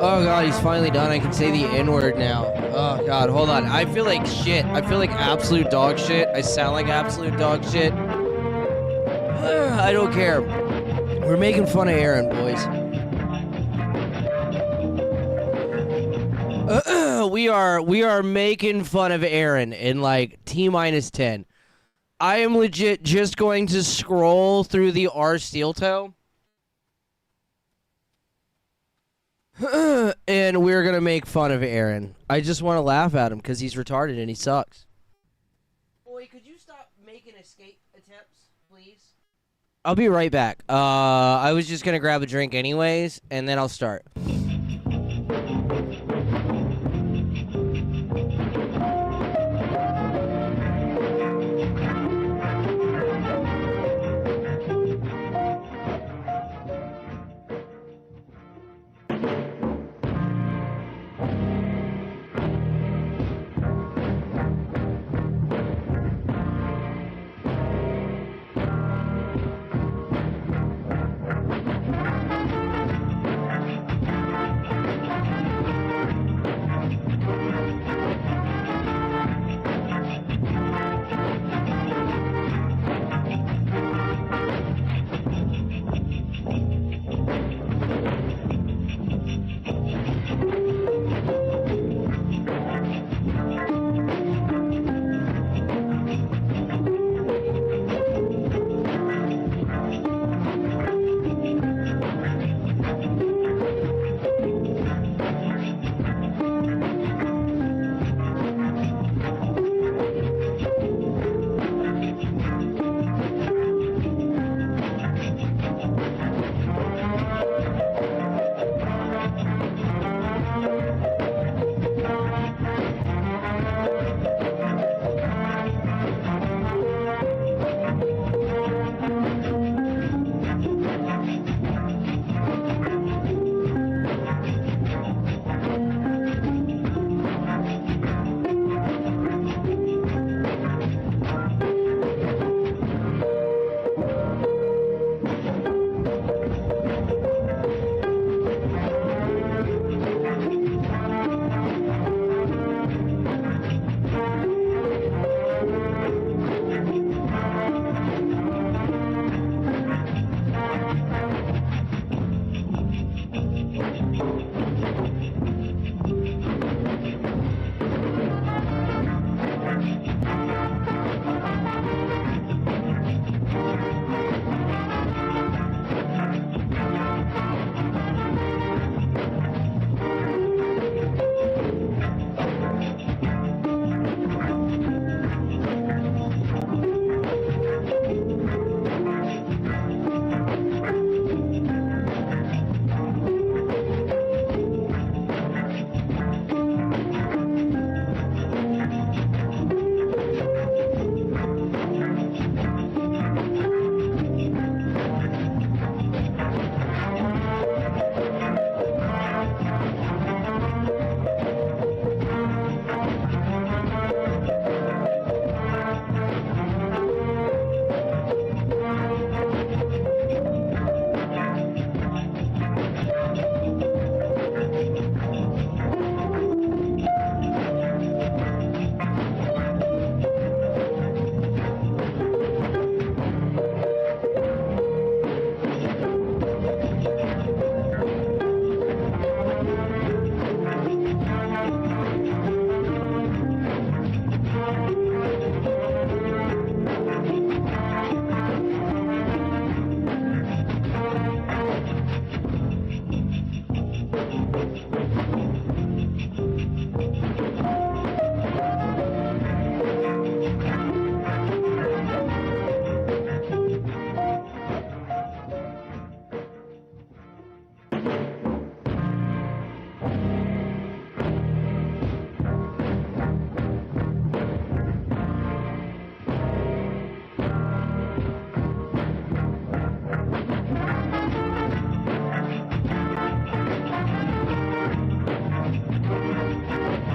Oh god, he's finally done. I can say the N-word now. Oh god, hold on. I feel like shit. I feel like absolute dog shit. I sound like absolute dog shit. I don't care. We're making fun of Aaron, boys. We are making fun of Aaron in like T-10. I am legit just going to scroll through the R Steel Toe. And we're going to make fun of Aaron. I just want to laugh at him because he's retarded and he sucks. Boy, could you stop making escape attempts, please? I'll be right back. I was just going to grab a drink anyways, and then I'll start.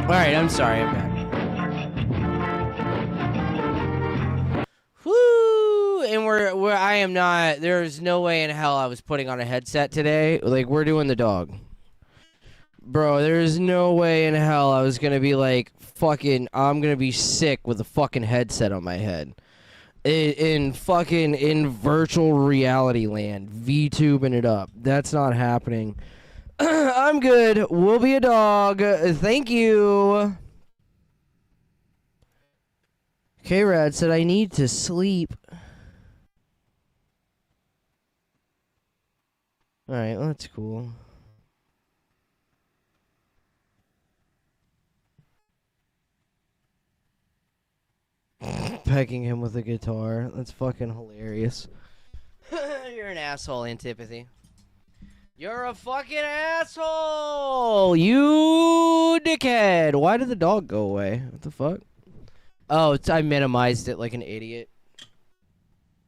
Alright, I'm sorry, I'm back. Woo! And I am not, there's no way in hell I was putting on a headset today. Like, we're doing the dog. Bro, there's no way in hell I was gonna be like, fucking, I'm gonna be sick with a fucking headset on my head. In virtual reality land, VTubing it up. That's not happening. I'm good. We'll be a dog. Thank you. K-Rad said I need to sleep. Alright, well, that's cool. Pecking him with a guitar. That's fucking hilarious. You're an asshole, Antipathy. You're a fucking asshole! You dickhead! Why did the dog go away? What the fuck? Oh, I minimized it like an idiot.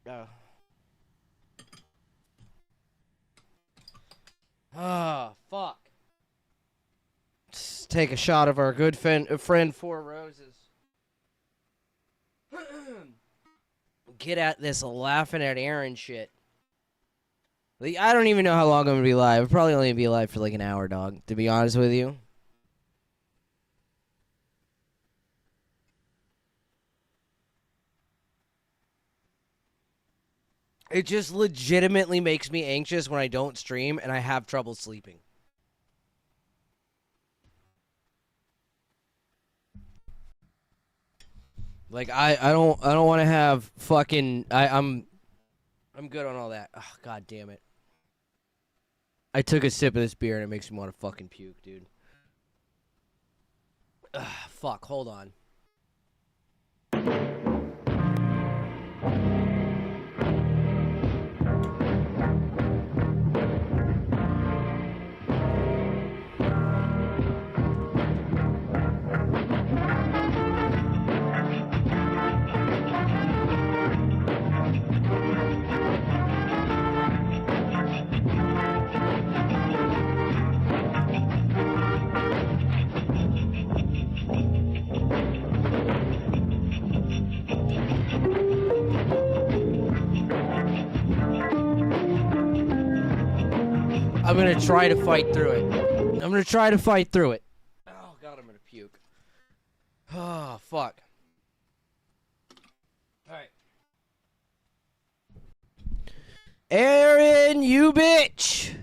Oh. Ah, fuck. Let's take a shot of our good friend Four Roses. Get at this laughing at Aaron shit. Like, I don't even know how long I'm gonna be live. I'll probably only be live for like an hour, dog, to be honest with you. It just legitimately makes me anxious when I don't stream and I have trouble sleeping. Like I don't want to have fucking I'm good on all that. Oh, god damn it. I took a sip of this beer and it makes me want to fucking puke, dude. Ugh, fuck, hold on. I'm gonna try to fight through it. I'm gonna try to fight through it. Oh god, I'm gonna puke. Oh, fuck. Alright. Aaron, you bitch!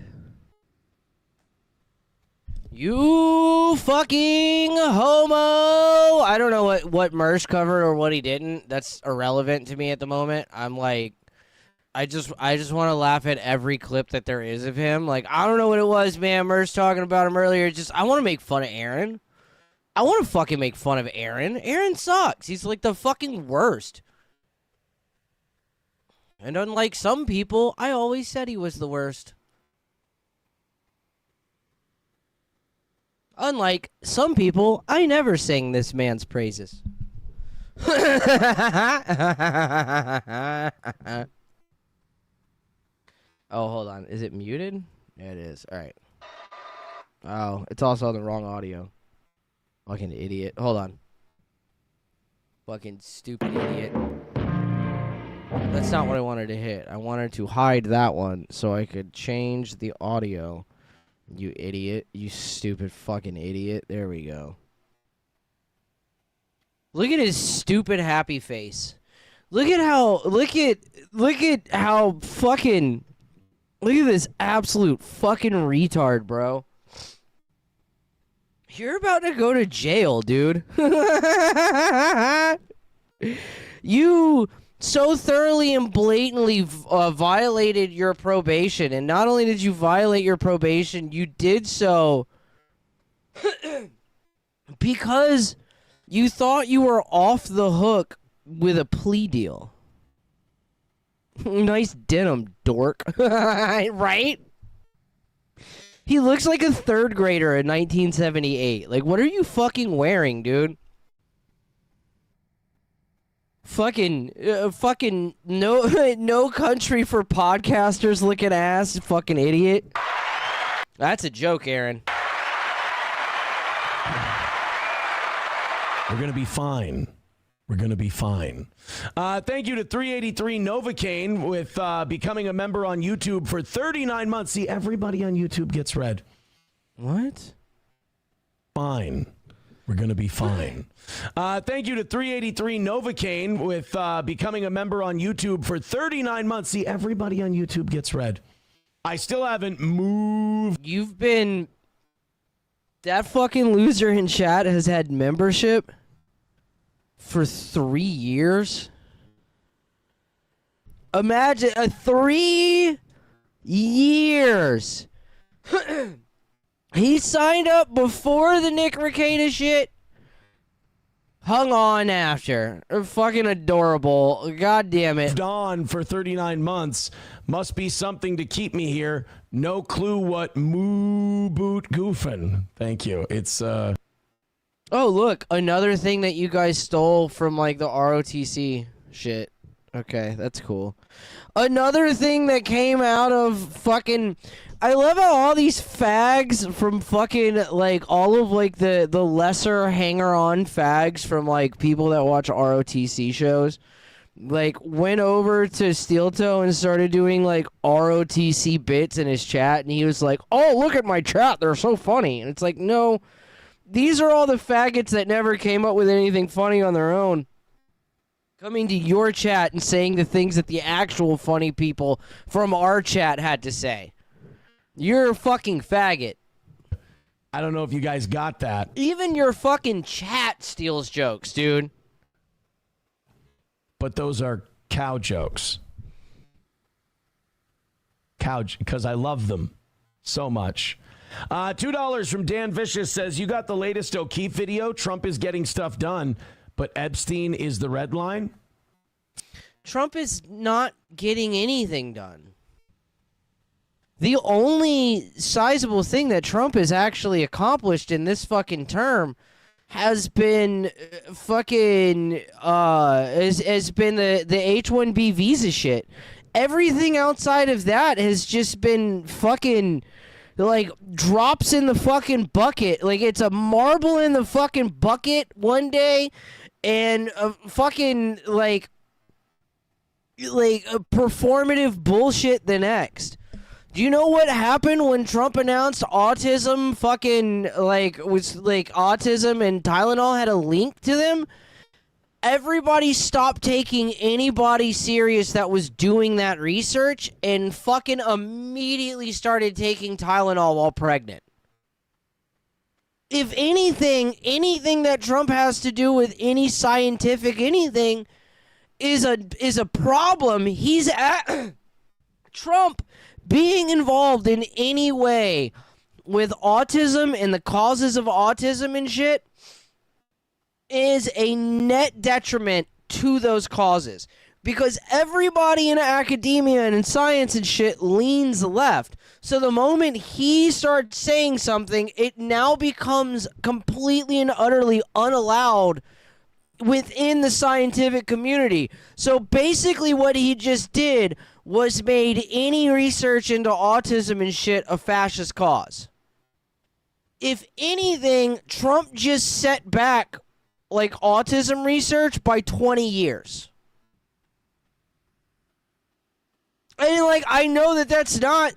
You fucking homo! I don't know what Mersh covered or what he didn't. That's irrelevant to me at the moment. I'm like, I just want to laugh at every clip that there is of him. Like, I don't know what it was, man. Mersh talking about him earlier. Just, I want to make fun of Aaron. I want to fucking make fun of Aaron. Aaron sucks. He's like the fucking worst. And unlike some people, I always said he was the worst. Unlike some people, I never sang this man's praises. Oh, hold on. Is it muted? Yeah, it is. All right. Oh, it's also on the wrong audio. Fucking idiot. Hold on. Fucking stupid idiot. That's not what I wanted to hit. I wanted to hide that one so I could change the audio. You idiot. You stupid fucking idiot. There we go. Look at his stupid happy face. Look at how fucking... Look at this absolute fucking retard, bro. You're about to go to jail, dude. You so thoroughly and blatantly violated your probation. And not only did you violate your probation, you did so because you thought you were off the hook with a plea deal. Nice denim, dork. Right? He looks like a third grader in 1978. Like, what are you fucking wearing, dude? Fucking no country for podcasters looking ass, fucking idiot. That's a joke, Aaron. We're gonna be fine. We're going to be fine. Thank you to 383 Novocaine with becoming a member on YouTube for 39 months. See, everybody on YouTube gets red. What? fine. We're going to be fine. Thank you to 383 Novocaine with becoming a member on YouTube for 39 months. See, everybody on YouTube gets read. I still haven't moved. You've been... That fucking loser in chat has had membership for 3 years. Imagine 3 years. He signed up before the Nick Rekieta shit. Hung on after. Fucking adorable. God damn it. On for 39 months. Must be something to keep me here. No clue what moo boot goofing. Thank you. It's Oh, look, another thing that you guys stole from like the ROTC shit. Okay, that's cool. Another thing that came out of fucking... I love how all these fags from fucking, like, all of, like, the lesser hanger-on fags from, like, people that watch ROTC shows, like, went over to Steel Toe and started doing, like, ROTC bits in his chat, and he was like, oh, look at my chat, they're so funny. And it's like, no, these are all the faggots that never came up with anything funny on their own, coming to your chat and saying the things that the actual funny people from our chat had to say. You're a fucking faggot. I don't know if you guys got that. Even your fucking chat steals jokes, dude. But those are cow jokes. Because I love them so much. $2 from Dan Vicious says, you got the latest O'Keefe video. Trump is getting stuff done, but Epstein is the red line. Trump is not getting anything done. The only sizable thing that Trump has actually accomplished in this fucking term has been has been the H-1B visa shit. Everything outside of that has just been fucking like drops in the fucking bucket. Like it's a marble in the fucking bucket one day and a fucking like a performative bullshit the next. Do you know what happened when Trump announced autism autism and Tylenol had a link to them? Everybody stopped taking anybody serious that was doing that research and fucking immediately started taking Tylenol while pregnant. If anything that Trump has to do with any scientific anything is a problem. He's at Trump being involved in any way with autism and the causes of autism and shit is a net detriment to those causes. Because everybody in academia and in science and shit leans left. So the moment he starts saying something, it now becomes completely and utterly unallowed within the scientific community. So basically what he just did was made any research into autism and shit a fascist cause. If anything, Trump just set back like autism research by 20 years. And like I know that that's not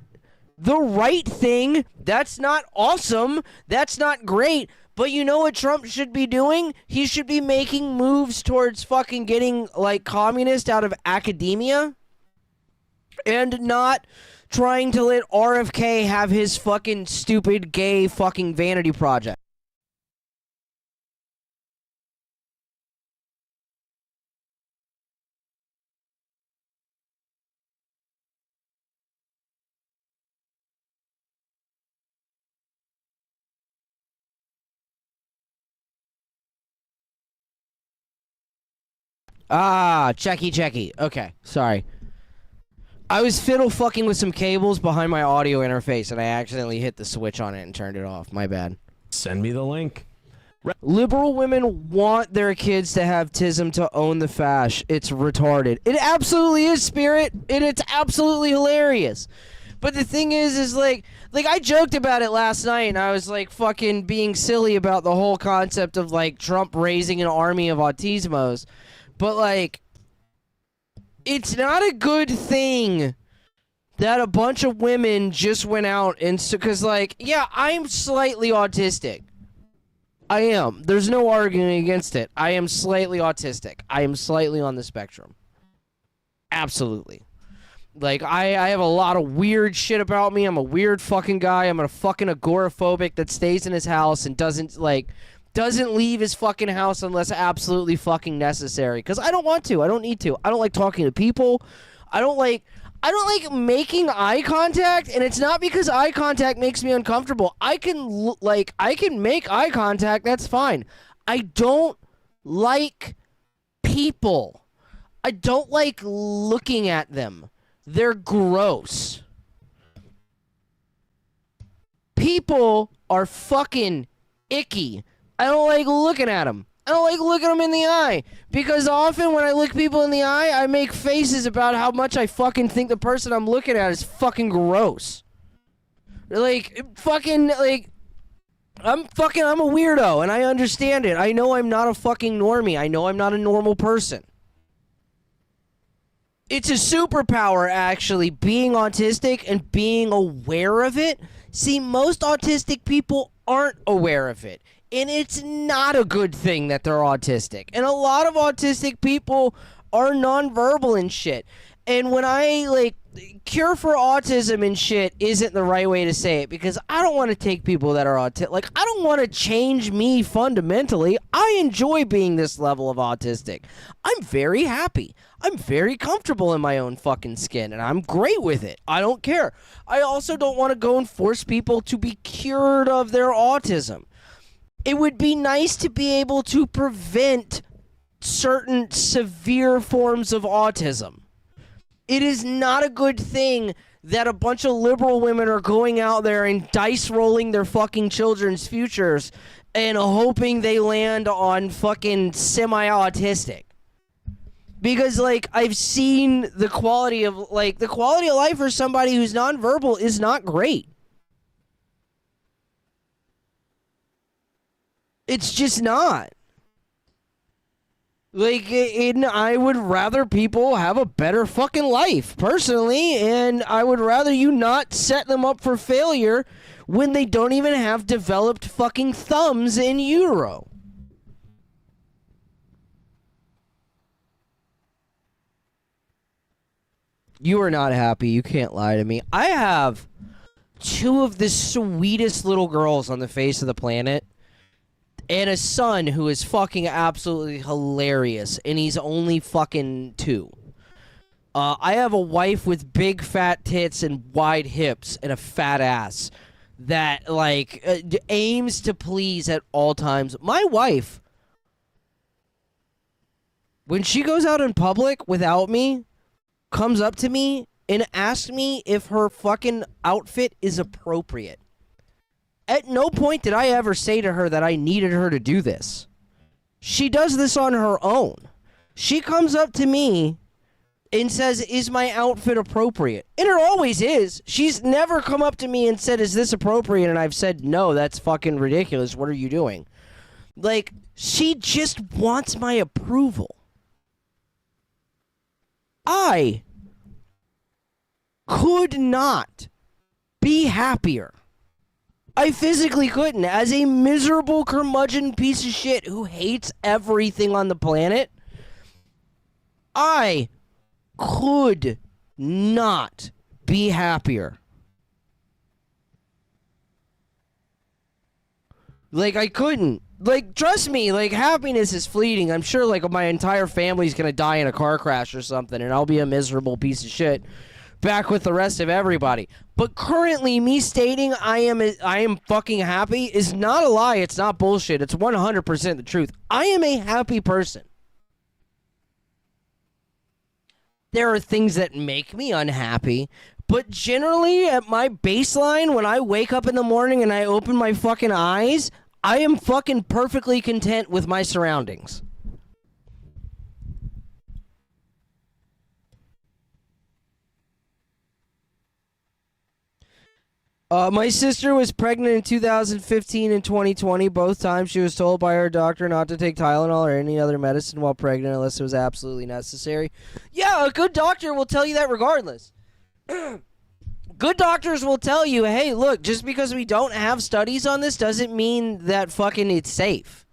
the right thing. That's not awesome. That's not great. But you know what Trump should be doing? He should be making moves towards fucking getting like communist out of academia. And not trying to let RFK have his fucking stupid gay fucking vanity project. Checky. Okay, sorry. I was fiddle fucking with some cables behind my audio interface and I accidentally hit the switch on it and turned it off. My bad. Send me the link. Liberal women want their kids to have TISM to own the fash. It's retarded. It absolutely is, Spirit, and it's absolutely hilarious. But the thing is like I joked about it last night and I was like fucking being silly about the whole concept of like Trump raising an army of autismos. But like, it's not a good thing that a bunch of women just went out and because like, yeah, I'm slightly autistic. I am. There's no arguing against it. I am slightly autistic. I am slightly on the spectrum. Absolutely. Like, I have a lot of weird shit about me. I'm a weird fucking guy. I'm a fucking agoraphobic that stays in his house and doesn't leave his fucking house unless absolutely fucking necessary. Because I don't want to. I don't need to. I don't like talking to people. I don't like making eye contact, and it's not because eye contact makes me uncomfortable. I can make eye contact. That's fine. I don't like people. I don't like looking at them. They're gross. People are fucking icky. I don't like looking at them. I don't like looking them in the eye. Because often when I look people in the eye, I make faces about how much I fucking think the person I'm looking at is fucking gross. I'm a weirdo, and I understand it. I know I'm not a fucking normie. I know I'm not a normal person. It's a superpower, actually, being autistic and being aware of it. See, most autistic people aren't aware of it. And it's not a good thing that they're autistic. And a lot of autistic people are nonverbal and shit. And when I, cure for autism and shit isn't the right way to say it, because I don't want to take people that are autistic. I don't want to change me fundamentally. I enjoy being this level of autistic. I'm very happy. I'm very comfortable in my own fucking skin, and I'm great with it. I don't care. I also don't want to go and force people to be cured of their autism. It would be nice to be able to prevent certain severe forms of autism. It is not a good thing that a bunch of liberal women are going out there and dice rolling their fucking children's futures and hoping they land on fucking semi-autistic. Because, I've seen the quality of life for somebody who's nonverbal is not great. It's just not. I would rather people have a better fucking life, personally, and I would rather you not set them up for failure when they don't even have developed fucking thumbs in utero. You are not happy. You can't lie to me. I have two of the sweetest little girls on the face of the planet. And a son who is fucking absolutely hilarious, and he's only fucking 2. I have a wife with big fat tits and wide hips and a fat ass that, aims to please at all times. My wife, when she goes out in public without me, comes up to me and asks me if her fucking outfit is appropriate. At no point did I ever say to her that I needed her to do this. She does this on her own. She comes up to me and says, is my outfit appropriate? And it always is. She's never come up to me and said, is this appropriate? And I've said, no, that's fucking ridiculous. What are you doing? She just wants my approval. I could not be happier. I physically couldn't. As a miserable curmudgeon piece of shit who hates everything on the planet, I could not be happier. I couldn't. Trust me, happiness is fleeting. I'm sure, my entire family's gonna die in a car crash or something, and I'll be a miserable piece of shit back with the rest of everybody. But currently, me stating I am fucking happy is not a lie. It's not bullshit. It's 100% the truth. I am a happy person. There are things that make me unhappy, but generally, at my baseline, when I wake up in the morning and I open my fucking eyes, I am fucking perfectly content with my surroundings. My sister was pregnant in 2015 and 2020. Both times she was told by her doctor not to take Tylenol or any other medicine while pregnant unless it was absolutely necessary. Yeah, a good doctor will tell you that regardless. Good doctors will tell you, hey, look, just because we don't have studies on this doesn't mean that fucking it's safe.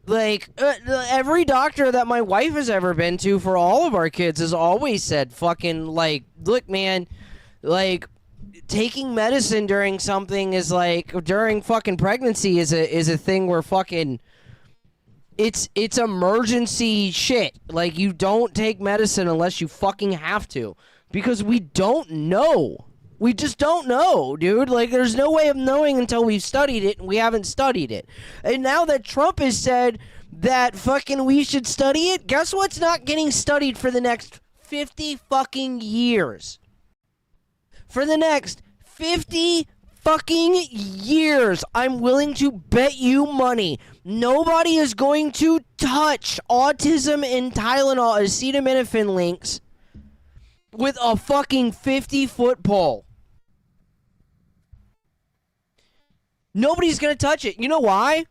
Like, every doctor that my wife has ever been to for all of our kids has always said fucking, like, look, man, like, taking medicine during something is like, during fucking pregnancy is a thing where fucking, it's emergency shit. Like, you don't take medicine unless you fucking have to. Because we don't know. We just don't know, dude. Like, there's no way of knowing until we've studied it, and we haven't studied it. And now that Trump has said that fucking we should study it, guess what's not getting studied for the next 50 fucking years? For the next 50 fucking years, I'm willing to bet you money. Nobody is going to touch autism and Tylenol, acetaminophen links, with a fucking 50-foot pole. Nobody's going to touch it. You know why?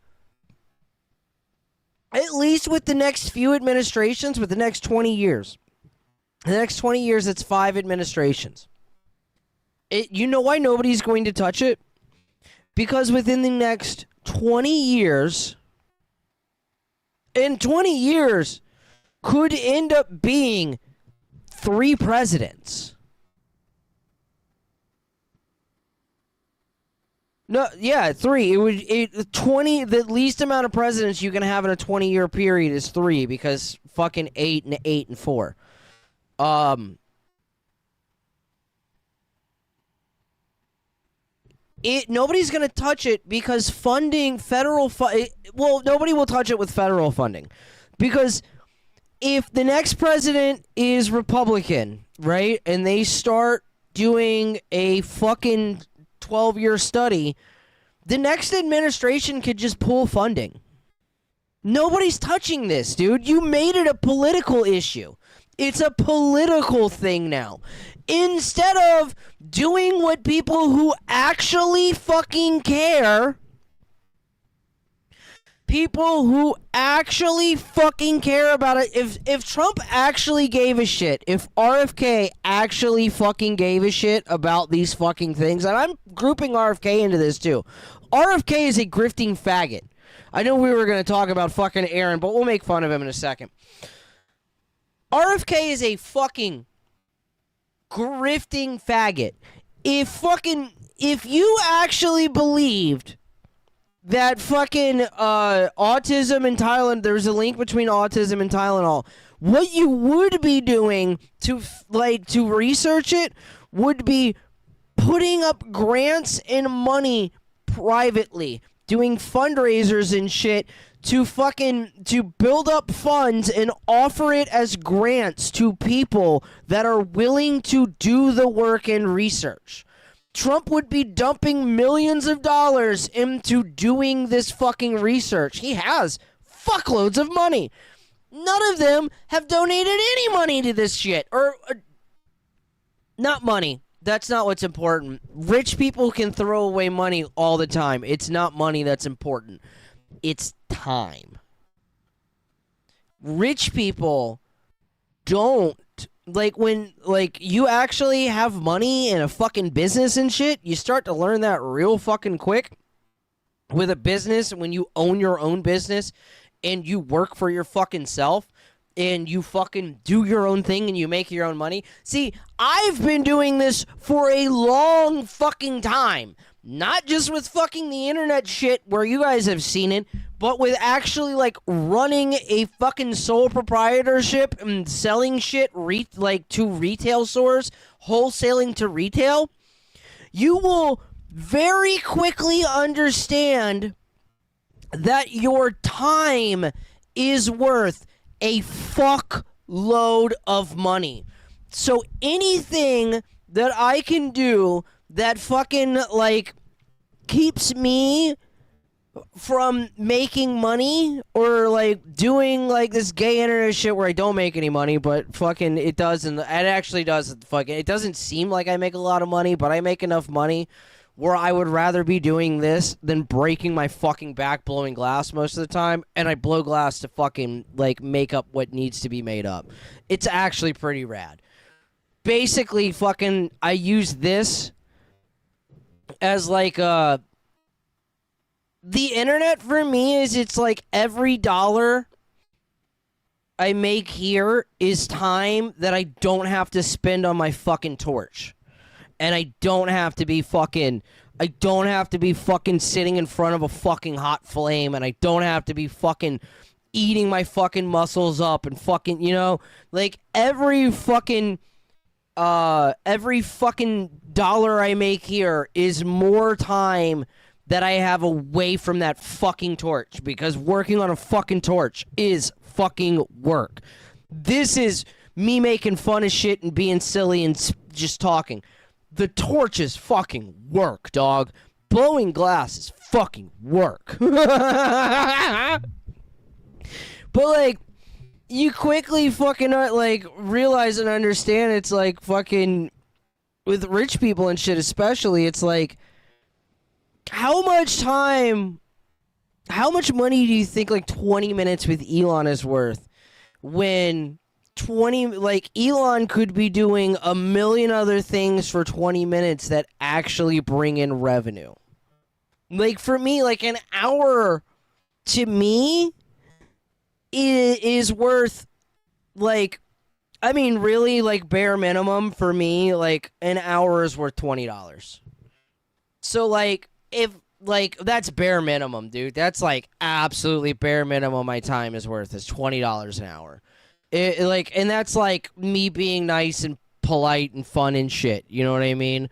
At least with the next few administrations, with the next 20 years. The next 20 years, it's 5 administrations. You know why nobody's going to touch it? Because within the next 20 years, and 20 years could end up being 3 presidents. No, yeah, 3. It 20. The least amount of presidents you can have in a 20-year period is 3, because fucking 8 and 4. Nobody's gonna touch it because funding, nobody will touch it with federal funding, because if the next president is Republican, right, and they start doing a fucking 12-year study, the next administration could just pull funding. Nobody's touching this, dude. You made it a political issue. It's a political thing now. Instead of doing what people who actually fucking care... People who actually fucking care about it. If Trump actually gave a shit, if RFK actually fucking gave a shit about these fucking things, and I'm grouping RFK into this too. RFK is a grifting faggot. I know we were going to talk about fucking Aaron, but we'll make fun of him in a second. RFK is a fucking grifting faggot. If you actually believed that fucking autism and Tylenol, there's a link between autism and Tylenol, what you would be doing to research it would be putting up grants and money privately, doing fundraisers and shit to build up funds and offer it as grants to people that are willing to do the work and research. Trump would be dumping millions of dollars into doing this fucking research. He has fuckloads of money. None of them have donated any money to this shit. Or not money. That's not what's important. Rich people can throw away money all the time. It's not money that's important. It's time. Rich people don't. When you actually have money in a fucking business and shit, you start to learn that real fucking quick. With a business, when you own your own business and you work for your fucking self and you fucking do your own thing and you make your own money. See, I've been doing this for a long fucking time. Not just with fucking the internet shit where you guys have seen it, but with actually running a fucking sole proprietorship and selling shit to retail stores, wholesaling to retail. You will very quickly understand that your time is worth a fuckload of money. So anything that I can do that fucking keeps me from making money or doing this gay internet shit where I don't make any money, but fucking it does, and it actually does. Fucking it doesn't seem like I make a lot of money, but I make enough money where I would rather be doing this than breaking my fucking back blowing glass most of the time, and I blow glass to fucking make up what needs to be made up. It's actually pretty rad. basically fucking I use this as like the internet for me is it's like every dollar I make here is time that I don't have to spend on my fucking torch. And I don't have to be fucking sitting in front of a fucking hot flame, and I don't have to be fucking eating my fucking muscles up and fucking, you know, like every fucking dollar I make here is more time that I have away from that fucking torch, because working on a fucking torch is fucking work. This is me making fun of shit and being silly and just talking. The torch is fucking work, dog. Blowing glass is fucking work. But, like, you quickly fucking, like, realize and understand it's, like, fucking, with rich people and shit especially, it's, like, how much money do you think, like, 20 minutes with Elon is worth when Elon could be doing a million other things for 20 minutes that actually bring in revenue? Like, for me, like, an hour, to me, is worth, like, I mean, really, like, bare minimum for me, like, an hour is worth $20. So, like, if, like, that's bare minimum, dude. That's, like, absolutely bare minimum my time is worth is $20 an hour. And that's, like, me being nice and polite and fun and shit. You know what I mean?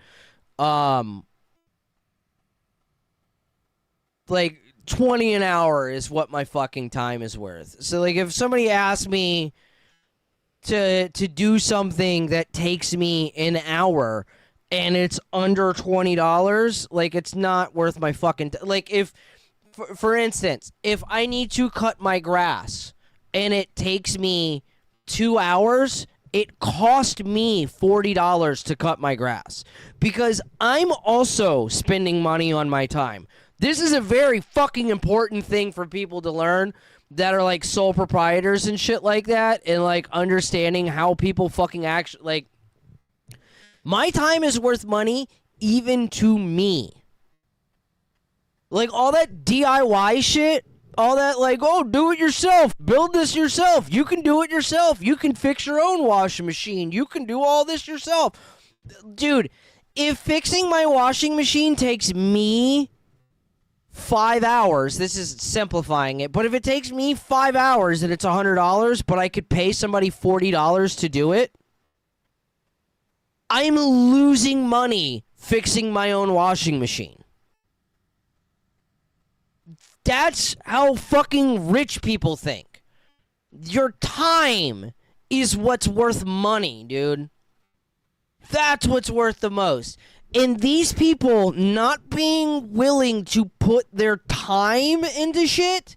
Like, 20 an hour is what my fucking time is worth. So, like, if somebody asks me to do something that takes me an hour and it's under $20, like, it's not worth my fucking... like, if, for instance, if I need to cut my grass and it takes me 2 hours, it cost me $40 to cut my grass, because I'm also spending money on my time. This is a very fucking important thing for people to learn that are, like, sole proprietors and shit like that, and, like, understanding how people fucking actually, like, my time is worth money even to me. Like, all that DIY shit, all that, like, oh, do it yourself, build this yourself, you can do it yourself, you can fix your own washing machine, you can do all this yourself. Dude, if fixing my washing machine takes me 5 hours, this is simplifying it, but if it takes me 5 hours and it's $100, but I could pay somebody $40 to do it, I'm losing money fixing my own washing machine. That's how fucking rich people think. Your time is what's worth money, dude. That's what's worth the most. And these people not being willing to put their time into shit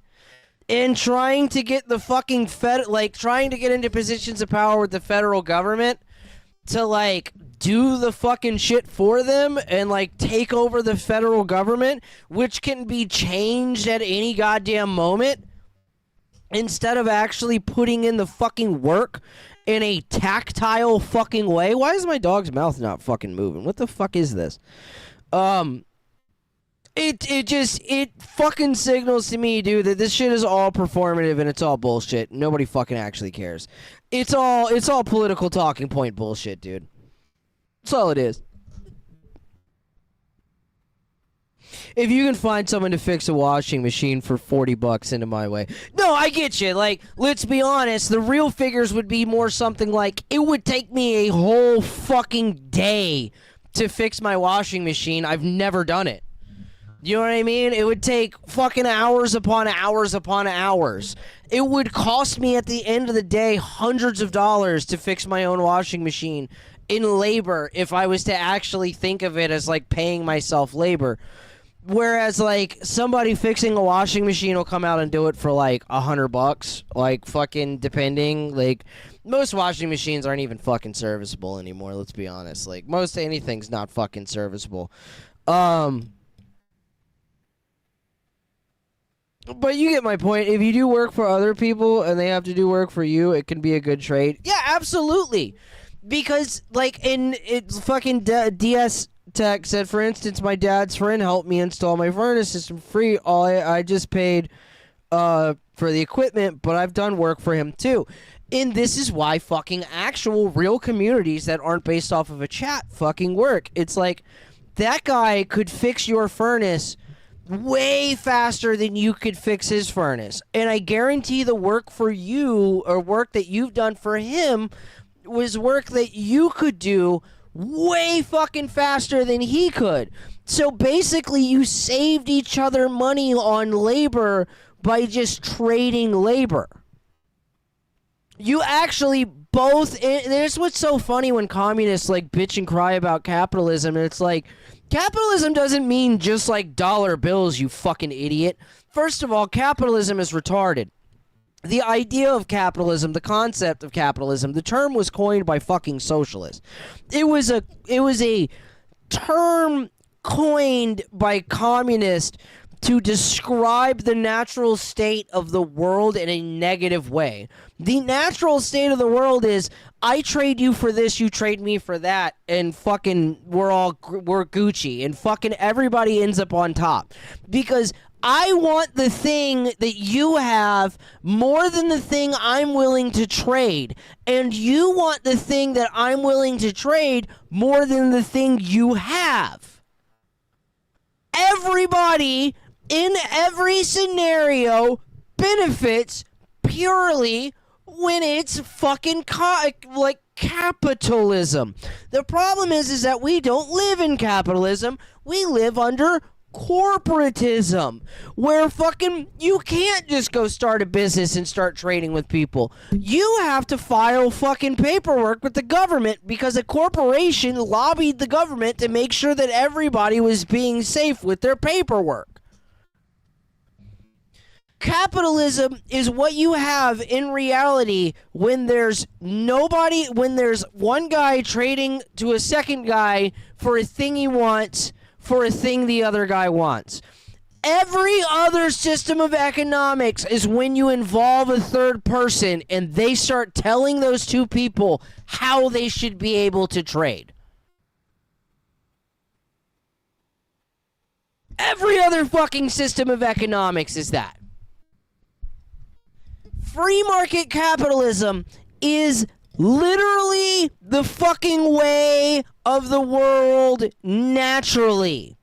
and trying to get the fucking trying to get into positions of power with the federal government to, like, do the fucking shit for them and, like, take over the federal government, which can be changed at any goddamn moment, instead of actually putting in the fucking work in a tactile fucking way. Why is my dog's mouth not fucking moving? What the fuck is this? It fucking signals to me, dude, that this shit is all performative and it's all bullshit. Nobody fucking actually cares. It's all political talking point bullshit, dude. That's all it is. If you can find someone to fix a washing machine for $40 into my way. No, I get you. Like, let's be honest. The real figures would be more something like, it would take me a whole fucking day to fix my washing machine. I've never done it. You know what I mean? It would take fucking hours upon hours upon hours. It would cost me at the end of the day hundreds of dollars to fix my own washing machine in labor if I was to actually think of it as, like, paying myself labor. Whereas, like, somebody fixing a washing machine will come out and do it for, like, $100, like, fucking depending. Like, most washing machines aren't even fucking serviceable anymore, let's be honest. Like, most anything's not fucking serviceable. But you get my point. If you do work for other people and they have to do work for you, it can be a good trade. Yeah, absolutely. Because, like, it's fucking DS Tech said, for instance, my dad's friend helped me install my furnace system free. I just paid for the equipment, but I've done work for him too. And this is why fucking actual real communities that aren't based off of a chat fucking work. It's like, that guy could fix your furnace way faster than you could fix his furnace. And I guarantee the work for you, or work that you've done for him, was work that you could do way fucking faster than he could. So basically you saved each other money on labor by just trading labor. You actually both, and that's what's so funny when communists like bitch and cry about capitalism, and it's like, capitalism doesn't mean just like dollar bills, you fucking idiot. First of all, capitalism is retarded. The idea of capitalism, the concept of capitalism, the term was coined by fucking socialists. It was a term coined by communists to describe the natural state of the world in a negative way. The natural state of the world is, I trade you for this, you trade me for that, and fucking we're Gucci, and fucking everybody ends up on top. Because I want the thing that you have more than the thing I'm willing to trade. And you want the thing that I'm willing to trade more than the thing you have. Everybody in every scenario benefits purely when it's fucking like capitalism. The problem is that we don't live in capitalism. We live under corporatism, where fucking you can't just go start a business and start trading with people. You have to file fucking paperwork with the government because a corporation lobbied the government to make sure that everybody was being safe with their paperwork. Capitalism is what you have in reality when there's one guy trading to a second guy for a thing he wants for a thing the other guy wants. Every other system of economics is when you involve a third person and they start telling those two people how they should be able to trade. Every other fucking system of economics is that. Free market capitalism is literally the fucking way of the world naturally.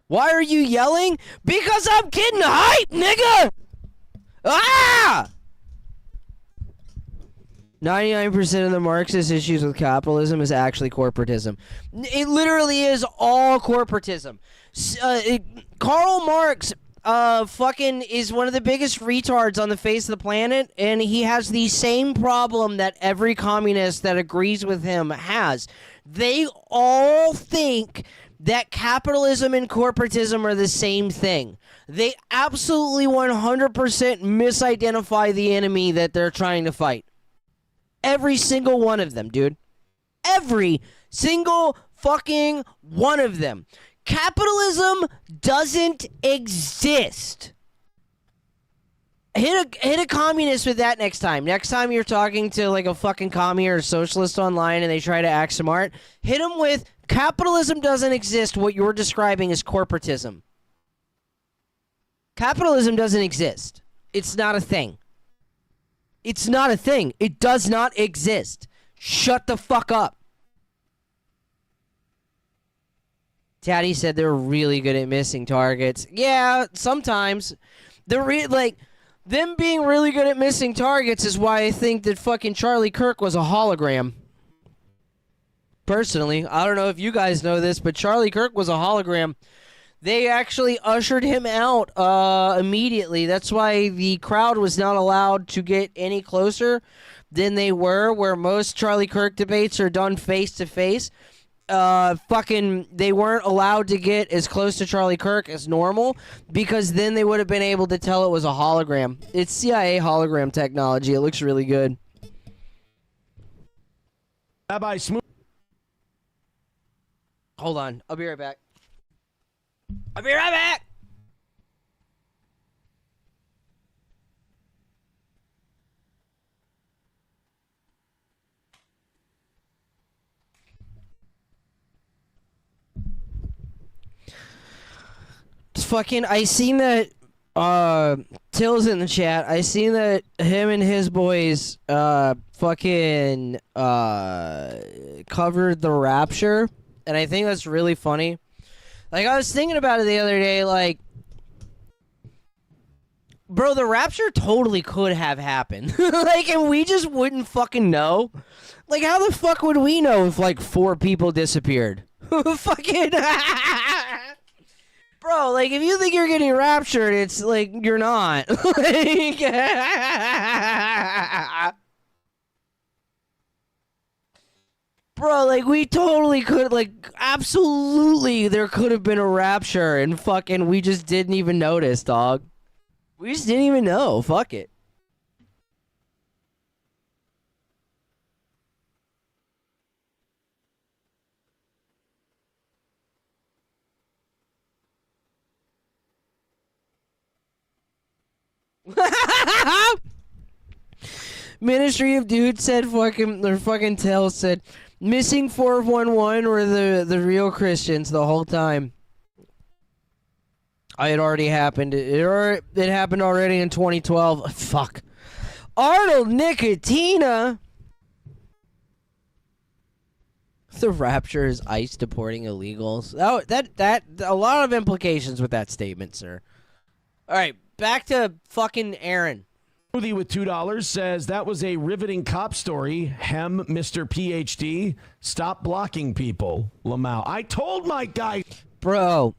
Why are you yelling? Because I'm getting hype, nigga! Ah! 99% of the Marxist issues with capitalism is actually corporatism. It literally is all corporatism. Karl Marx fucking is one of the biggest retards on the face of the planet, and he has the same problem that every communist that agrees with him has. They all think that capitalism and corporatism are the same thing. They absolutely 100% misidentify the enemy that they're trying to fight. Every single one of them, dude. Every single fucking one of them. Capitalism doesn't exist. Hit a communist with that next time. Next time you're talking to like a fucking commie or a socialist online and they try to act smart, hit them with capitalism doesn't exist. What you're describing is corporatism. Capitalism doesn't exist. It's not a thing. It's not a thing. It does not exist. Shut the fuck up. Taddy said they're really good at missing targets. Yeah, sometimes. Them being really good at missing targets is why I think that fucking Charlie Kirk was a hologram. Personally, I don't know if you guys know this, but Charlie Kirk was a hologram. They actually ushered him out immediately. That's why the crowd was not allowed to get any closer than they were, where most Charlie Kirk debates are done face to face. They weren't allowed to get as close to Charlie Kirk as normal because then they would have been able to tell it was a hologram. It's CIA hologram technology. It looks really good. Rabbi Smooth. Hold on. I'll be right back. I'll be right back. I seen that Till's in the chat. I seen that him and his boys covered the rapture, and I think that's really funny. Like, I was thinking about it the other day, like, bro, the rapture totally could have happened. Like, and we just wouldn't fucking know. Like, how the fuck would we know if, like, 4 people disappeared? Fucking... Bro, like, if you think you're getting raptured, it's, like, you're not. Like... Bro, like, we totally could, like, absolutely there could have been a rapture, and fucking we just didn't even notice, dog. We just didn't even know. Fuck it. Ministry of Dude said fucking Tell said missing 411 were the real Christians the whole time. It already happened. It happened already in 2012. Fuck. Arnold Nicotina. The rapture is ICE deporting illegals. Oh, that a lot of implications with that statement, sir. All right, back to fucking Aaron. Smoothie with $2 says that was a riveting cop story. Hem, Mr. PhD. Stop blocking people, Lamau. I told my guy. Bro.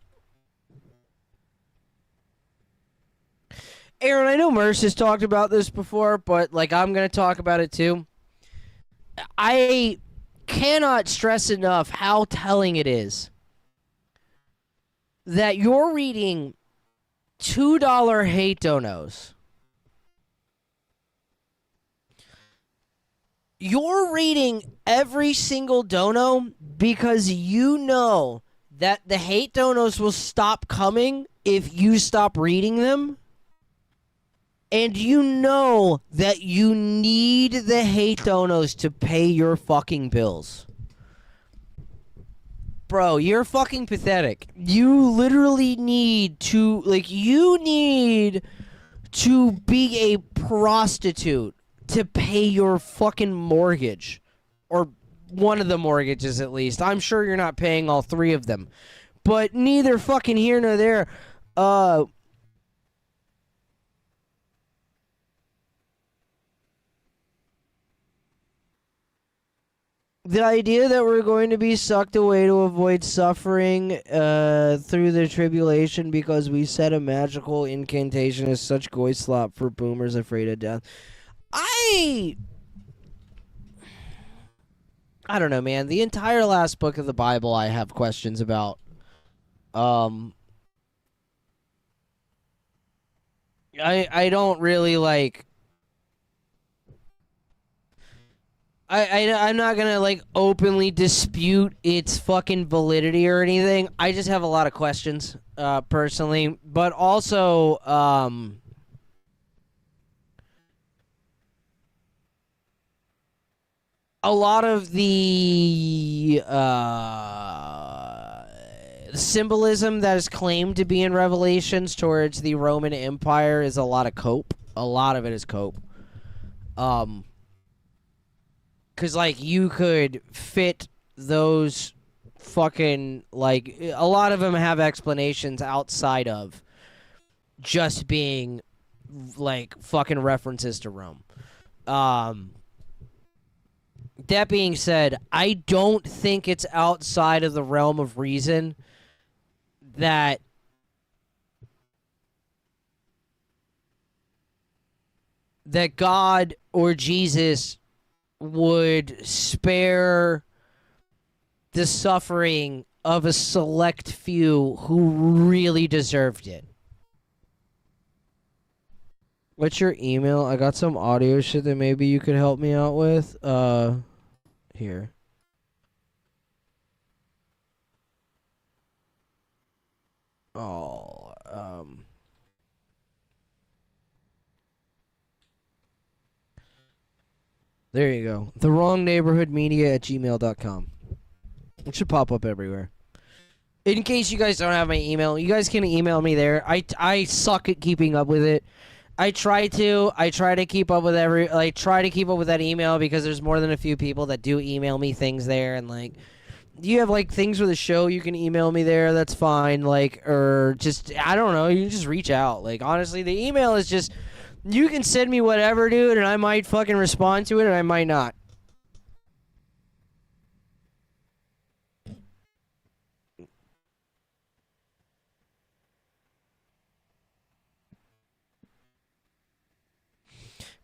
Aaron, I know Merce has talked about this before, but, like, I'm going to talk about it too. I cannot stress enough how telling it is that you're reading $2 hate donos. You're reading every single dono because you know that the hate donos will stop coming if you stop reading them. And you know that you need the hate donos to pay your fucking bills. Bro, you're fucking pathetic. You literally need to, like, you need to be a prostitute to pay your fucking mortgage. Or one of the mortgages, at least. I'm sure you're not paying all 3 of them. But neither fucking here nor there. The idea that we're going to be sucked away to avoid suffering through the tribulation because we said a magical incantation is such goy slop for boomers afraid of death. I don't know, man. The entire last book of the Bible I have questions about. I don't really like... I'm not gonna, like, openly dispute its fucking validity or anything. I just have a lot of questions, personally. But also, a lot of the symbolism that is claimed to be in Revelations towards the Roman Empire is a lot of cope. A lot of it is cope. Because, like, you could fit those fucking, like, a lot of them have explanations outside of just being, like, fucking references to Rome. That being said, I don't think it's outside of the realm of reason that God or Jesus would spare the suffering of a select few who really deserved it. What's your email? I got some audio shit that maybe you could help me out with. Here. Oh, there you go. TheWrongNeighborhoodMedia@gmail.com. It should pop up everywhere. In case you guys don't have my email, you guys can email me there. I suck at keeping up with it. I try to keep up with try to keep up with that email because there's more than a few people that do email me things there, and like, you have like things for the show, you can email me there, that's fine, like, or just, I don't know, you can just reach out. Like, honestly, the email is just, you can send me whatever, dude, and I might fucking respond to it, and I might not.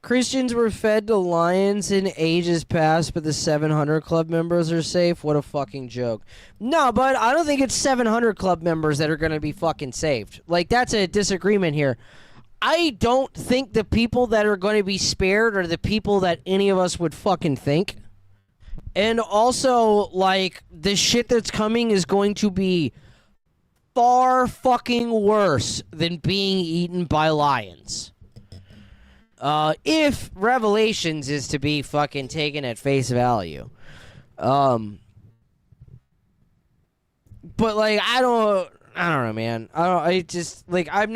Christians were fed to lions in ages past, but the 700 Club members are safe? What a fucking joke. No, but I don't think it's 700 Club members that are going to be fucking saved. Like, that's a disagreement here. I don't think the people that are going to be spared are the people that any of us would fucking think. And also, like, the shit that's coming is going to be far fucking worse than being eaten by lions. If Revelations is to be fucking taken at face value. But, like, I don't know, man. I'm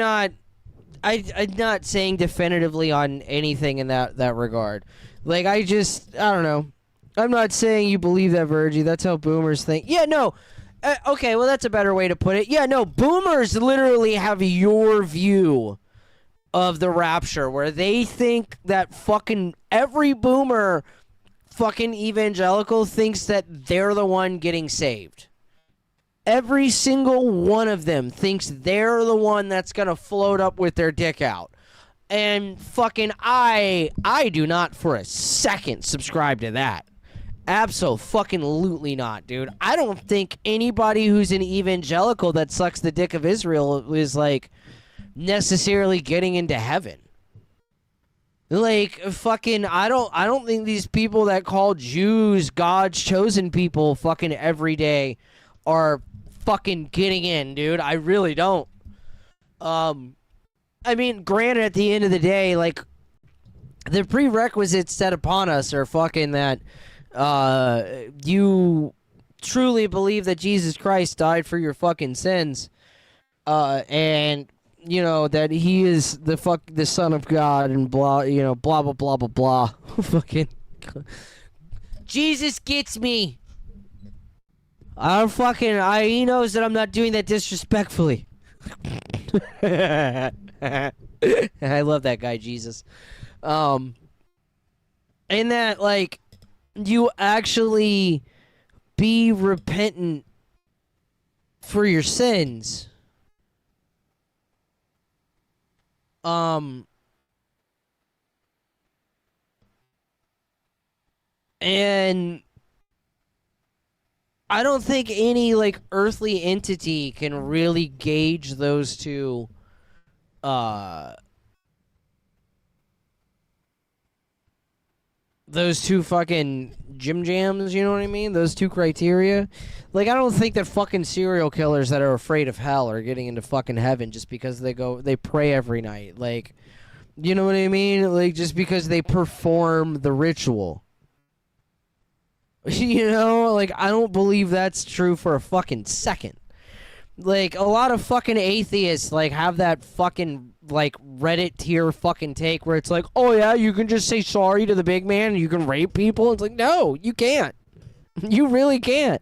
not saying definitively on anything in that regard. Like, I don't know. I'm not saying you believe that, Virgie. That's how boomers think. Yeah, no. Okay, well, that's a better way to put it. Yeah, no, boomers literally have your view of the rapture, where they think that fucking every boomer fucking evangelical thinks that they're the one getting saved. Every single one of them thinks they're the one that's gonna float up with their dick out. And fucking I do not for a second subscribe to that. Absolutely not, dude. I don't think anybody who's an evangelical that sucks the dick of Israel is like necessarily getting into heaven. Like, fucking, I don't think these people that call Jews God's chosen people fucking every day are fucking getting in, dude. I really don't. I mean, granted, at the end of the day, like, the prerequisites set upon us are fucking that you truly believe that Jesus Christ died for your fucking sins, and you know, that he is the Son of God and blah, you know, blah, blah, blah, blah, blah. Fucking Jesus gets me. He knows that I'm not doing that disrespectfully. I love that guy, Jesus. And that, like, you actually be repentant for your sins. And I don't think any, like, earthly entity can really gauge those two, fucking Jim Jams, you know what I mean? Those two criteria. Like, I don't think that fucking serial killers that are afraid of hell are getting into fucking heaven just because they pray every night. Like, you know what I mean? Like, just because they perform the ritual. You know? Like, I don't believe that's true for a fucking second. Like, a lot of fucking atheists, like, have that fucking, like, Reddit tier fucking take where it's like, oh yeah, you can just say sorry to the big man and you can rape people. It's like, no, you can't. You really can't.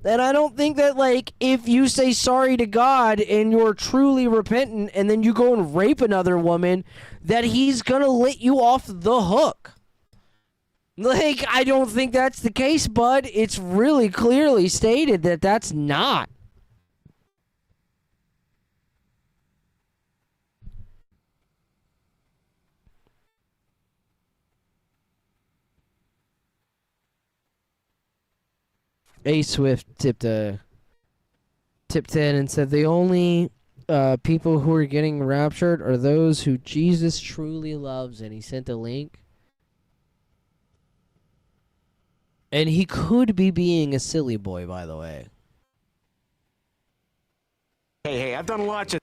And I don't think that, like, if you say sorry to God and you're truly repentant and then you go and rape another woman, that he's gonna let you off the hook. Like, I don't think that's the case, bud. It's really clearly stated that that's not. A Swift tipped in and said the only people who are getting raptured are those who Jesus truly loves, and he sent a link. And he could be being a silly boy, by the way. Hey, I've done lots of...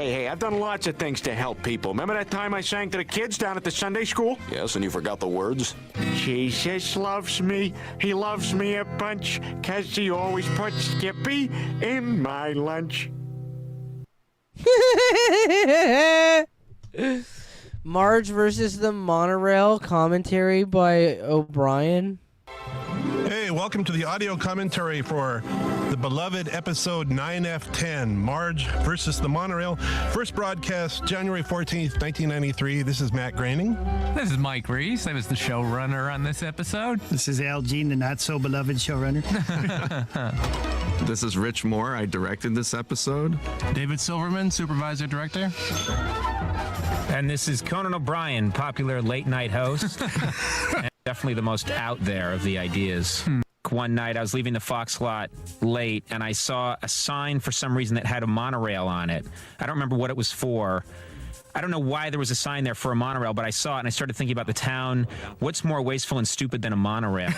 Hey, I've done lots of things to help people. Remember that time I sang to the kids down at the Sunday school? Yes, and you forgot the words? Jesus loves me. He loves me a bunch, 'cause he always puts Skippy in my lunch. Marge versus the Monorail, commentary by O'Brien. Hey, welcome to the audio commentary for the beloved episode 9F10, Marge versus the Monorail. First broadcast January 14th, 1993. This is Matt Groening. This is Mike Reese. I was the showrunner on this episode. This is Al Jean, the not-so-beloved showrunner. This is Rich Moore. I directed this episode. David Silverman, supervisor director. And this is Conan O'Brien, popular late-night host. And definitely the most out there of the ideas. One night I was leaving the Fox lot late, and I saw a sign for some reason that had a monorail on it. I don't remember what it was for. I don't know why there was a sign there for a monorail, but I saw it, and I started thinking about the town. What's more wasteful and stupid than a monorail?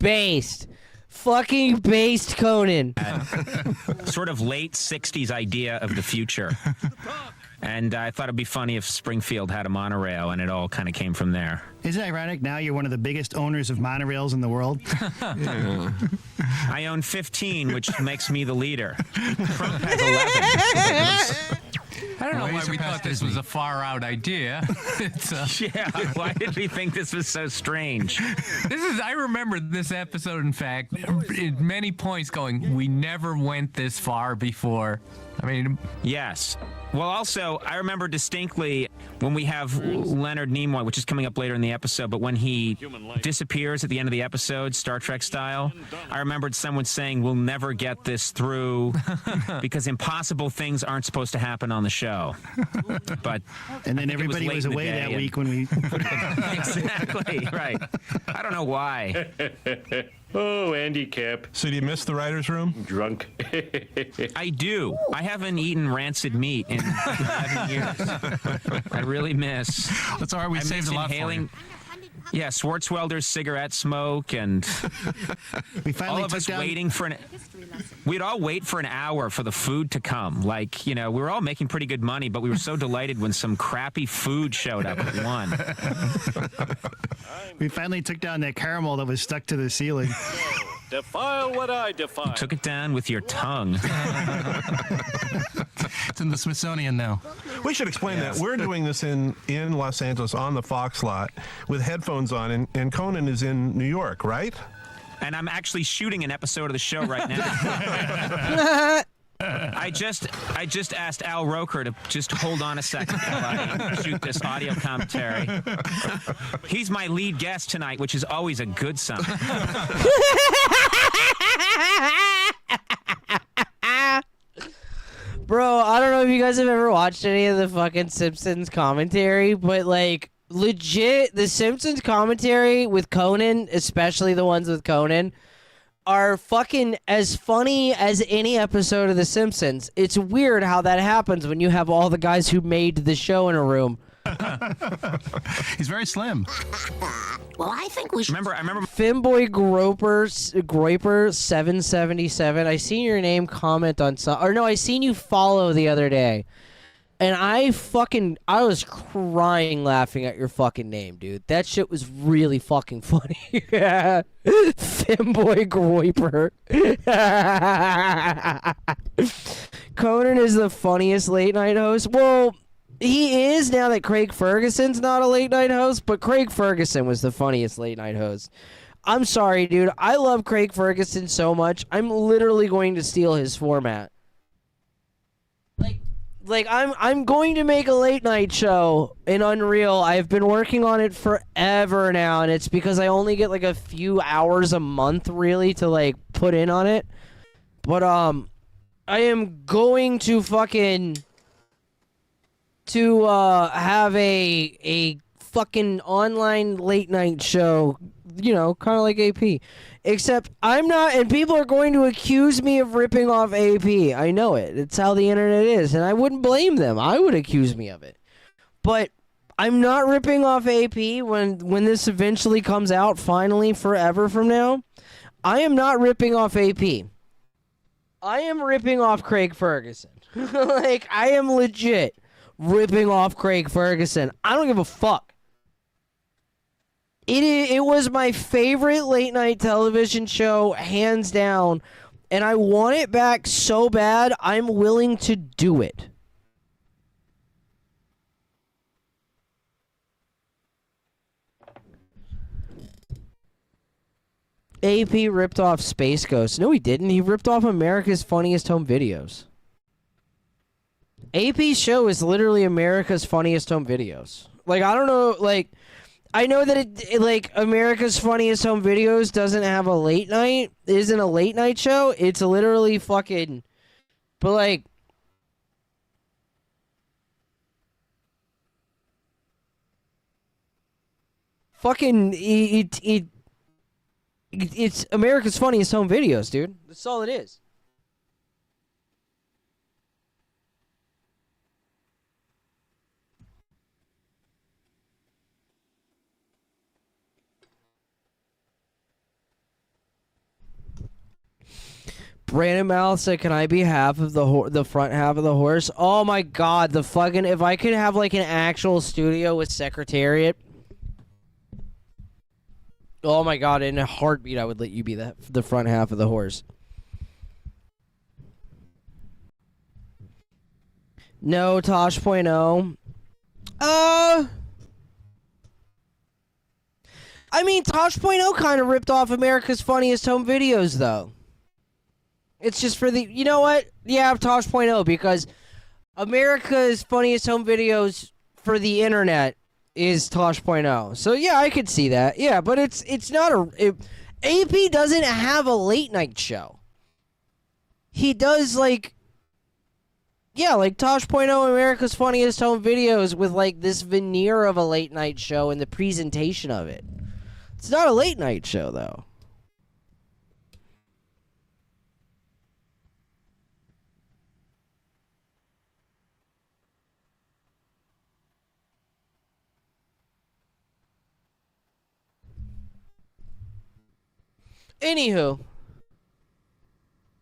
Based. Fucking based, Conan. Sort of late 60s idea of the future. And I thought it'd be funny if Springfield had a monorail, and it all kind of came from there. Isn't it ironic now you're one of the biggest owners of monorails in the world? Yeah. I own 15, which makes me the leader. Trump has 11. I don't know why we thought this was a far-out idea. Yeah, why did we think this was so strange? I remember this episode, in fact, at many points going, we never went this far before. I mean... Yes. Well, also, I remember distinctly when we have Leonard Nimoy, which is coming up later in the episode, but when he disappears at the end of the episode, Star Trek style, I remembered someone saying, we'll never get this through because impossible things aren't supposed to happen on the show. But and then everybody was away that week when we... Exactly, right. I don't know why. Oh, handicap. So do you miss the writer's room? Drunk. I do. I haven't eaten rancid meat in 11 years. I really miss. That's all right. We saved a lot for you. Yeah, Swartzwelder's cigarette smoke, and we finally all of us waiting for we'd all wait for an hour for the food to come. Like, you know, we were all making pretty good money, but we were so delighted when some crappy food showed up at 1. We finally took down that caramel that was stuck to the ceiling. Defile what I defile. You took it down with your tongue. It's in the Smithsonian now. We should explain that. We're doing this in Los Angeles on the Fox lot with headphones on, and Conan is in New York, right? And I'm actually shooting an episode of the show right now. I just asked Al Roker to just hold on a second while I shoot this audio commentary. He's my lead guest tonight, which is always a good sign. Bro, I don't know if you guys have ever watched any of the fucking Simpsons commentary, but like legit, the Simpsons commentary with Conan, especially the ones with Conan, are fucking as funny as any episode of The Simpsons. It's weird how that happens when you have all the guys who made the show in a room. He's very slim. Well, I think we should... I remember Finboy Groper 777. I seen your name comment on some, or no, I seen you follow the other day. And I was crying laughing at your fucking name, dude. That shit was really fucking funny. Finboy Groiper. Conan is the funniest late night host. Well, he is now that Craig Ferguson's not a late night host, but Craig Ferguson was the funniest late night host. I'm sorry, dude. I love Craig Ferguson so much. I'm literally going to steal his format. Like I'm going to make a late night show in Unreal. I've been working on it forever now, and it's because I only get like a few hours a month really to like put in on it. But I am going to have a fucking online late night show, you know, kind of like AP. Except I'm not, and people are going to accuse me of ripping off AP. I know it. It's how the internet is, and I wouldn't blame them. I would accuse me of it. But I'm not ripping off AP when this eventually comes out, finally, forever from now. I am not ripping off AP. I am ripping off Craig Ferguson. Like, I am legit ripping off Craig Ferguson. I don't give a fuck. It was my favorite late night television show, hands down, and I want it back so bad, I'm willing to do it. AP ripped off Space Ghost. No, he didn't. He ripped off America's Funniest Home Videos. AP's show is literally America's Funniest Home Videos. Like, I don't know, like, I know that it like, America's Funniest Home Videos doesn't have a late night, isn't a late night show. It's literally fucking, but like, fucking, it's America's Funniest Home Videos, dude. That's all it is. Brandon Mal said, "Can I be half of the front half of the horse?" Oh my god, the fucking, if I could have like an actual studio with Secretariat. Oh my god, in a heartbeat I would let you be the front half of the horse. No, Tosh.0. I mean, Tosh.0 kind of ripped off America's Funniest Home Videos, though. It's just for the... You know what? Yeah, Tosh.0, because America's Funniest Home Videos for the internet is Tosh.0. So, yeah, I could see that. Yeah, but it's not a... AP doesn't have a late night show. He does, like... Yeah, like Tosh.0, America's Funniest Home Videos with, like, this veneer of a late night show and the presentation of it. It's not a late night show, though. Anywho.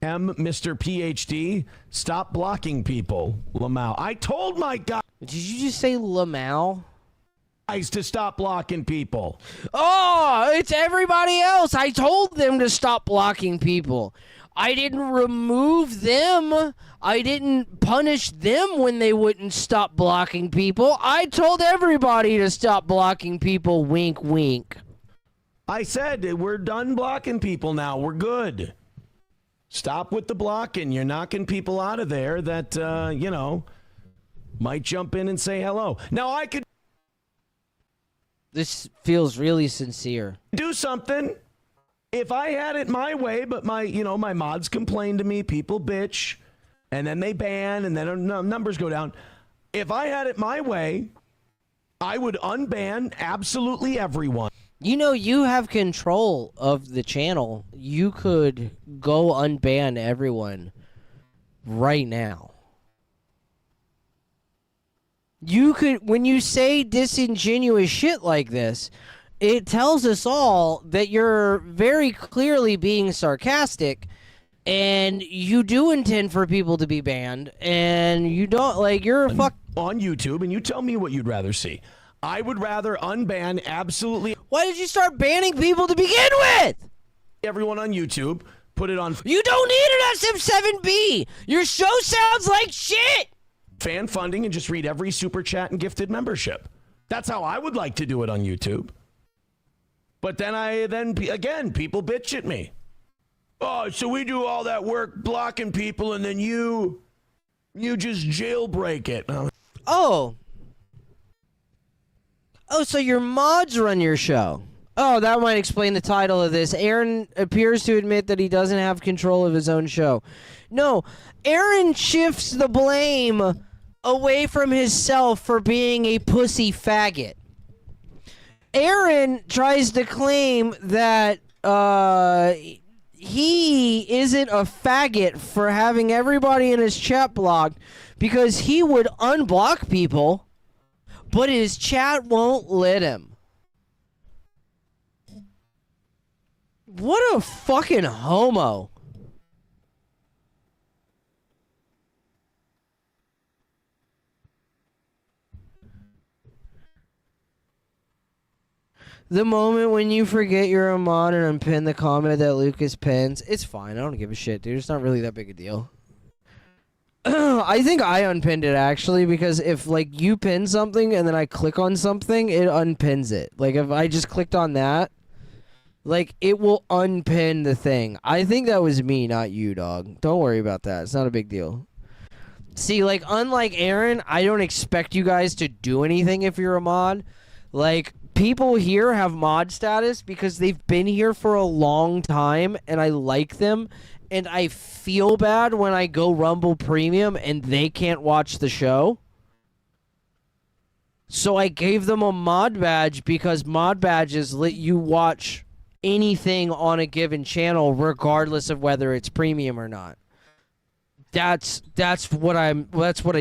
Mr. PhD, stop blocking people. Lamau. I told my guy. Did you just say Lamau? To stop blocking people. Oh, it's everybody else. I told them to stop blocking people. I didn't remove them. I didn't punish them when they wouldn't stop blocking people. I told everybody to stop blocking people. Wink, wink. I said we're done blocking people now. We're good. Stop with the blocking. You're knocking people out of there that, might jump in and say hello. Now, I could... This feels really sincere. Do something. If I had it my way, but my mods complain to me, people bitch, and then they ban, and then numbers go down. If I had it my way, I would unban absolutely everyone. You know, you have control of the channel. You could go unban everyone right now. You could, when you say disingenuous shit like this, it tells us all that you're very clearly being sarcastic, and you do intend for people to be banned, and you don't, like, you're a fuck... On YouTube, and you tell me what you'd rather see. I would rather unban absolutely... Why did you start banning people to begin with? Everyone on YouTube, put it on... You don't need an SM7B! Your show sounds like shit! Fan funding and just read every super chat and gifted membership. That's how I would like to do it on YouTube. But then again, people bitch at me. Oh, so we do all that work blocking people and then you just jailbreak it. Oh, so your mods run your show. Oh, that might explain the title of this. Aaron appears to admit that he doesn't have control of his own show. No, Aaron shifts the blame away from himself for being a pussy faggot. Aaron tries to claim that he isn't a faggot for having everybody in his chat blocked because he would unblock people, but his chat won't let him. What a fucking homo. The moment when you forget you're a mod and unpin the comment that Lucas pins, it's fine. I don't give a shit, dude. It's not really that big a deal. I think I unpinned it, actually, because if, like, you pin something and then I click on something, it unpins it. Like, if I just clicked on that, like, it will unpin the thing. I think that was me, not you, dog. Don't worry about that. It's not a big deal. See, like, unlike Aaron, I don't expect you guys to do anything if you're a mod. Like, people here have mod status because they've been here for a long time, and I like them, and I feel bad when I go Rumble Premium and they can't watch the show. So I gave them a mod badge because mod badges let you watch anything on a given channel regardless of whether it's premium or not. That's what I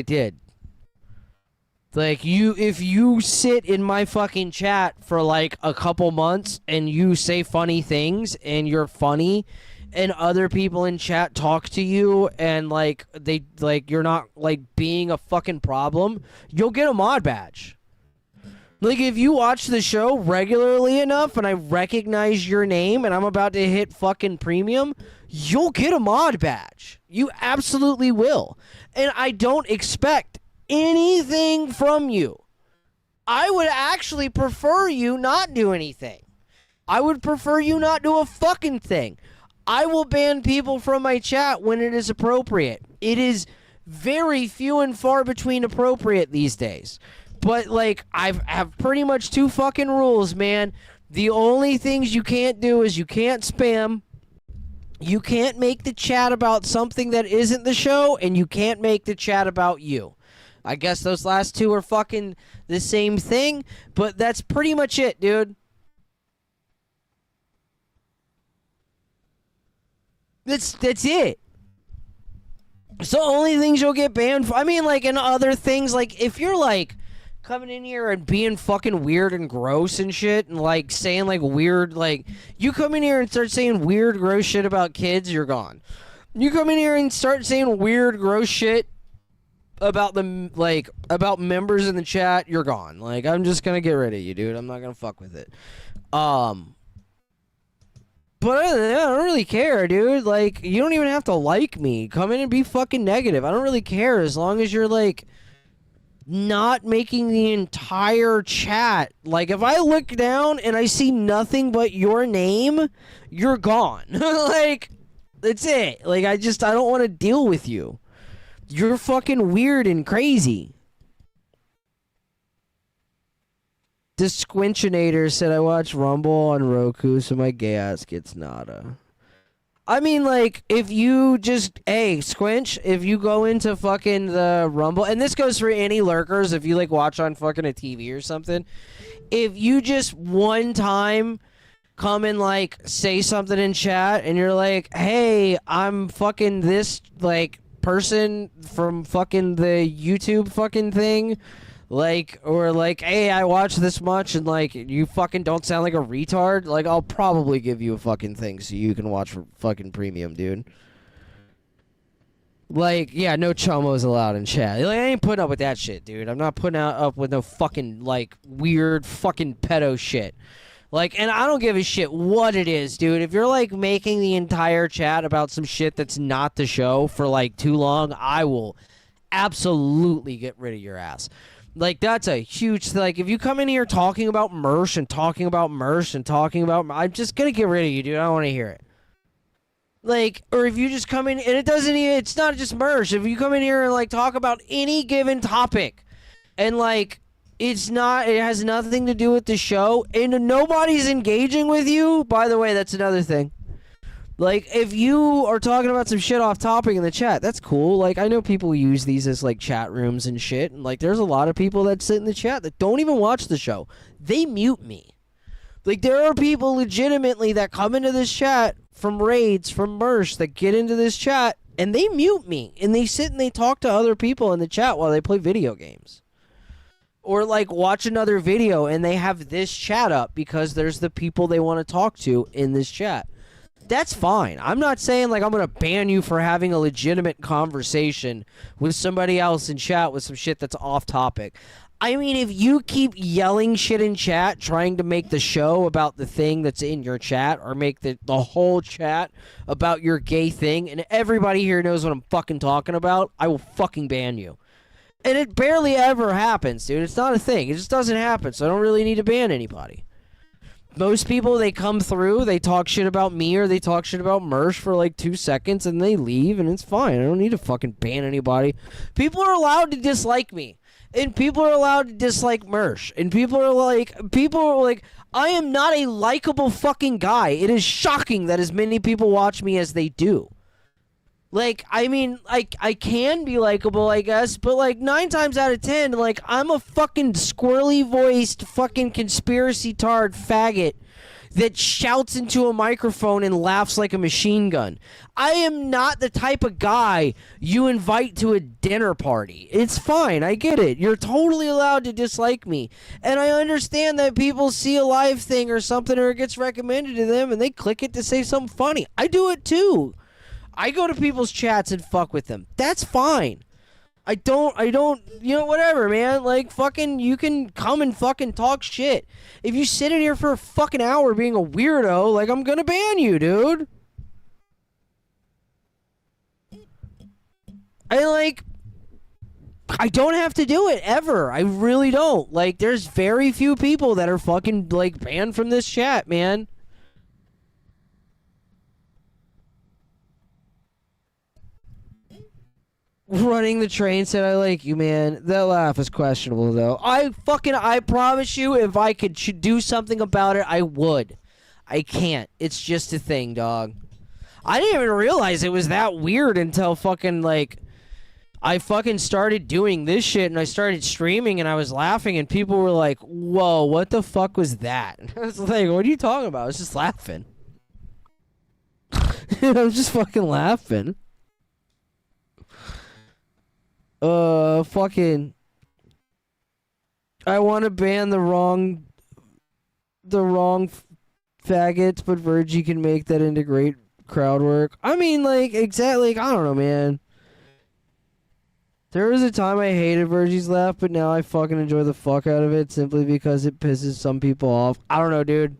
did. Like, if you sit in my fucking chat for like a couple months and you say funny things and you're funny and other people in chat talk to you and like you're not like being a fucking problem, you'll get a mod badge. Like, if you watch the show regularly enough and I recognize your name and I'm about to hit fucking premium, you'll get a mod badge. You absolutely will. And I don't expect anything from you. I would actually prefer you not do anything. I would prefer you not do a fucking thing. I will ban people from my chat when it is appropriate. It is very few and far between appropriate these days. But, like, I have pretty much two fucking rules, man. The only things you can't do is you can't spam, you can't make the chat about something that isn't the show, and you can't make the chat about you. I guess those last two are fucking the same thing, but that's pretty much it, dude. That's it. It's the only things you'll get banned for. I mean, like, in other things, like, if you're, like, coming in here and being fucking weird and gross and shit and, like, saying, like, weird, like, you come in here and start saying weird, gross shit about kids, you're gone. You come in here and start saying weird, gross shit about the, like, about members in the chat, you're gone. Like, I'm just gonna get rid of you, dude. I'm not gonna fuck with it. But other than that, I don't really care, dude. Like, you don't even have to like me. Come in and be fucking negative. I don't really care as long as you're, like, not making the entire chat. Like, if I look down and I see nothing but your name, you're gone. Like, that's it. Like, I don't want to deal with you. You're fucking weird and crazy. The Squinchinator said I watch Rumble on Roku, so my gay ass gets nada. I mean, like, if you just, hey, Squinch, if you go into fucking the Rumble, and this goes for any lurkers, if you, like, watch on fucking a TV or something, if you just one time come and, like, say something in chat, and you're like, hey, I'm fucking this, like, person from fucking the YouTube fucking thing, like, or like, hey, I watch this much, and like, you fucking don't sound like a retard, like, I'll probably give you a fucking thing so you can watch for fucking premium, dude. Like, yeah, no chomos allowed in chat. Like, I ain't putting up with that shit, dude. I'm not putting up with no fucking, like, weird fucking pedo shit. Like, and I don't give a shit what it is, dude. If you're, like, making the entire chat about some shit that's not the show for, like, too long, I will absolutely get rid of your ass. Like, that's a huge, like, if you come in here talking about Mersh and talking about Mersh and talking about, I'm just gonna get rid of you, dude. I don't want to hear it. Like, or if you just come in, and it doesn't even, it's not just Mersh. If you come in here and, like, talk about any given topic, and, like, it has nothing to do with the show, and nobody's engaging with you, by the way, that's another thing. Like, if you are talking about some shit off topic in the chat, that's cool. Like, I know people use these as, like, chat rooms and shit. And, like, there's a lot of people that sit in the chat that don't even watch the show. They mute me. Like, there are people legitimately that come into this chat from raids, from Mersh, that get into this chat, and they mute me. And they sit and they talk to other people in the chat while they play video games. Or, like, watch another video and they have this chat up because there's the people they want to talk to in this chat. That's fine. I'm not saying like I'm gonna ban you for having a legitimate conversation with somebody else in chat with some shit that's off topic. I mean, if you keep yelling shit in chat, trying to make the show about the thing that's in your chat, or make the whole chat about your gay thing, and everybody here knows what I'm fucking talking about, I will fucking ban you. And it barely ever happens, dude. It's not a thing. It just doesn't happen, so I don't really need to ban anybody. Most people, they come through, they talk shit about me, or they talk shit about Mersh for like 2 seconds, and they leave, and it's fine. I don't need to fucking ban anybody. People are allowed to dislike me. And people are allowed to dislike Mersh. And people are like, I am not a likable fucking guy. It is shocking that as many people watch me as they do. Like, I mean, I can be likable, I guess, but like 9 times out of 10, like, I'm a fucking squirrely voiced fucking conspiracy tard faggot that shouts into a microphone and laughs like a machine gun. I am not the type of guy you invite to a dinner party. It's fine, I get it. You're totally allowed to dislike me. And I understand that people see a live thing or something, or it gets recommended to them and they click it to say something funny. I do it too. I go to people's chats and fuck with them. That's fine. I don't, you know, whatever, man. Like, fucking, you can come and fucking talk shit. If you sit in here for a fucking hour being a weirdo, like, I'm gonna ban you, dude. I don't have to do it, ever. I really don't. Like, there's very few people that are fucking, like, banned from this chat, man. Running the train said, I like you, man. That laugh is questionable, though. I promise you, if I could do something about it, I would. I can't. It's just a thing, dog. I didn't even realize it was that weird until fucking, like, I fucking started doing this shit and I started streaming and I was laughing and people were like, whoa, what the fuck was that? And I was like, what are you talking about? I was just laughing. I was just fucking laughing. Fucking, I want to ban the wrong faggots, but Virgie can make that into great crowd work. I mean, like, exactly, like, I don't know, man. There was a time I hated Virgie's laugh, but now I fucking enjoy the fuck out of it simply because it pisses some people off. I don't know, dude.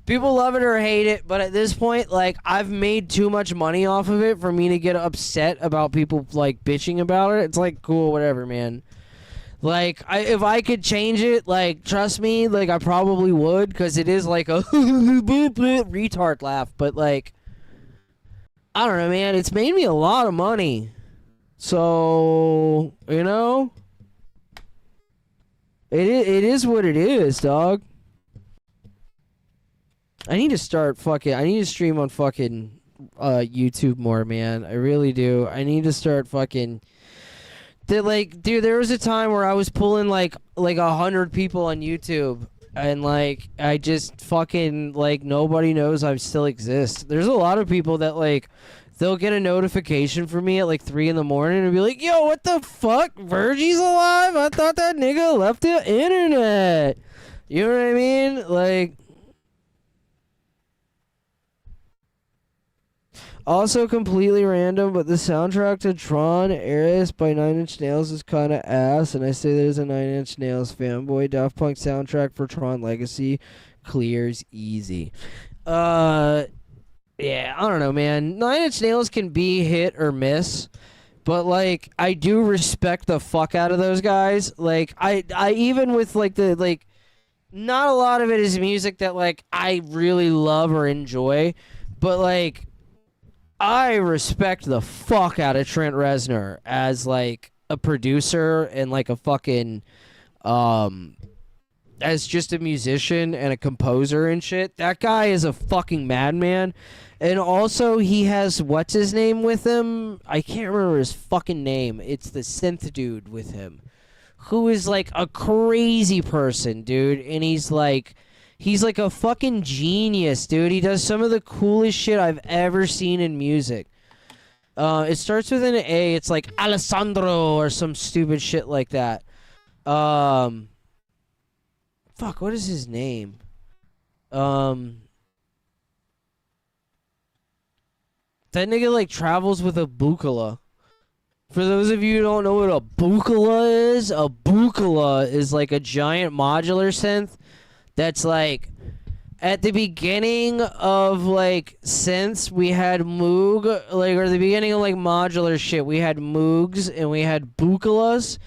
People love it or hate it, but at this point, like, I've made too much money off of it for me to get upset about people, like, bitching about it. It's like, cool, whatever, man. Like, if I could change it, like, trust me, like, I probably would, because it is like a retard laugh, but, like, I don't know, man. It's made me a lot of money. So, you know? It is what it is, dog. I need to stream on fucking YouTube more, man. I really do. I need to start fucking... Like, dude, there was a time where I was pulling like 100 people on YouTube, and like, I just fucking, like, nobody knows I still exist. There's a lot of people that, like, they'll get a notification from me at like 3 in the morning and be like, yo, what the fuck? Virgie's alive? I thought that nigga left the internet. You know what I mean? Like... Also completely random, but the soundtrack to Tron Ares by Nine Inch Nails is kind of ass, and I say there's a Nine Inch Nails fanboy. Daft Punk soundtrack for Tron Legacy clears easy. Yeah, I don't know, man. Nine Inch Nails can be hit or miss, but, like, I do respect the fuck out of those guys. Like, I even with, like, the, like, not a lot of it is music that, like, I really love or enjoy, but, like, I respect the fuck out of Trent Reznor as, like, a producer and, like, a fucking, as just a musician and a composer and shit. That guy is a fucking madman. And also, he has, what's his name with him? I can't remember his fucking name. It's the synth dude with him, who is, like, a crazy person, dude. And he's like a fucking genius, dude. He does some of the coolest shit I've ever seen in music. It starts with an A. It's like Alessandro or some stupid shit like that. Fuck, what is his name? That nigga like travels with a bucala. For those of you who don't know what a bucala is like a giant modular synth that's like at the beginning of like synths we had Moog, like, or the beginning of like modular shit we had Moogs and we had bucalas,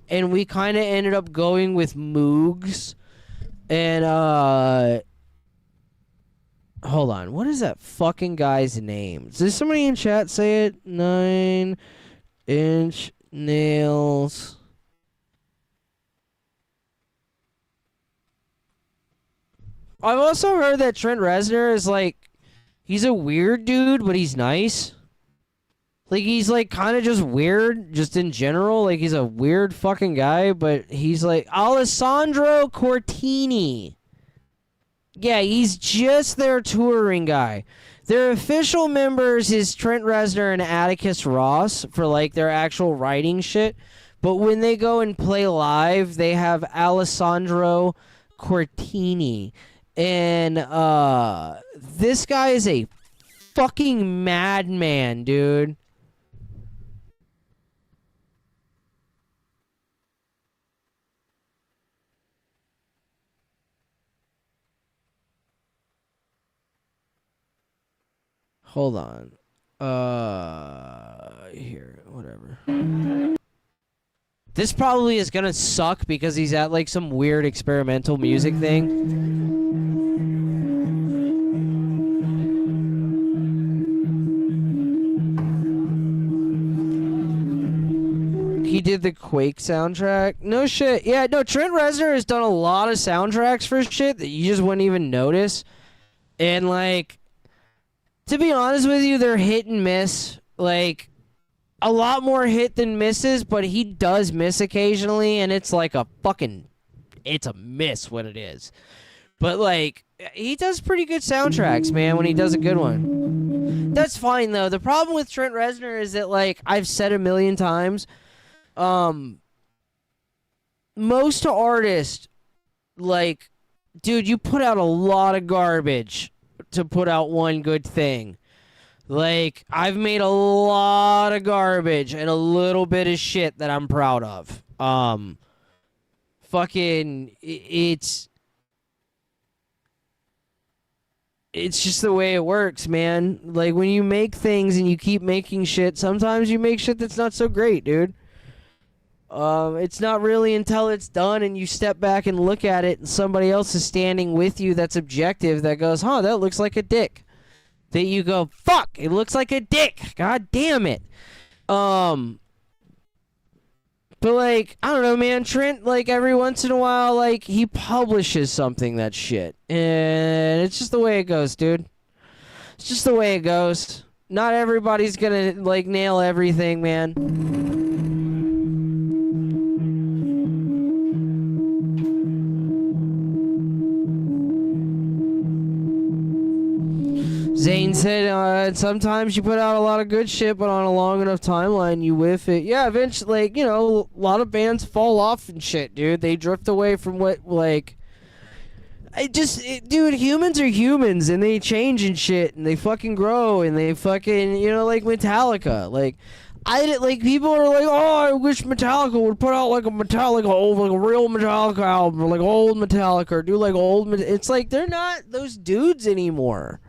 and we kind of ended up going with Moogs. And hold on, what is that fucking guy's name? Does somebody in chat say it? 9-inch nails. I've also heard that Trent Reznor is like, he's a weird dude, but he's nice. Like, he's like kind of just weird, just in general. Like, he's a weird fucking guy, but he's like Alessandro Cortini. Yeah, he's just their touring guy. Their official members is Trent Reznor and Atticus Ross for like their actual writing shit. But when they go and play live, they have Alessandro Cortini. And this guy is a fucking madman, dude. Hold on. Here, whatever. This probably is gonna suck because he's at like some weird experimental music thing. He did the Quake soundtrack. No shit. Yeah, no, Trent Reznor has done a lot of soundtracks for shit that you just wouldn't even notice. And like, to be honest with you, they're hit and miss. Like, a lot more hit than misses, but he does miss occasionally, and it's like a fucking... It's a miss when it is. But, like, he does pretty good soundtracks, man, when he does a good one. That's fine, though. The problem with Trent Reznor is that, like, I've said a million times, most artists, like, dude, you put out a lot of garbage to put out one good thing. Like, I've made a lot of garbage and a little bit of shit that I'm proud of. It's just the way it works, man. Like, when you make things and you keep making shit, sometimes you make shit that's not so great, dude. It's not really until it's done and you step back and look at it and somebody else is standing with you that's objective that goes, huh, that looks like a dick. That you go, fuck, it looks like a dick. God damn it. But, like, I don't know, man. Trent, like, every once in a while, like, he publishes something that's shit. And it's just the way it goes, dude. It's just the way it goes. Not everybody's gonna, like, nail everything, man. Zane said, sometimes you put out a lot of good shit, but on a long enough timeline, you whiff it. Yeah, eventually, like, you know, a lot of bands fall off and shit, dude. They drift away from what, like... dude, humans are humans, and they change and shit, and they fucking grow, and they fucking, you know, like Metallica. Like, people are like, oh, I wish Metallica would put out, like, a Metallica, like, a real Metallica album, or, like, old Metallica, or do, like, old... It's like, they're not those dudes anymore.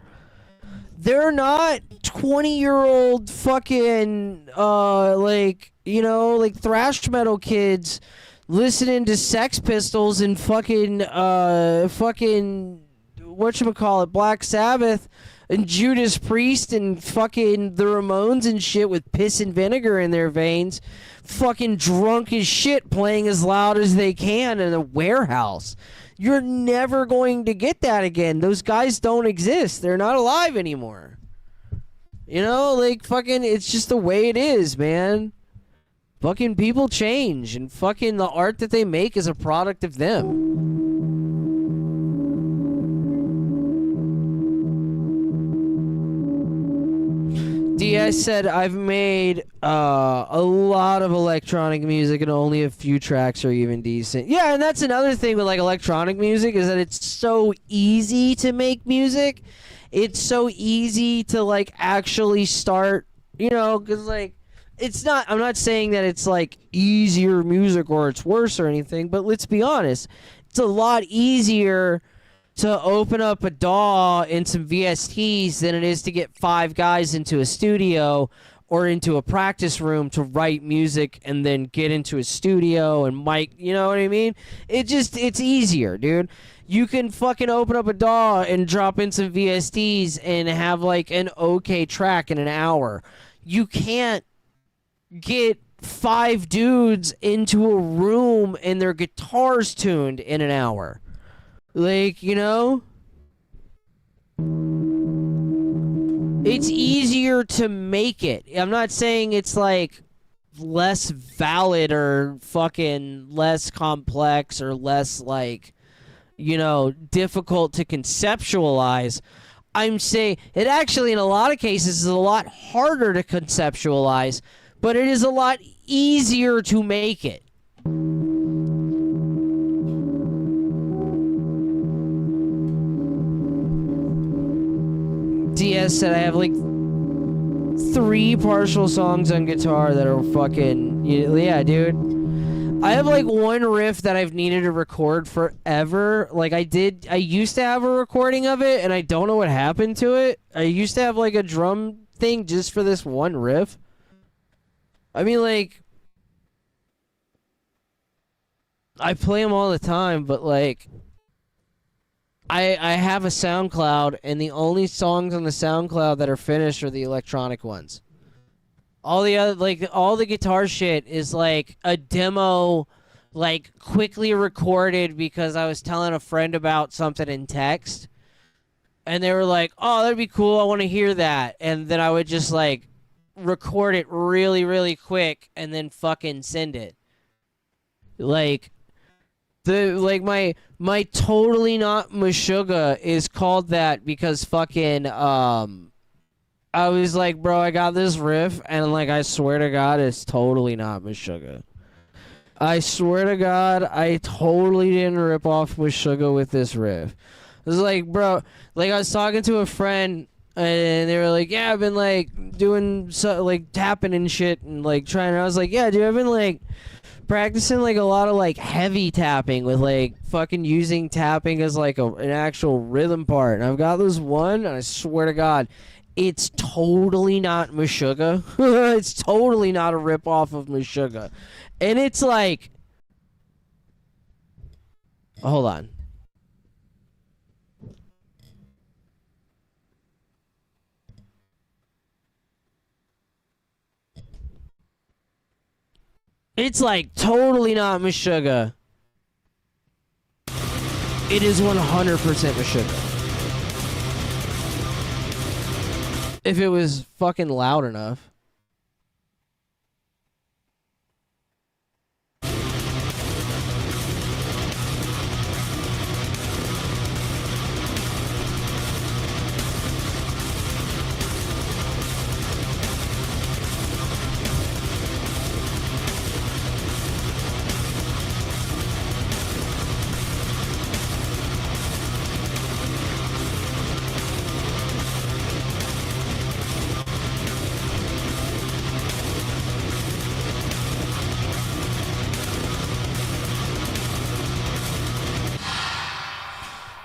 They're not 20-year-old fucking, like, you know, like thrash metal kids listening to Sex Pistols and fucking, whatchamacallit, Black Sabbath and Judas Priest and fucking the Ramones and shit with piss and vinegar in their veins, fucking drunk as shit playing as loud as they can in a warehouse. You're never going to get that again. Those guys don't exist. They're not alive anymore. You know, like, fucking, it's just the way it is, man. Fucking people change, and fucking the art that they make is a product of them. DS said, I've made a lot of electronic music and only a few tracks are even decent. Yeah, and that's another thing with, like, electronic music is that it's so easy to make music. it's so easy to like actually start, you know, because like it's not, I'm not saying that it's like easier music or it's worse or anything, but let's be honest, it's a lot easier to open up a DAW and some VSTs than it is to get 5 guys into a studio or into a practice room to write music and then get into a studio and mic, you know what I mean? It's easier, dude. You can fucking open up a DAW and drop in some VSTs and have like an okay track in an hour. You can't get 5 dudes into a room and their guitars tuned in an hour. Like, you know? It's easier to make it. I'm not saying it's like less valid or fucking less complex or less like, you know, difficult to conceptualize. I'm saying it actually in a lot of cases is a lot harder to conceptualize, but it is a lot easier to make it. DS said I have like 3 partial songs on guitar that are fucking, yeah, dude. I have like 1 riff that I've needed to record forever. Like I used to have a recording of it and I don't know what happened to it. I used to have like a drum thing just for this 1 riff. I mean, like, I play them all the time, but like, I have a SoundCloud, and the only songs on the SoundCloud that are finished are the electronic ones. All the other, like, all the guitar shit is like a demo, like, quickly recorded because I was telling a friend about something in text, and they were like, oh, that'd be cool, I want to hear that, and then I would just, like, record it really, really quick, and then fucking send it. Like, my Totally Not Meshuggah is called that because fucking, I was like, bro, I got this riff, and like, I swear to God, it's totally not Meshuggah. I swear to God, I totally didn't rip off Meshuggah with this riff. It was like, bro, like, I was talking to a friend, and they were like, yeah, I've been like doing like tapping and shit, and like trying, and I was like, yeah, dude, I've been like practicing like a lot of like heavy tapping with like fucking using tapping as like an actual rhythm part, and I've got this one, and I swear to God, it's totally not Meshuggah. It's totally not a rip-off of Meshuggah. And it's like, hold on. It's like totally not Meshuggah. It is 100% Meshuggah. If it was fucking loud enough.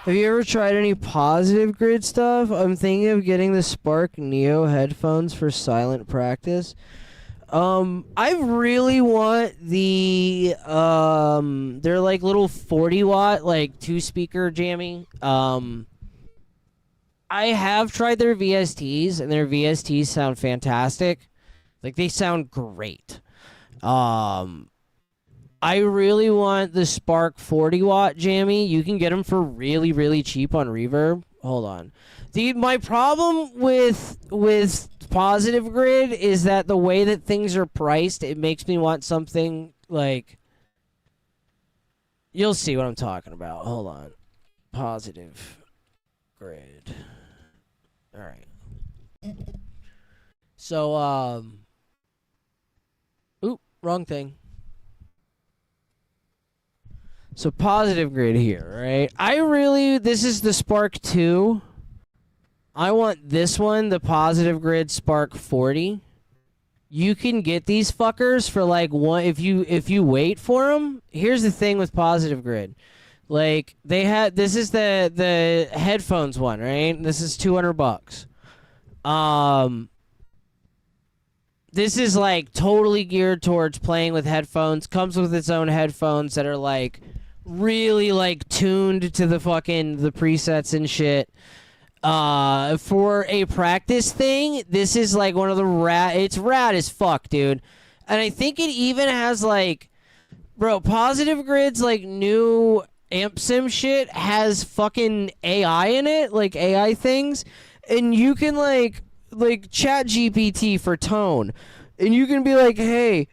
Have you ever tried any Positive Grid stuff? I'm thinking of getting the Spark Neo headphones for silent practice. I really want the they're like little 40 watt like 2-speaker jammy. I have tried their VSTs, and their VSTs sound fantastic. Like, they sound great. I really want the Spark 40 watt jammy. You can get them for really, really cheap on Reverb. Hold on. My problem with Positive Grid is that the way that things are priced, it makes me want something like, you'll see what I'm talking about. Hold on. Positive Grid. All right. So, oop, wrong thing. So Positive Grid here, right? This is the Spark 2. I want this one, the Positive Grid Spark 40. You can get these fuckers for like one if you wait for them. Here's the thing with Positive Grid. Like this is the headphones one, right? This is $200. This is like totally geared towards playing with headphones. Comes with its own headphones that are like really like tuned to the presets and shit. For a practice thing, this is like one of the it's rad as fuck, dude. And I think it even has like, bro, Positive Grid's like new amp sim shit has fucking AI in it, like AI things, and you can like chat GPT for tone, and you can be like, hey,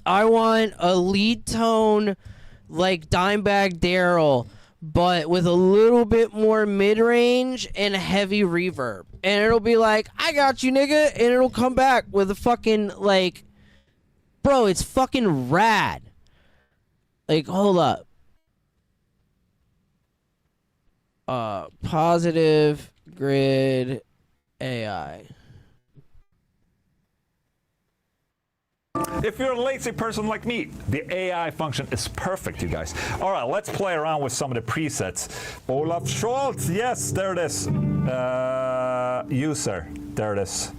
I want a lead tone like Dimebag Darrell, but with a little bit more mid-range and heavy reverb. And it'll be like, I got you, nigga. And it'll come back with a fucking, like, bro, it's fucking rad. Like, hold up. Positive Grid AI. If you're a lazy person like me, the AI function is perfect, you guys. All right, let's play around with some of the presets. Olaf Scholz, yes, there it is. User, there it is.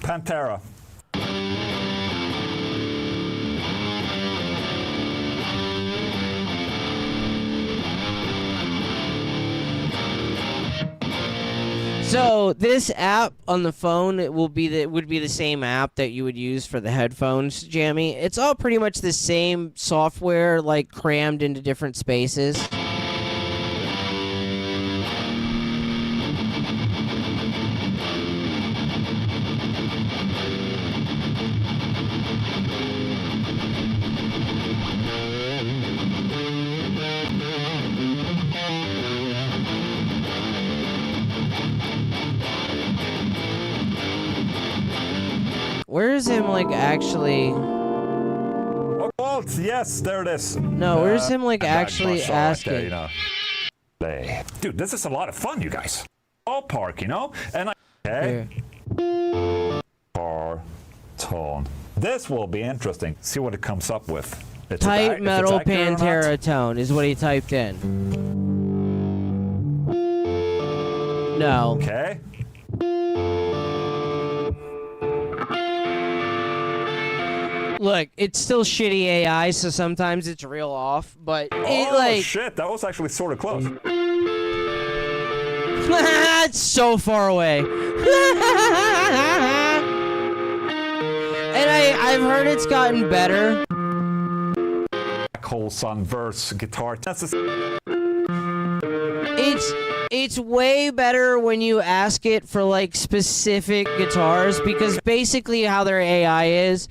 Pantera. So this app on the phone would be the same app that you would use for the headphones, Jammy. It's all pretty much the same software, like crammed into different spaces. Where's him like actually? Oh, yes, there it is. No, where's him like actually asking? Hey, dude, this is a lot of fun, you guys. Ballpark, you know, and okay. Bar tone. This will be interesting. See what it comes up with. Tight metal Pantera tone is what he typed in. No. Okay. Look, it's still shitty AI, so sometimes it's real off, but it like... shit, that was actually sort of close. It's so far away. And I've heard it's gotten better. Black Hole Sun verse guitar. It's way better when you ask it for like specific guitars, because basically how their AI is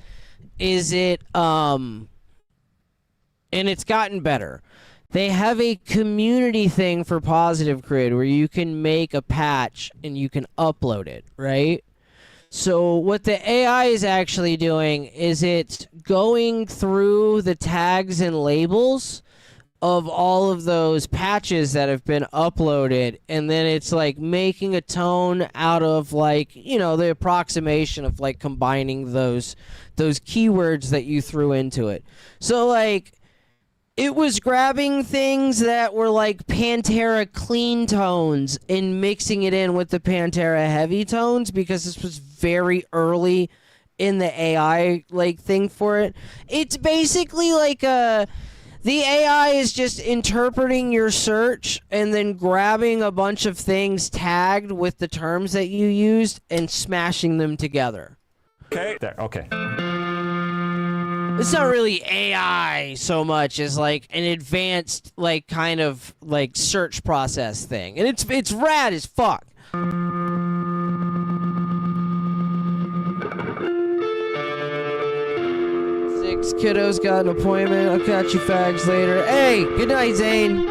it and it's gotten better. They have a community thing for Positive Grid where you can make a patch and you can upload it, right? So what the AI is actually doing is it's going through the tags and labels of all of those patches that have been uploaded, and then it's like making a tone out of like, you know, the approximation of like combining those keywords that you threw into it. So like it was grabbing things that were like Pantera clean tones and mixing it in with the Pantera heavy tones, because this was very early in the AI like thing for it. It's basically like the AI is just interpreting your search and then grabbing a bunch of things tagged with the terms that you used and smashing them together. Okay. There. Okay. It's not really AI so much as like an advanced like kind of like search process thing, and it's rad as fuck. Kiddo's got an appointment. I'll catch you fags later. Hey, good night, Zane.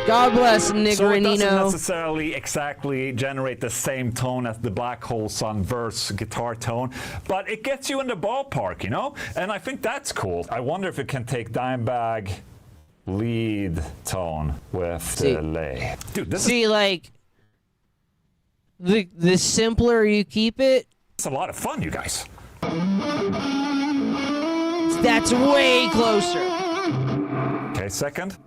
God bless, Niggeranino. So it doesn't necessarily exactly generate the same tone as the Black Hole Sun verse guitar tone, but it gets you in the ballpark, you know? And I think that's cool. I wonder if it can take Dimebag lead tone with delay. Dude, this See, like, the simpler you keep it, is a lot of fun, you guys. that's way closer. Okay, second.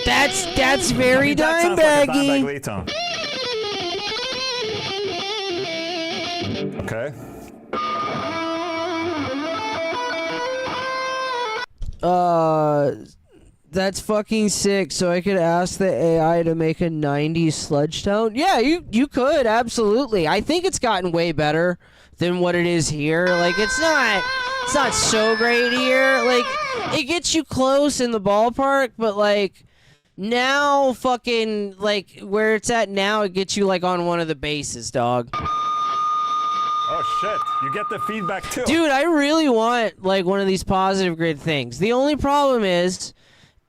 That's very That sounds like a Dimebag Dimebaggy. lead tone. Okay. That's fucking sick. So I could ask the AI to make a 90s sludge tone? Yeah, you could, absolutely. I think it's gotten way better than what it is here. Like, it's not so great here. Like, it gets you close in the ballpark, but like, now fucking, like, where it's at now, it gets you like on one of the bases, dog. Oh shit, you get the feedback too. Dude, I really want like one of these positive grid things. The only problem is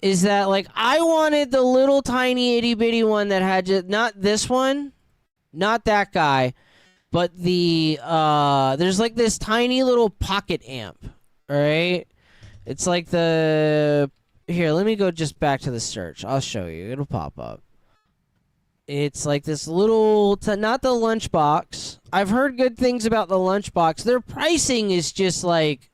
that like I wanted the little tiny itty bitty one that had just not this one, not that guy, but the there's like this tiny little pocket amp, all right? It's like the here, let me go just back to the search. I'll show you. It'll pop up. It's like this little, not the lunchbox. I've heard good things about the lunchbox. Their pricing is just like,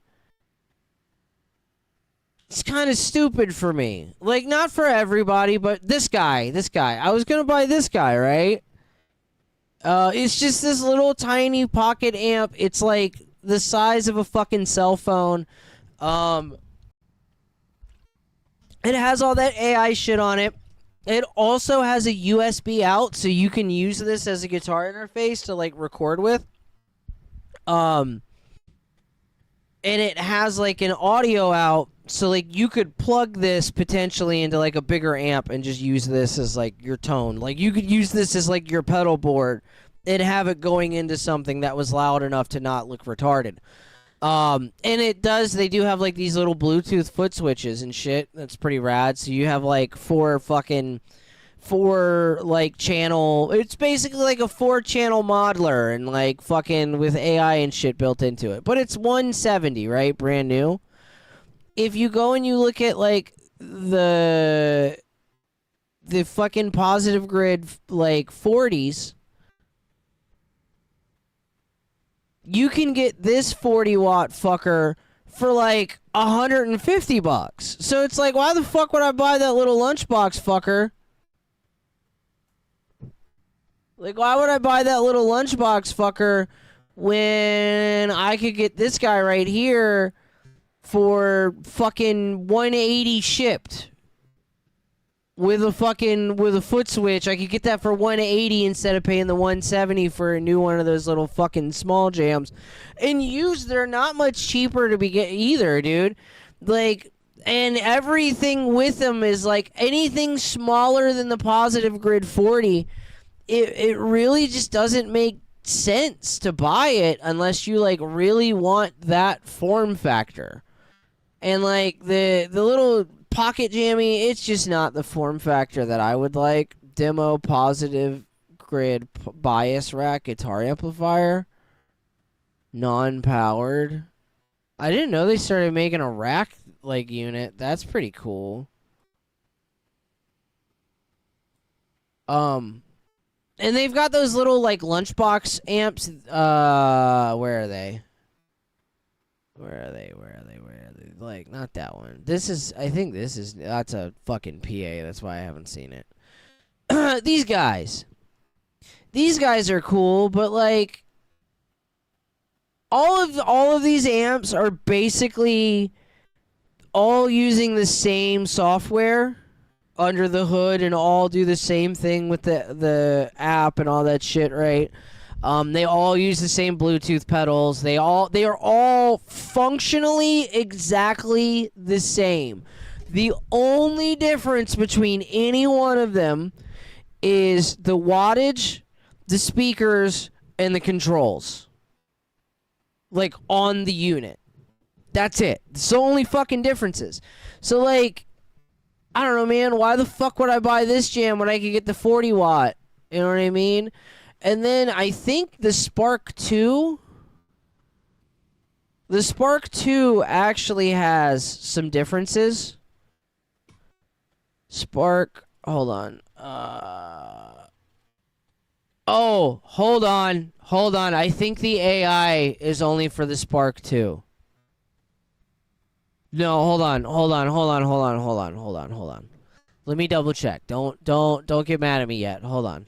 it's kind of stupid for me. Like, not for everybody, but this guy. I was going to buy this guy, right? It's just this little tiny pocket amp. It's like the size of a fucking cell phone. It has all that AI shit on it. It also has a USB out, so you can use this as a guitar interface to like record with. And it has like an audio out, so like you could plug this potentially into like a bigger amp and just use this as like your tone. Like you could use this as like your pedal board and have it going into something that was loud enough to not look retarded. And they do have like these little Bluetooth foot switches and shit. That's pretty rad. So you have like four like channel, it's basically like a 4-channel modeler and like fucking with AI and shit built into it. But it's $170, right? Brand new. If you go and you look at like the fucking Positive Grid like 40s, you can get this 40-watt fucker for like $150. So it's like, why the fuck would I buy that little lunchbox fucker? Like, why would I buy that little lunchbox fucker when I could get this guy right here for fucking $180 shipped? With a foot switch, I could get that for $180 instead of paying the $170 for a new one of those little fucking small jams. And they're not much cheaper to get either, dude. Like, and everything with them is like anything smaller than the Positive Grid 40. It really just doesn't make sense to buy it unless you like really want that form factor. And like the little pocket jammy, it's just not the form factor that I would like. Demo Positive Grid bias rack guitar amplifier, non-powered. I didn't know they started making a rack like unit. That's pretty cool. And they've got those little like lunchbox amps. Where are they? Like, not that one. I think that's a fucking PA. That's why I haven't seen it. These guys are cool, but like, all of these amps are basically all using the same software under the hood and all do the same thing with the app and all that shit, right? They all use the same Bluetooth pedals. They are all functionally exactly the same. The only difference between any one of them is the wattage, the speakers, and the controls. Like, on the unit. That's it. It's the only fucking differences. So, like, I don't know, man. Why the fuck would I buy this jam when I could get the 40 watt? You know what I mean? And then I think the Spark 2, The Spark 2 actually has some differences. Spark, hold on. Oh, hold on. Hold on. I think the AI is only for the Spark 2. No, hold on. Hold on. Let me double check. Don't get mad at me yet. Hold on.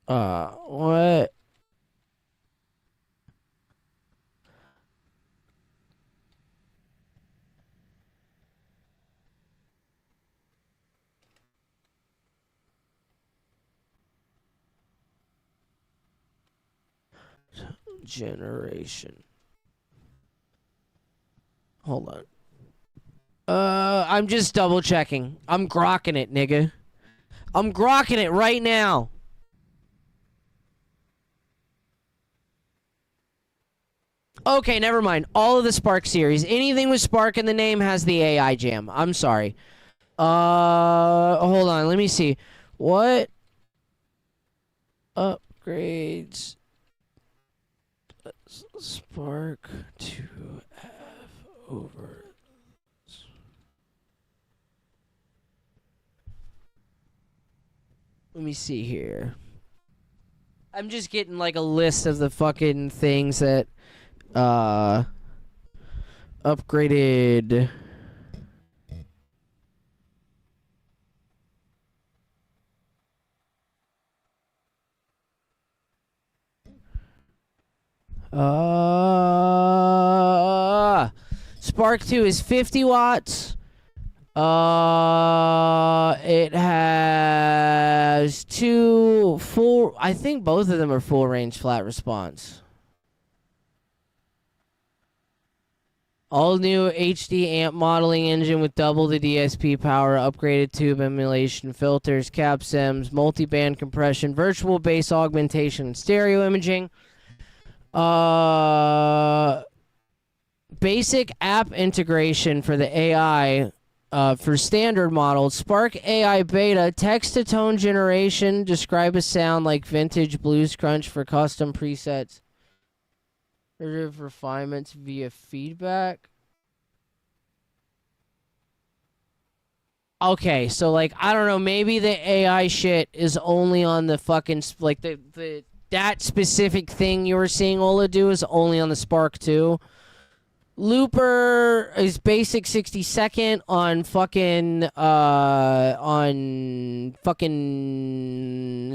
What? Generation. Hold on. I'm just double checking. I'm grokking it, nigga. I'm grokking it right now. Okay, never mind. All of the Spark series. Anything with Spark in the name has the AI jam. I'm sorry. Hold on. Let me see. What? Upgrades. Spark 2F over. Let me see here. I'm just getting like a list of the fucking things that upgraded. Spark 2 is 50 watts. It has two full, I think both of them are full range flat response. All new HD amp modeling engine with double the DSP power, upgraded tube emulation, filters, cap sims, multi-band compression, virtual bass augmentation, and stereo imaging. Basic app integration for the AI for standard models. Spark AI Beta, text-to-tone generation, describe a sound like vintage blues crunch for custom presets. Refinements via feedback. Okay, so like I don't know, maybe the AI shit is only on the fucking like the that specific thing you were seeing Ola do is only on the Spark 2. Looper is basic 60-second on fucking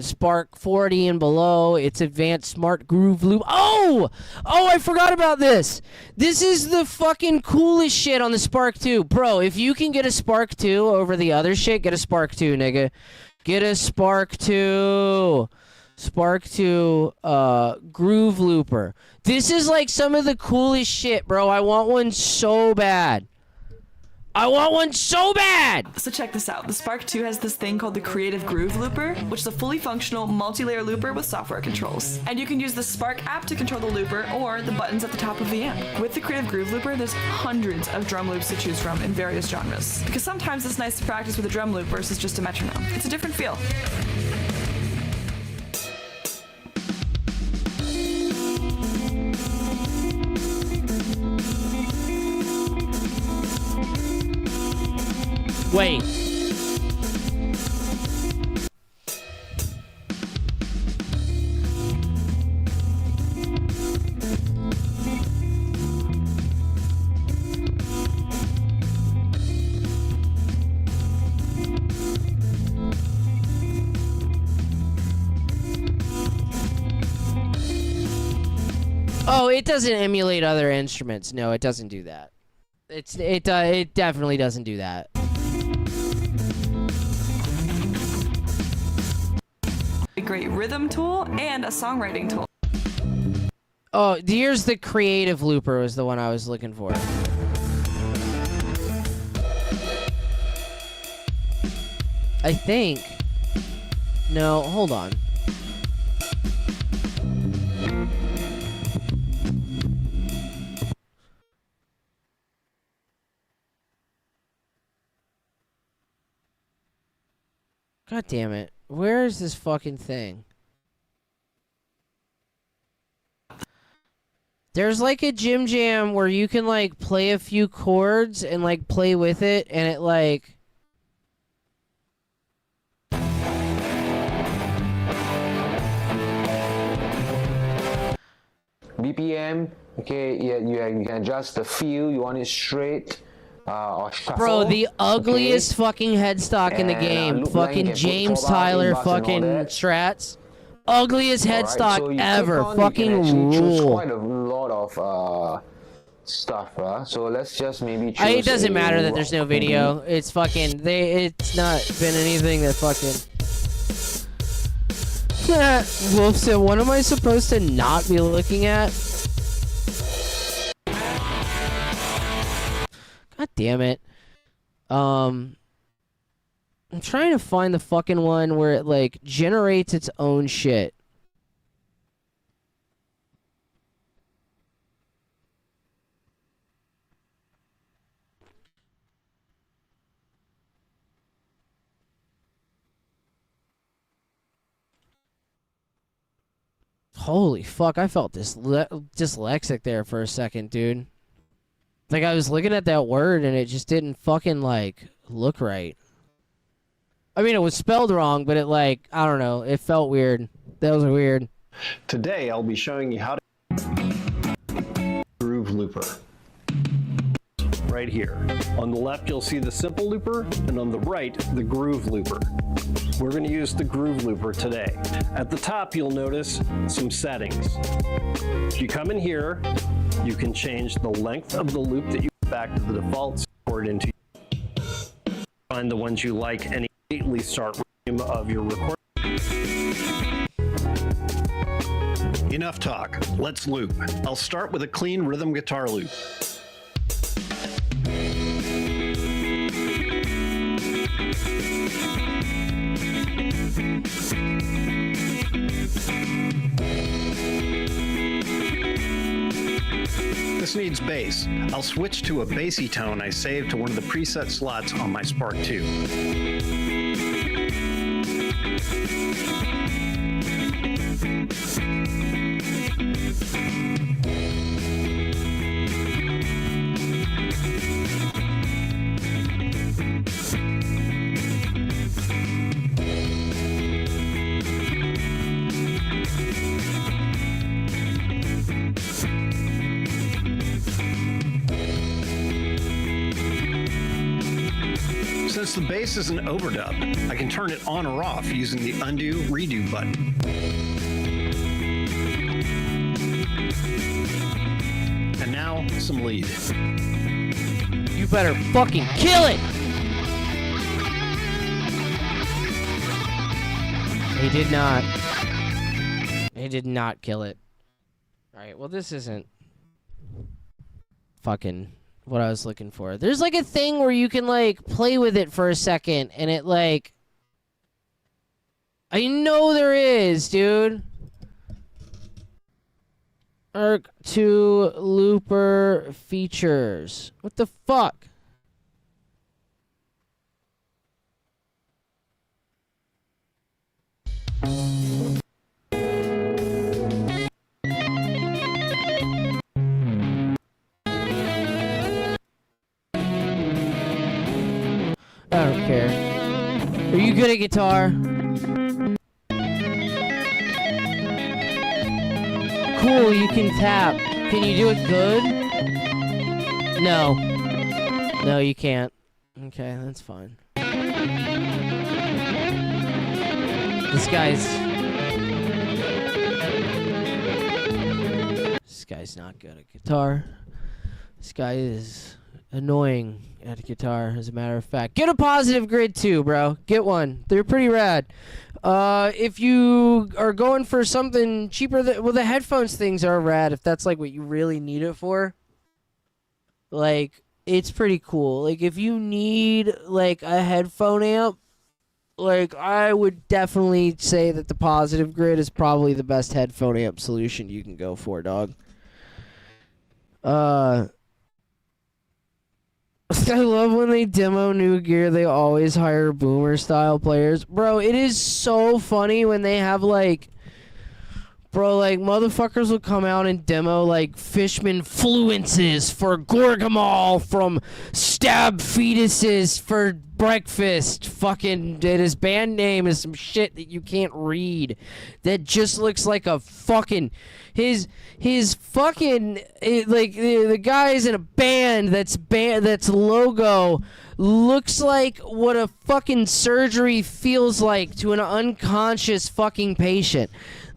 Spark 40 and below. It's advanced smart groove loop. Oh, I forgot about this. This is the fucking coolest shit on the Spark 2. Bro, if you can get a Spark 2 over the other shit, get a Spark 2, nigga. Get a Spark 2. Spark 2 groove looper. This is like some of the coolest shit, bro. I want one so bad. So check this out. The Spark 2 has this thing called the Creative Groove Looper, which is a fully functional multi-layer looper with software controls. And you can use the Spark app to control the looper or the buttons at the top of the amp. With the Creative Groove Looper, there's hundreds of drum loops to choose from in various genres. Because sometimes it's nice to practice with a drum loop versus just a metronome. It's a different feel. Wait. Oh, it doesn't emulate other instruments. No, it doesn't do that. It definitely doesn't do that. A great rhythm tool and a songwriting tool. Oh, here's the Creative Looper was the one I was looking for. I think. No, hold on. God damn it. Where is this fucking thing? There's like a Jim Jam where you can like play a few chords and like play with it, and it like. BPM, okay, yeah, you can adjust the feel. You want it straight or shuffle. Bro, the ugliest fucking headstock in the And, game. loop Fucking length and James put top out, Tyler inbox and all fucking that. Strats. Ugliest Alright, headstock so you ever. click on, you Fucking can actually choose rule. quite a lot of stuff. So let's just maybe choose. It doesn't matter that a there's no rock video. It's fucking it's not been anything that fucking. Wolf said, what am I supposed to not be looking at? God damn it. I'm trying to find the fucking one where it like generates its own shit. Holy fuck, I felt dyslexic there for a second, dude. Like, I was looking at that word and it just didn't fucking, like, look right. I mean, it was spelled wrong, but it, like, I don't know. It felt weird. That was weird. Today, I'll be showing you how to Groove Looper. Right here. On the left, you'll see the Simple Looper, and on the right, the Groove Looper. We're going to use the Groove Looper today. At the top, you'll notice some settings. If you come in here, you can change the length of the loop that you put back to the defaults, or it into find the ones you like, and immediately start rhythm of your recording. Enough talk. Let's loop. I'll start with a clean rhythm guitar loop. This needs bass. I'll switch to a bassy tone I saved to one of the preset slots on my Spark 2. Since the bass is an overdub, I can turn it on or off using the undo redo button. And now some lead. You better fucking kill it! He did not. He did not kill it. Alright, well this isn't fucking what I was looking for. There's like a thing where you can like play with it for a second and it like I know there is, dude. Arc 2 looper features. What the fuck? I don't care. Are you good at guitar? Cool, you can tap. Can you do it good? No. No, you can't. Okay, that's fine. This guy's not good at guitar. This guy is annoying at guitar, as a matter of fact. Get a Positive Grid too, bro. Get one. They're pretty rad. If you are going for something cheaper, well, the headphones things are rad if that's like what you really need it for. Like, it's pretty cool. Like, if you need like a headphone amp, like, I would definitely say that the Positive Grid is probably the best headphone amp solution you can go for, dog. I love when they demo new gear, they always hire boomer style players. Bro, it is so funny when they have like Bro, like, motherfuckers will come out and demo, like, Fishman fluences for Gorgamol from Stab Fetuses for Breakfast. Fucking, and his band name is some shit that you can't read. That just looks like a fucking... His fucking... like, the guy's in a band that's logo looks like what a fucking surgery feels like to an unconscious fucking patient.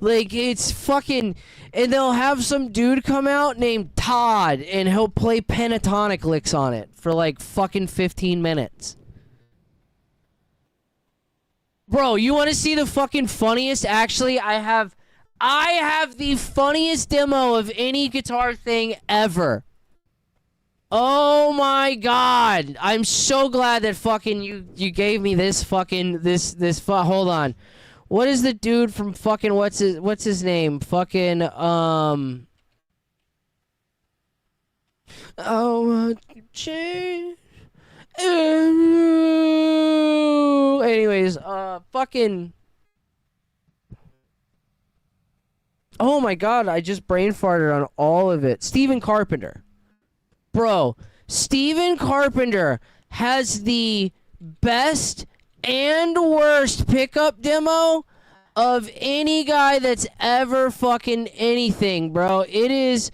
Like, it's fucking... And they'll have some dude come out named Todd, and he'll play pentatonic licks on it for, like, fucking 15 minutes. Bro, you want to see the fucking funniest? Actually, I have the funniest demo of any guitar thing ever. Oh my god. I'm so glad that fucking you gave me this fucking... Hold on. What is the dude from fucking what's his name? Fucking change. Anyways, fucking. Oh my god, I just brain farted on all of it. Stephen Carpenter. Bro, Stephen Carpenter has the best and worst pickup demo of any guy that's ever fucking anything, bro. It is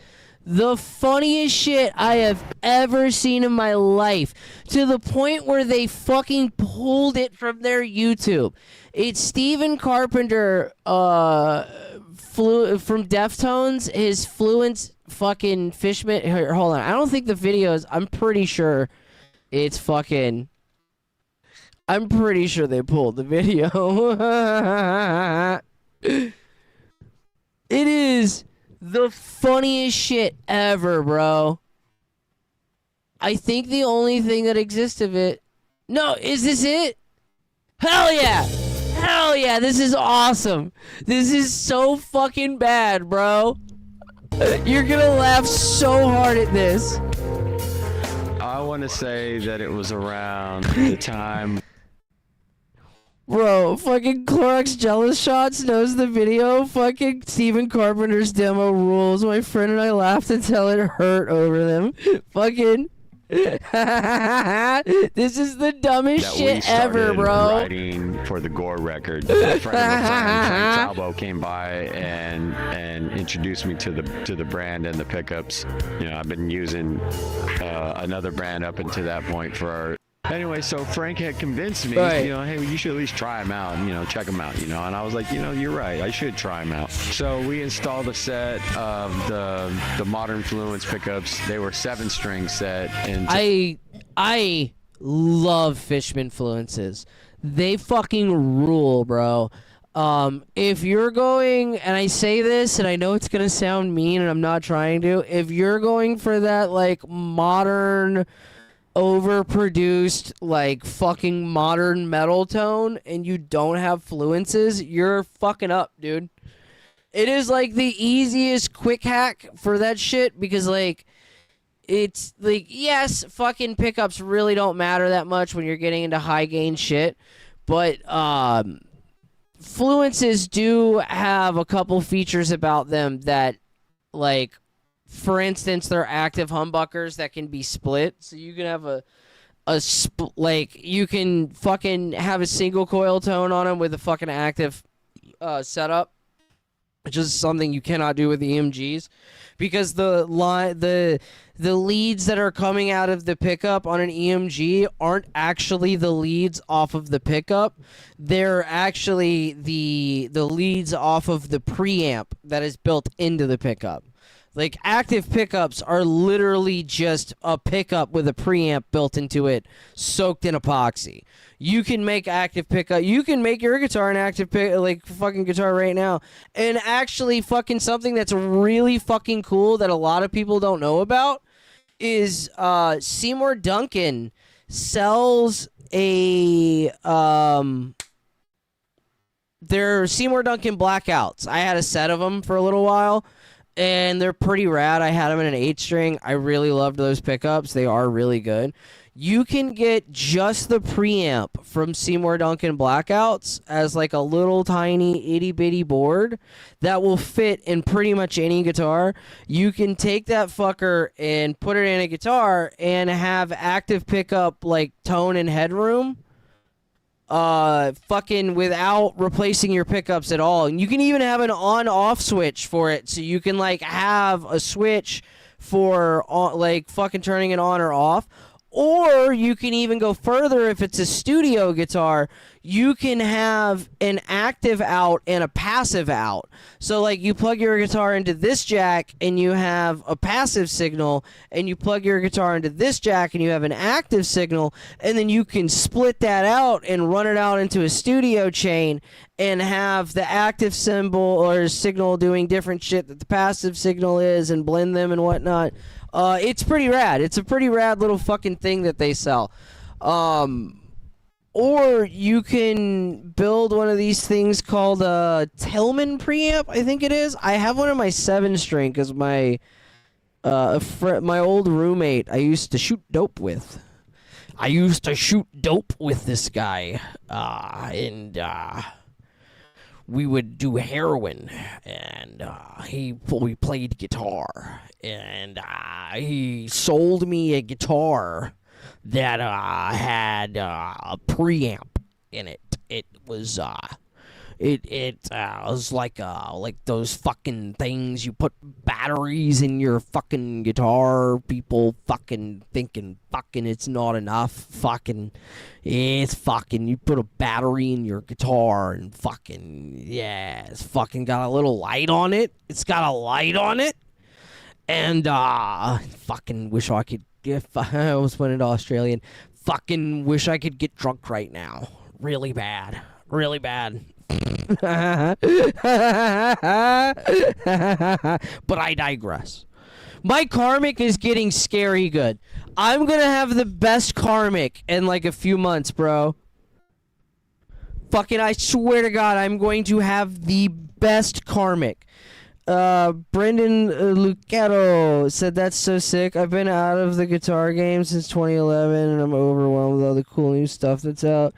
the funniest shit I have ever seen in my life, to the point where they fucking pulled it from their YouTube. It's Stephen Carpenter from Deftones, his Fluence fucking Fishman. Here, hold on, I don't think the videos, I'm pretty sure it's fucking... I'm pretty sure they pulled the video. It is the funniest shit ever, bro. I think the only thing that exists of it... No, is this it? Hell yeah! Hell yeah, this is awesome. This is so fucking bad, bro. You're gonna laugh so hard at this. I want to say that it was around the time... Bro, fucking Clorox Jealous Shots knows the video. Fucking Stephen Carpenter's demo rules. My friend and I laughed until it hurt over them. Fucking... This is the dumbest shit ever, bro. Writing for the Gore record. A friend of a friend, Frank Talbo, came by and introduced me to the brand and the pickups. You know, I've been using another brand up until that point for our... Anyway, so Frank had convinced me, right, you know, hey, well, you should at least try them out and, you know, check them out, you know. And I was like, you know, you're right. I should try them out. So we installed a set of the modern Fluence pickups. They were 7-string set. And I love Fishman Fluences. They fucking rule, bro. If you're going, and I say this, and I know it's gonna sound mean, and I'm not trying to, if you're going for that, like, modern... overproduced, like, fucking modern metal tone, and you don't have Fluences, you're fucking up, dude. It is, like, the easiest quick hack for that shit, because, like, it's, like, yes, fucking pickups really don't matter that much when you're getting into high gain shit, but, Fluences do have a couple features about them that, like, for instance, they're active humbuckers that can be split, so you can have you can fucking have a single coil tone on them with a fucking active setup, which is something you cannot do with the EMGs, because the leads that are coming out of the pickup on an EMG aren't actually the leads off of the pickup. They're actually the leads off of the preamp that is built into the pickup. Like, active pickups are literally just a pickup with a preamp built into it, soaked in epoxy. You can make active pickup. You can make your guitar an active fucking guitar right now. And actually, fucking something that's really fucking cool that a lot of people don't know about is Seymour Duncan sells their Seymour Duncan Blackouts. I had a set of them for a little while. And they're pretty rad. I had them in an 8-string. I really loved those pickups. They are really good. you can get just the preamp from Seymour Duncan Blackouts as like a little tiny itty bitty board that will fit in pretty much any guitar. You can take that fucker and put it in a guitar and have active pickup like tone and headroom fucking without replacing your pickups at all. And you can even have an on-off switch for it, so you can like have a switch for like fucking turning it on or off. Or you can even go further. If it's a studio guitar, you can have an active out and a passive out. So like you plug your guitar into this jack and you have a passive signal, and you plug your guitar into this jack and you have an active signal, and then you can split that out and run it out into a studio chain and have the active symbol or signal doing different shit that the passive signal is and blend them and whatnot. It's pretty rad. It's a pretty rad little fucking thing that they sell. Or you can build one of these things called a Tillman preamp, I think it is. I have one of my 7-string because my my old roommate I used to shoot dope with. I used to shoot dope with this guy, and we would do heroin, and we played guitar, and he sold me a guitar that had a preamp in it. It was was like those fucking things you put batteries in your fucking guitar. People fucking thinking fucking it's not enough. Fucking it's fucking you put a battery in your guitar and fucking yeah, it's fucking got a little light on it. It's got a light on it. And fucking wish I could I almost went into Australian. Fucking wish I could get drunk right now. Really bad. Really bad. But I digress. My karmic is getting scary good. I'm gonna have the best karmic in like a few months, bro. Fucking I swear to God, I'm going to have the best karmic. Brendan Lucero said that's so sick. I've been out of the guitar game since 2011 and I'm overwhelmed with all the cool new stuff that's out.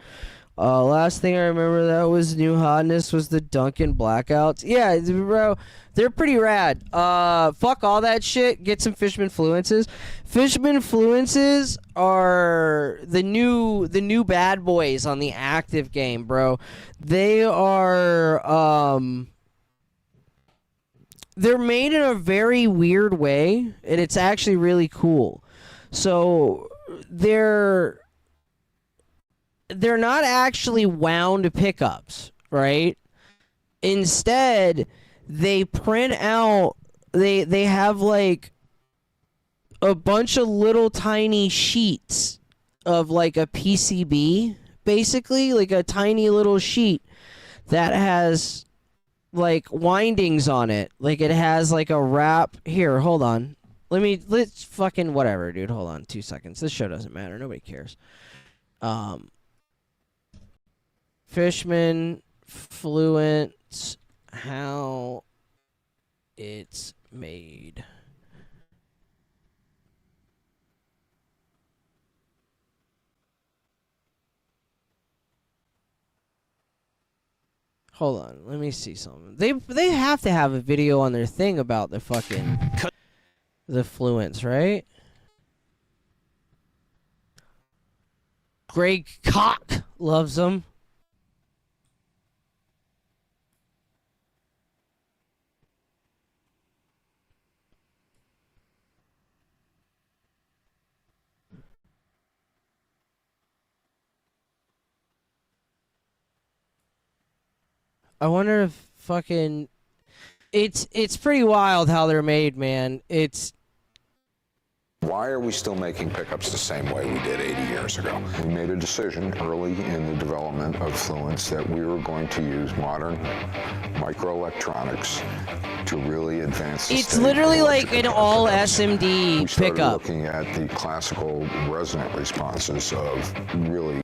Last thing I remember that was new hotness was the Duncan Blackouts. Yeah, bro, they're pretty rad. Fuck all that shit. Get some Fishman Fluences. Fishman Fluences are the new bad boys on the active game, bro. They are they're made in a very weird way, and it's actually really cool. So they're not actually wound pickups, right? Instead, they print out, they have like a bunch of little tiny sheets of like a PCB, basically, like a tiny little sheet that has like windings on it. Like it has like a wrap. Here, hold on. Let's fucking whatever, dude. Hold on 2 seconds. This show doesn't matter. Nobody cares. Fishman Fluence, how it's made. Hold on, let me see something. They have to have a video on their thing about the fucking the Fluence, right? Greg Koch loves them. I wonder if fucking it's pretty wild how they're made, man. Why are we still making pickups the same way we did 80 years ago? We made a decision early in the development of Fluence that we were going to use modern microelectronics to really advance the It's literally like an all SMD we started pickup. looking at the classical resonant responses of really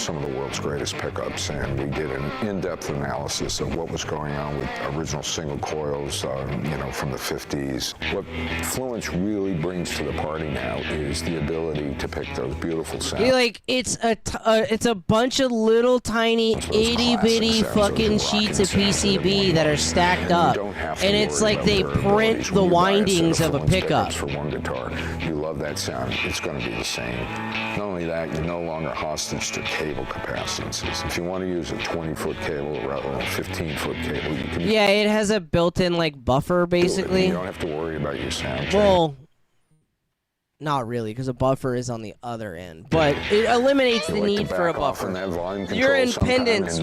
some of the world's greatest pickups, and we did an in-depth analysis of what was going on with original single coils, from the 50s. What Fluence really brings to the party now is the ability to pick those beautiful sounds. It's a bunch of little tiny itty bitty fucking sheets of PCB that are stacked up, and it's like they print the windings of a pickup. For one guitar, you love that sound. It's going to be the same. Not only that, you're no longer hostage to cable capacitances. If you want to use a 20-foot cable rather than a 15-foot cable, you can. Yeah, it has a built-in like buffer basically. You don't have to worry about your sound. Well, not really, because a buffer is on the other end, but it eliminates the need for a buffer. Your impedance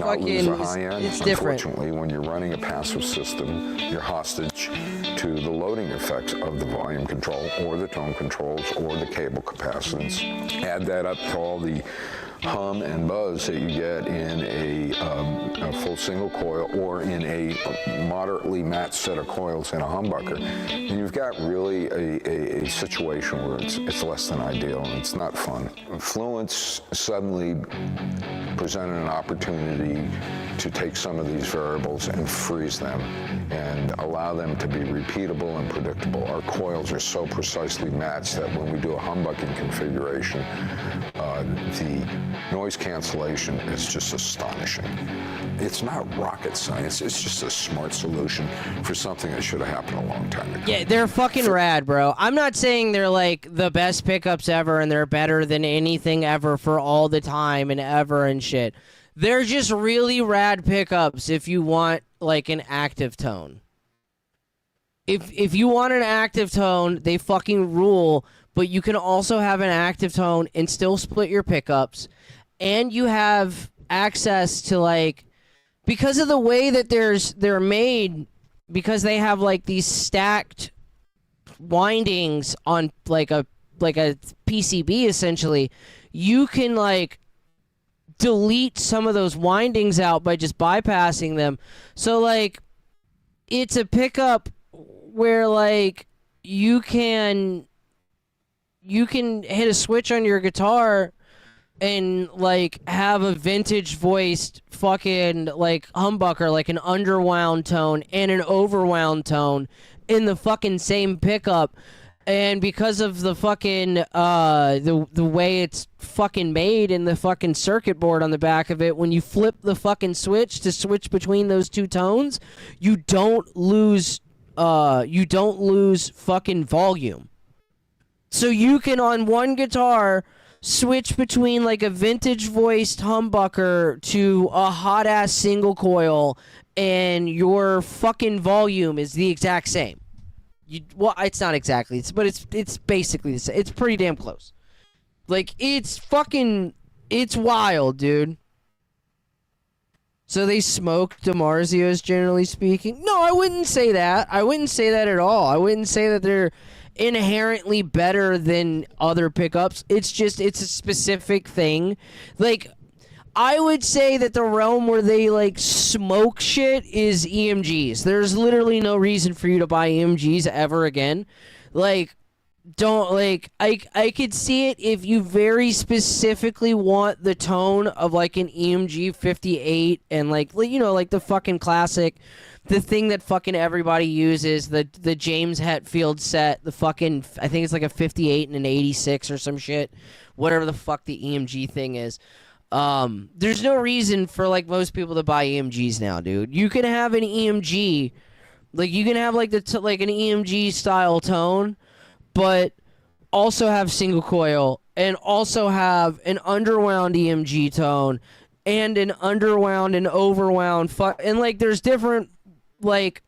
it's different. Unfortunately, when you're running a passive system, you're hostage to the loading effects of the volume control or the tone controls or the cable capacitance. Add that up to all the hum and buzz that you get in a full single coil or in a moderately matched set of coils in a humbucker, and you've got really a situation where it's less than ideal and it's not fun. Fluence suddenly presented an opportunity to take some of these variables and freeze them and allow them to be repeatable and predictable. Our coils are so precisely matched that when we do a humbucking configuration, the noise cancellation is just astonishing. It's not rocket science, it's just a smart solution for something that should have happened a long time ago. Yeah, they're fucking rad, bro. I'm not saying they're like the best pickups ever and they're better than anything ever for all the time and ever and shit. They're just really rad pickups if you want like an active tone. If you want an active tone, they fucking rule, but you can also have an active tone and still split your pickups, and you have access to like, because of the way that they're made, because they have like these stacked windings on like a PCB essentially, you can like delete some of those windings out by just bypassing them. So like it's a pickup where like you can hit a switch on your guitar and like have a vintage voiced fucking like humbucker, like an underwound tone and an overwound tone in the fucking same pickup. And because of the fucking the way it's fucking made in the fucking circuit board on the back of it, when you flip the fucking switch to switch between those two tones, you don't lose fucking volume. So you can on one guitar switch between like a vintage voiced humbucker to a hot ass single coil, and your fucking volume is the exact same. Well, it's not exactly, but it's basically the same. It's pretty damn close. Like it's wild, dude. So they smoke DiMarzios, generally speaking. No, I wouldn't say that. I wouldn't say that at all. I wouldn't say that they're inherently better than other pickups. It's just, it's a specific thing. Like, I would say that the realm where they, like, smoke shit is EMGs. There's literally no reason for you to buy EMGs ever again. Like, don't, like, I could see it if you very specifically want the tone of, like, an EMG 58 and, like, you know, like the fucking classic, the thing that fucking everybody uses, the James Hetfield set, the fucking, I think it's like a 58 and an 86 or some shit, whatever the fuck the EMG thing is. There's no reason for, like, most people to buy EMGs now, dude. You can have an EMG, like, you can have, like, like an EMG style tone, but also have single coil, and also have an underwound EMG tone, and an underwound and overwound, and, like, there's different, like,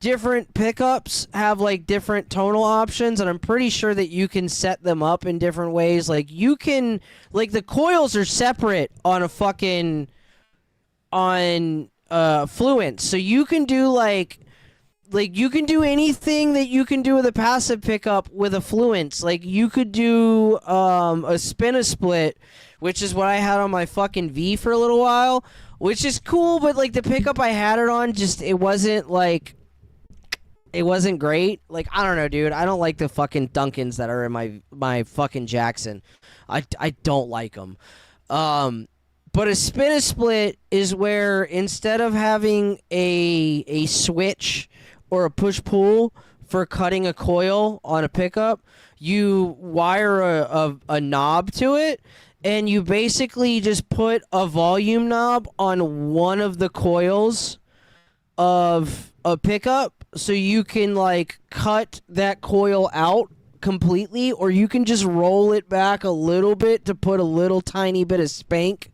different pickups have, like, different tonal options, and I'm pretty sure that you can set them up in different ways. Like, you can, like, the coils are separate on a fucking, on Fluence, so you can do, like, you can do anything that you can do with a passive pickup with a Fluence. Like, you could do a spin-a-split, which is what I had on my fucking V for a little while, which is cool, but, like, the pickup I had it on, just, it wasn't, like, it wasn't great. Like, I don't know, dude. I don't like the fucking Duncans that are in my fucking Jackson. I don't like them. But a spin a split is where instead of having a switch or a push pull for cutting a coil on a pickup, you wire a knob to it, and you basically just put a volume knob on one of the coils of a pickup, so you can like cut that coil out completely, or you can just roll it back a little bit to put a little tiny bit of spank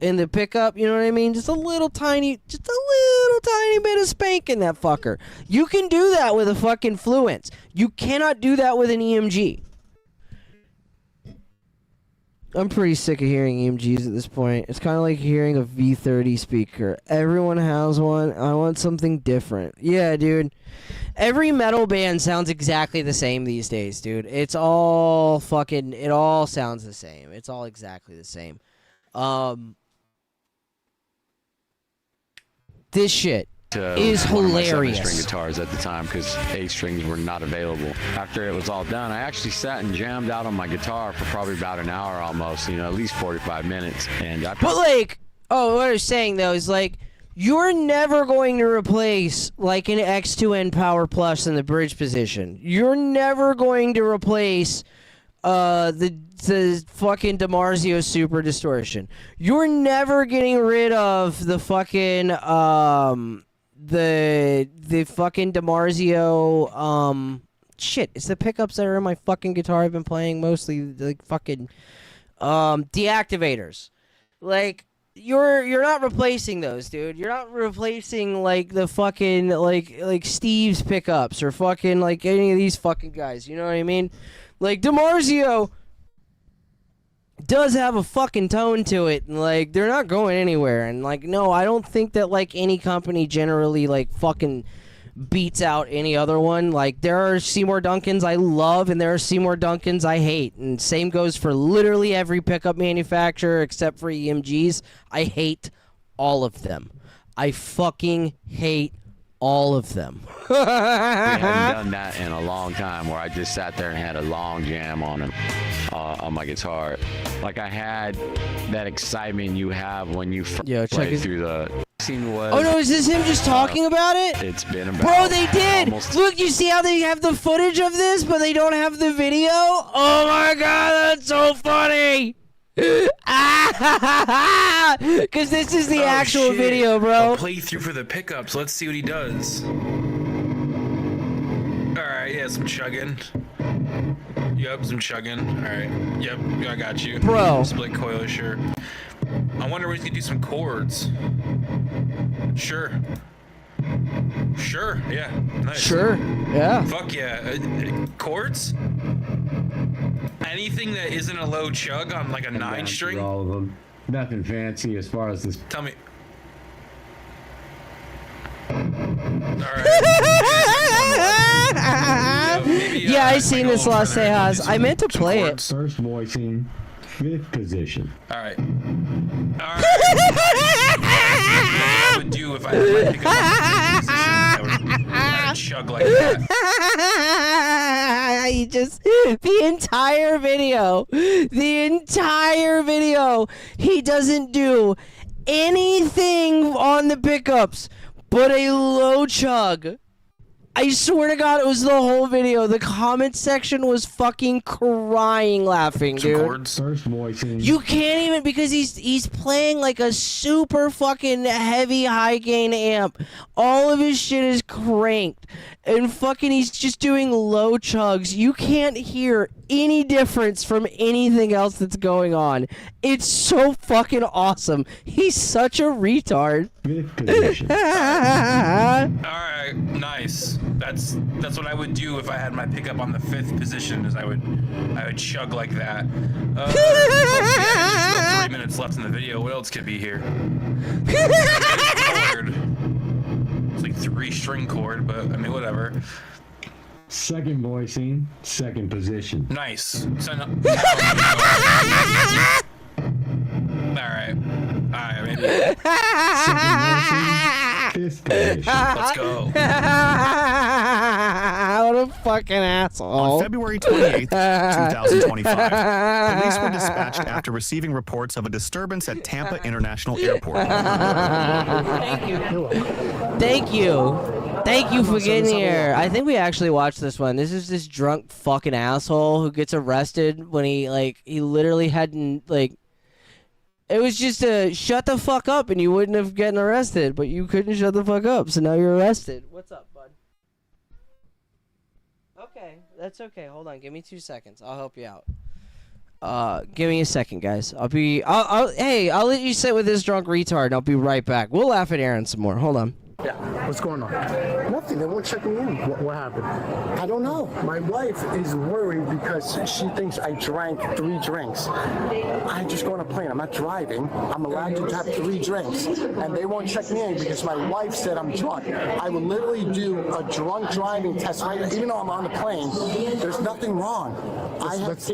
in the pickup. You know what I mean? Just a little tiny bit of spank in that fucker. You can do that with a fucking Fluence. You cannot do that with an EMG. I'm pretty sick of hearing EMGs at this point. It's kind of like hearing a V30 speaker. Everyone has one. I want something different. Yeah, dude. Every metal band sounds exactly the same these days, dude. It all sounds the same. It's all exactly the same. This shit is hilarious. 7-string guitars at the time because A strings were not available. After it was all done, I actually sat and jammed out on my guitar for probably about an hour almost, at least 45 minutes. And what I was saying though is like, you're never going to replace like an X2N Power Plus in the bridge position. You're never going to replace the fucking DiMarzio Super Distortion. You're never getting rid of the fucking the fucking DiMarzio shit. It's the pickups that are in my fucking guitar I've been playing mostly, like fucking deactivators. Like you're not replacing those, dude. You're not replacing like the fucking like Steve's pickups or fucking like any of these fucking guys. You know what I mean? Like DiMarzio does have a fucking tone to it, and like they're not going anywhere. And like, no, I don't think that like any company generally like fucking beats out any other one. Like there are Seymour Duncans I love, and there are Seymour Duncans I hate, and same goes for literally every pickup manufacturer except for EMGs. I hate all of them. I fucking hate all of them. We haven't done that in a long time where I just sat there and had a long jam on them on my guitar. Like I had that excitement you have when you play through the scene. Oh no, is this him just talking about it? It's been about Bro, they did! Look, you see how they have the footage of this, but they don't have the video? Oh my god, that's so funny! Because this is the actual video, bro. A playthrough for the pickups. Let's see what he does. Alright, yeah, some chugging. Yep, some chugging. Alright. Yep, I got you. Bro. Split coil, sure. I wonder when he's gonna do some chords. Sure. Sure, yeah. Nice. Sure, yeah. Fuck yeah. Chords? Anything that isn't a low chug on like a 9-string? All of them. Nothing fancy as far as this. Tell me. Yeah, I seen this Las Cejas. I meant to play it. First voicing, 5th position. All right. All right. I would do if I had my pickup I would chug like that. He just the entire video, he doesn't do anything on the pickups but a low chug. I swear to God, it was the whole video. The comment section was fucking crying laughing, dude. First voicing. You can't even, because he's playing like a super fucking heavy high gain amp. All of his shit is cranked. And fucking he's just doing low chugs. You can't hear any difference from anything else that's going on. It's so fucking awesome. He's such a retard. 5th position. Alright, nice. That's what I would do if I had my pickup on the 5th position, is I would chug like that. Still 3 minutes left in the video. What else could be here? It's like 3-string chord, but I mean whatever. Second voicing, 2nd position. Nice. So no, Alright, maybe. Second voicing, 5th position. Let's go. Hold What a fucking asshole. On February 28th, 2025, police were dispatched after receiving reports of a disturbance at Tampa International Airport. Thank you. Thank you. Thank you for getting here. I think we actually watched this one. This is this drunk fucking asshole who gets arrested when he literally hadn't, like, it was just a shut the fuck up and you wouldn't have gotten arrested, but you couldn't shut the fuck up, so now you're arrested. What's up, bud? Okay, that's okay. Hold on, give me 2 seconds. I'll help you out. Give me a second, guys. I'll let you sit with this drunk retard and I'll be right back. We'll laugh at Aaron some more. Hold on. Yeah. What's going on? Nothing. They won't check me in. What happened? I don't know. My wife is worried because she thinks I drank 3 drinks. I just go on a plane. I'm not driving. I'm allowed to have 3 drinks. And they won't check me in because my wife said I'm drunk. I will literally do a drunk driving test right now. Even though I'm on the plane, there's nothing wrong. Let's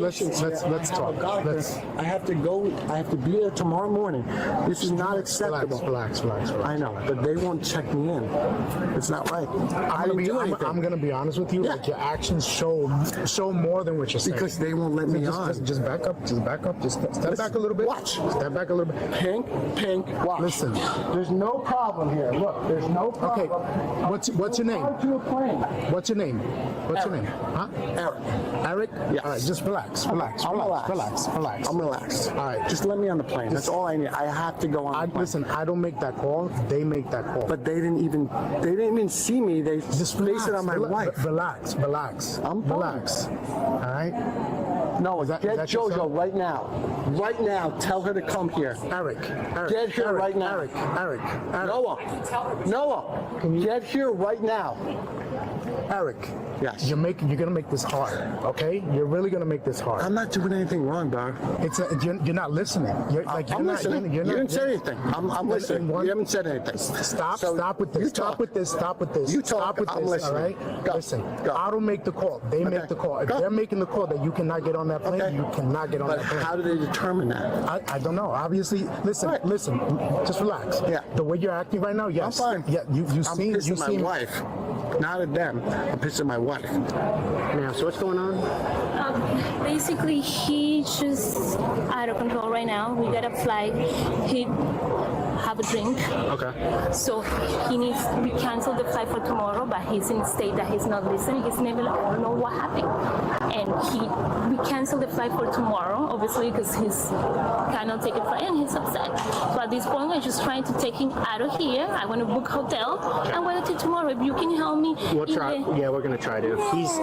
talk. I have to go. I have to be there tomorrow morning. This is not acceptable. Relax. I know, but they won't check me in. It's not right. I'm going to be honest with you. Yeah. Like your actions show more than what you're saying. Because they won't let me on. Just back up. Just step back a little bit. Watch. Step back a little bit. Pink. Watch. Listen. There's no problem here. Look, there's no problem. Okay. What's your name? What's your name? What's your name? Huh? Eric? Yes. All right. Just relax. I'm relaxed. All right. Just let me on the plane. That's all I need. I have to go on the plane. Listen, I don't make that call. They make that call. But they didn't even see me. They just based it on my wife. Relax. Relax. All right. No, get Jojo right now. Right now, tell her to come here. Eric. Get here right now. Eric. Noah. Get here right now. Eric. Yes. You're gonna make this hard. Okay? You're really gonna make this hard. I'm not doing anything wrong, dog. You're not listening. I'm listening. You didn't say anything. I'm listening. You haven't said anything. Stop with this. Stop with this. You talk. Stop with this. All right? Listen. I don't make the call. They make the call. If they're making the call that you cannot get on that plane, you cannot get on that plane. But how do they determine that? I don't know. Obviously, listen. Just relax. Yeah. The way you're acting right now, yes. I'm fine. Yeah. You seem. My wife. Not at them. I'm pissed at my wife. Now, so what's going on? Basically, he's just out of control right now. We got a flight. He have a drink. Okay. So we canceled the flight for tomorrow, but he's in a state that he's not listening. He's never, I don't know what happened. And we canceled the flight for tomorrow, obviously, because he's cannot take a flight and he's upset. So at this point, I'm just trying to take him out of here. I want to book a hotel. I'm waiting till tomorrow. If you can help me. We'll try. Yeah, we're going to try to.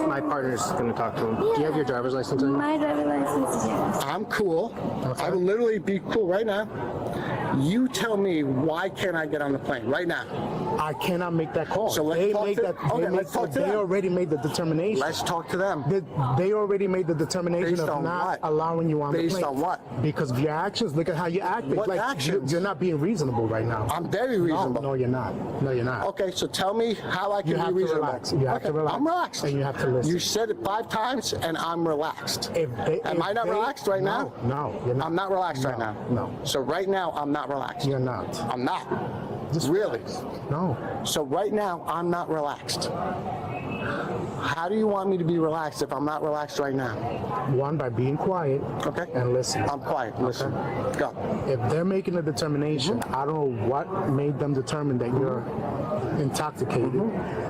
My partner's going to talk to him. Yeah. Do you have your driver's license on you? My driver's license, yes. I'm cool. Okay. I will literally be cool right now. You tell me, why can't I get on the plane right now? I cannot make that call. So let's talk to them. They already made the determination. Let's talk to them. They already made the determination of not allowing you on the plane. Based on what? Because of your actions. Look at how you acted. What actions? You're not being reasonable right now. I'm very reasonable. No, you're not. Okay, so tell me how I can be reasonable. You have to relax. I'm relaxed. And you have to listen. You said it 5 times, and I'm relaxed. Am I not relaxed right now? No, you're not. I'm not relaxed right now. No. So right now, I'm not relaxed. You're not. I'm not. Just really? No. So right now, I'm not relaxed. How do you want me to be relaxed if I'm not relaxed right now? One, by being quiet. Okay. And listen. I'm quiet. Listen. Okay. Go. If they're making a determination, I don't know what made them determine that you're intoxicated.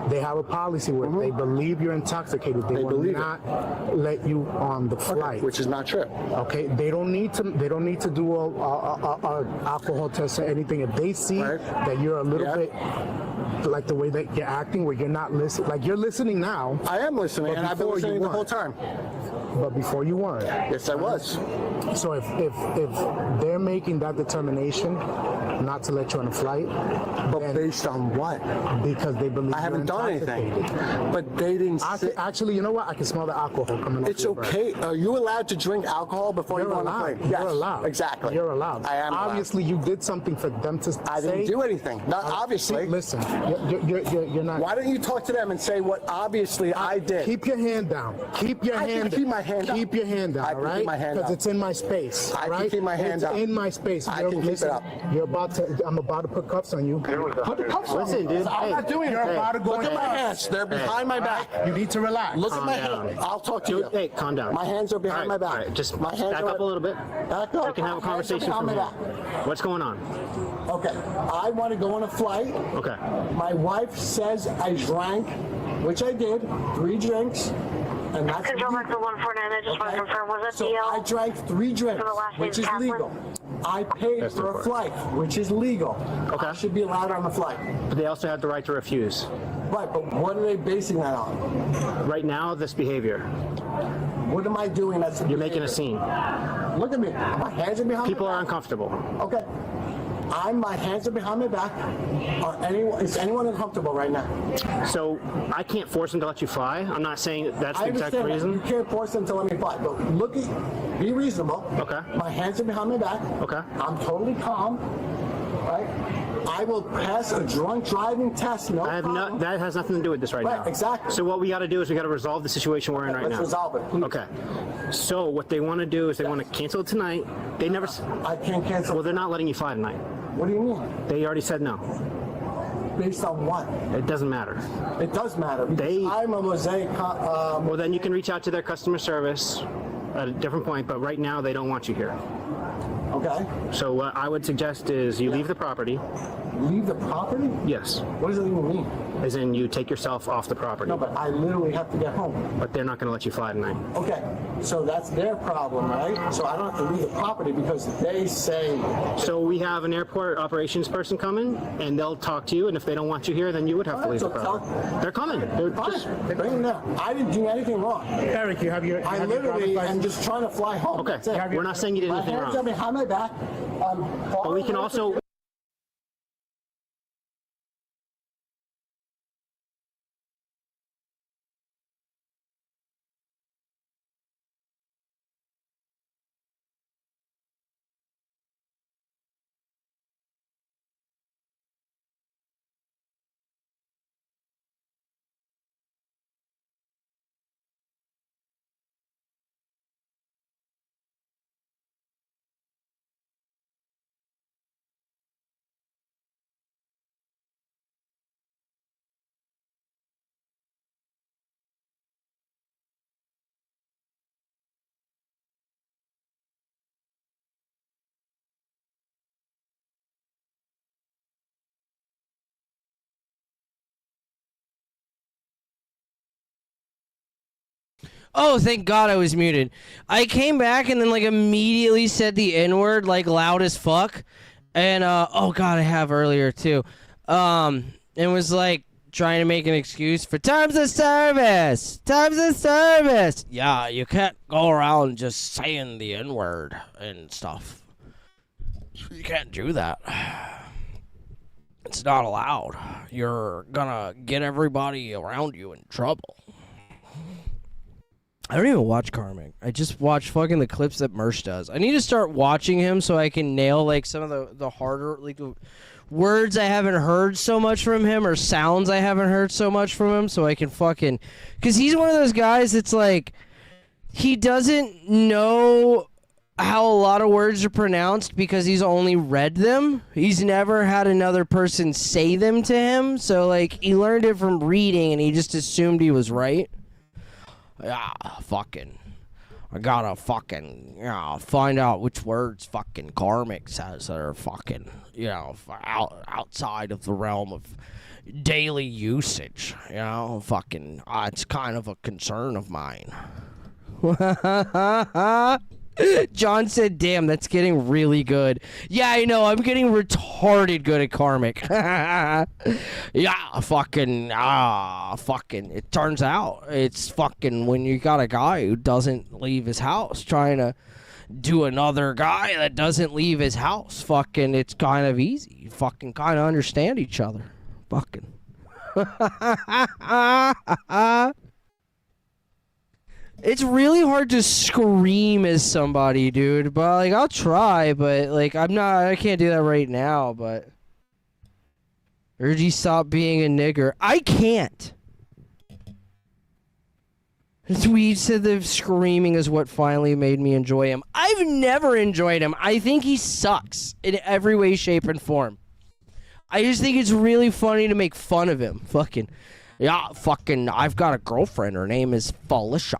They have a policy where they believe you're intoxicated. They will not let you on the flight, which is not true. Okay. They don't need to do a alcohol test or anything. If they see that you're a little bit like the way that you're acting, where you're not listening, like you're listening now. I am listening, and I've been listening the whole time. But before you weren't. Yes, I was. So if they're making that determination not to let you on a flight, but based on what? Because they believe I haven't done anything. But they didn't. Actually, you know what? I can smell the alcohol coming. It's okay. Are you allowed to drink alcohol before you go on the plane? Yes. You're allowed. Exactly. You're allowed. I am. Obviously, you did something for them to. I didn't do anything. Not obviously. Listen. You're not. Why don't you talk to them and say what obviously I did? Keep your hand down. Keep your hand down. Keep my hand down. Keep your hand down, I all right? keep my hand Because down. it's in my space. I all right? can keep my hand down. It's in my space. I can keep it up. You're about to. I'm about to put cuffs on you. Put the cuffs on. Listen, dude. I'm not doing it. You're about to go. Look at my hands. They're behind my back. You need to relax. Look at my hands. I'll talk to you. Hey, calm down. My hands are behind my back. All right, just my hands back are up a little bit. Back up. We can have a My hands are conversation behind from my here. back. What's going on? Okay, I want to go on a flight. Okay. My wife says I drank, which I did, 3 drinks, and that's Control back to 149, I just want to confirm, was that so DL? I drank 3 drinks, For the last which name is Kaplan? legal. I paid That's for a important. flight, which is legal. Okay. I should be allowed on the flight. But they also have the right to refuse. Right, but what are they basing that on? Right now, this behavior. What am I doing that's You're making a scene. Look at me. My hands are behind People my are back. uncomfortable. Okay. My hands are behind my back. Is anyone uncomfortable right now? So I can't force them to let you fly. I'm not saying that's the I exact understand that. reason. You can't force them to let me fly, but be reasonable. Okay. My hands are behind my back. Okay. I'm totally calm. Right? I will pass a drunk driving test. No problem. That has nothing to do with this right now. Exactly. So what we got to do is we got to resolve the situation we're in right Let's now. resolve it, please. Okay. So what they want to do is they want to cancel it tonight. They never. I can't cancel. Well, they're not letting you fly tonight. What do you mean? They already said no. Based on what? It doesn't matter. It does matter. I'm a Mosaic. Well, then you can reach out to their customer service at a different point. But right now, they don't want you here. Okay. So what I would suggest is you leave the property. Leave the property? Yes. What does that even mean? As in you take yourself off the property. No, but I literally have to get home. But they're not going to let you fly tonight. Okay, so that's their problem, right? So I don't have to leave the property because they say. So we have an airport operations person coming, and they'll talk to you. And if they don't want you here, then you would have to leave the property. They're coming. They're just bring them down. I didn't do anything wrong. Eric, you have your. I literally am just trying to fly home. Okay, That's it. we're not saying you did anything My hands wrong. are behind my back. But we can also. Oh, thank God I was muted. I came back and then like immediately said the N-word like loud as fuck. And oh God, I have earlier too. And was like trying to make an excuse for terms of service. Terms of service. Yeah, you can't go around just saying the N-word and stuff. You can't do that. It's not allowed. You're gonna get everybody around you in trouble. I don't even watch Karmic. I just watch fucking the clips that Mersh does. I need to start watching him so I can nail like some of the harder like words I haven't heard so much from him or sounds I haven't heard so much from him so I can fucking... Because he's one of those guys that's like... He doesn't know how a lot of words are pronounced because he's only read them. He's never had another person say them to him. So like he learned it from reading and he just assumed he was right. Yeah, fucking. I gotta fucking, find out which words fucking Karmic says that are fucking, outside of the realm of daily usage. Fucking, it's kind of a concern of mine. John said, damn, that's getting really good. Yeah, I know, I'm getting retarded good at Karmic. Yeah, fucking, it turns out it's fucking when you got a guy who doesn't leave his house trying to do another guy that doesn't leave his house. Fucking, it's kind of easy. You fucking kind of understand each other. Fucking. It's really hard to scream as somebody, dude. But like, I'll try. But like, I can't do that right now. But Or do you stop being a nigger? I can't. Tweed said that screaming is what finally made me enjoy him. I've never enjoyed him. I think he sucks in every way, shape, and form. I just think it's really funny to make fun of him. Fucking, yeah, fucking, I've got a girlfriend. Her name is Felicia.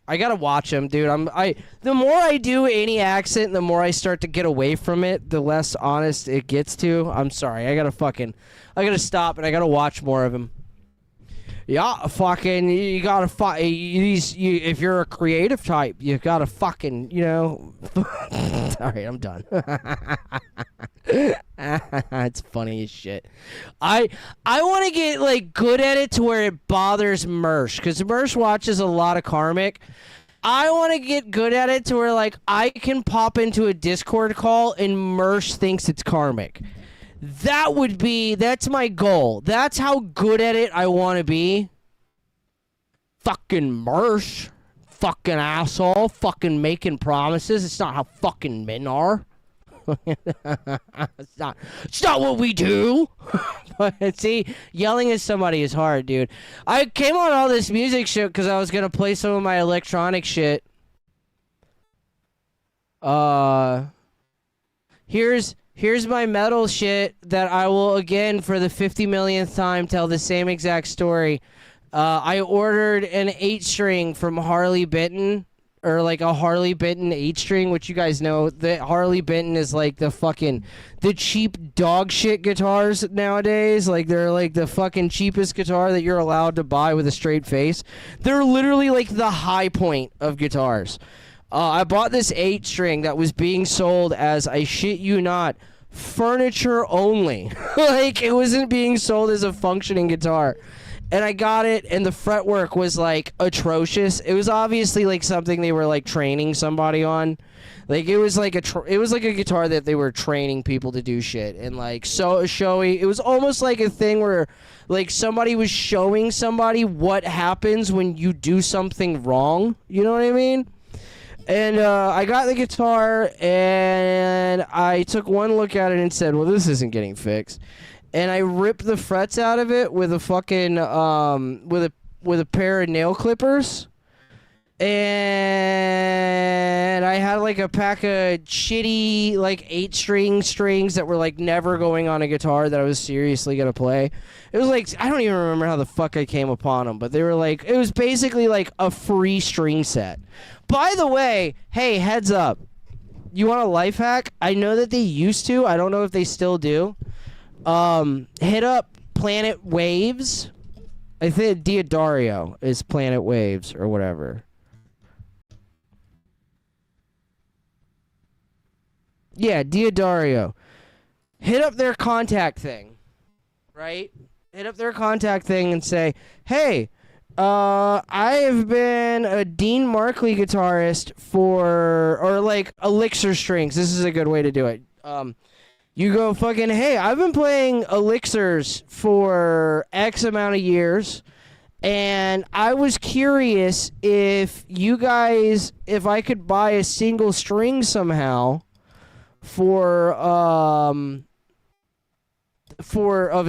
I gotta watch him, dude. The more I do any accent, the more I start to get away from it, the less honest it gets to. I'm sorry. I gotta stop and I gotta watch more of him. Yeah, fucking, you gotta if you're a creative type, you gotta fucking, Alright, I'm done. It's funny as shit. I want to get, like, good at it to where it bothers Mersh, because Mersh watches a lot of Karmic. I want to get good at it to where, like, I can pop into a Discord call and Mersh thinks it's Karmic. That's my goal. That's how good at it I want to be. Fucking Mersh. Fucking asshole. Fucking making promises. It's not how fucking men are. It's not what we do. But see, yelling at somebody is hard, dude. I came on all this music shit because I was going to play some of my electronic shit. Here's my metal shit that I will, again, for the 50 millionth time, tell the same exact story. I ordered an 8-string from Harley Benton, or like a Harley Benton 8-string, which you guys know that Harley Benton is like the cheap dog shit guitars nowadays. Like, they're like the fucking cheapest guitar that you're allowed to buy with a straight face. They're literally like the high point of guitars. I bought this 8-string that was being sold as, I shit you not, furniture only. Like, it wasn't being sold as a functioning guitar. And I got it, and the fretwork was, like, atrocious. It was obviously, like, something they were, like, training somebody on. Like, it was like a guitar that they were training people to do shit. And, like, so showy. It was almost like a thing where, like, somebody was showing somebody what happens when you do something wrong. You know what I mean? And I got the guitar, and I took one look at it and said, well, this isn't getting fixed. And I ripped the frets out of it with a fucking, with a pair of nail clippers. And I had, like, a pack of shitty, like, 8-string strings that were, like, never going on a guitar that I was seriously going to play. It was, like, I don't even remember how the fuck I came upon them, but they were, like, it was basically, like, a free string set. By the way, hey, heads up. You want a life hack? I know that they used to. I don't know if they still do. Hit up Planet Waves. I think Diodario is Planet Waves or whatever. Yeah, Diodario. Hit up their contact thing, right? Hit up their contact thing and say, hey, I have been a Dean Markley guitarist or like Elixir Strings. This is a good way to do it. You go fucking, hey, I've been playing Elixirs for X amount of years, and I was curious if I could buy a single string somehow for of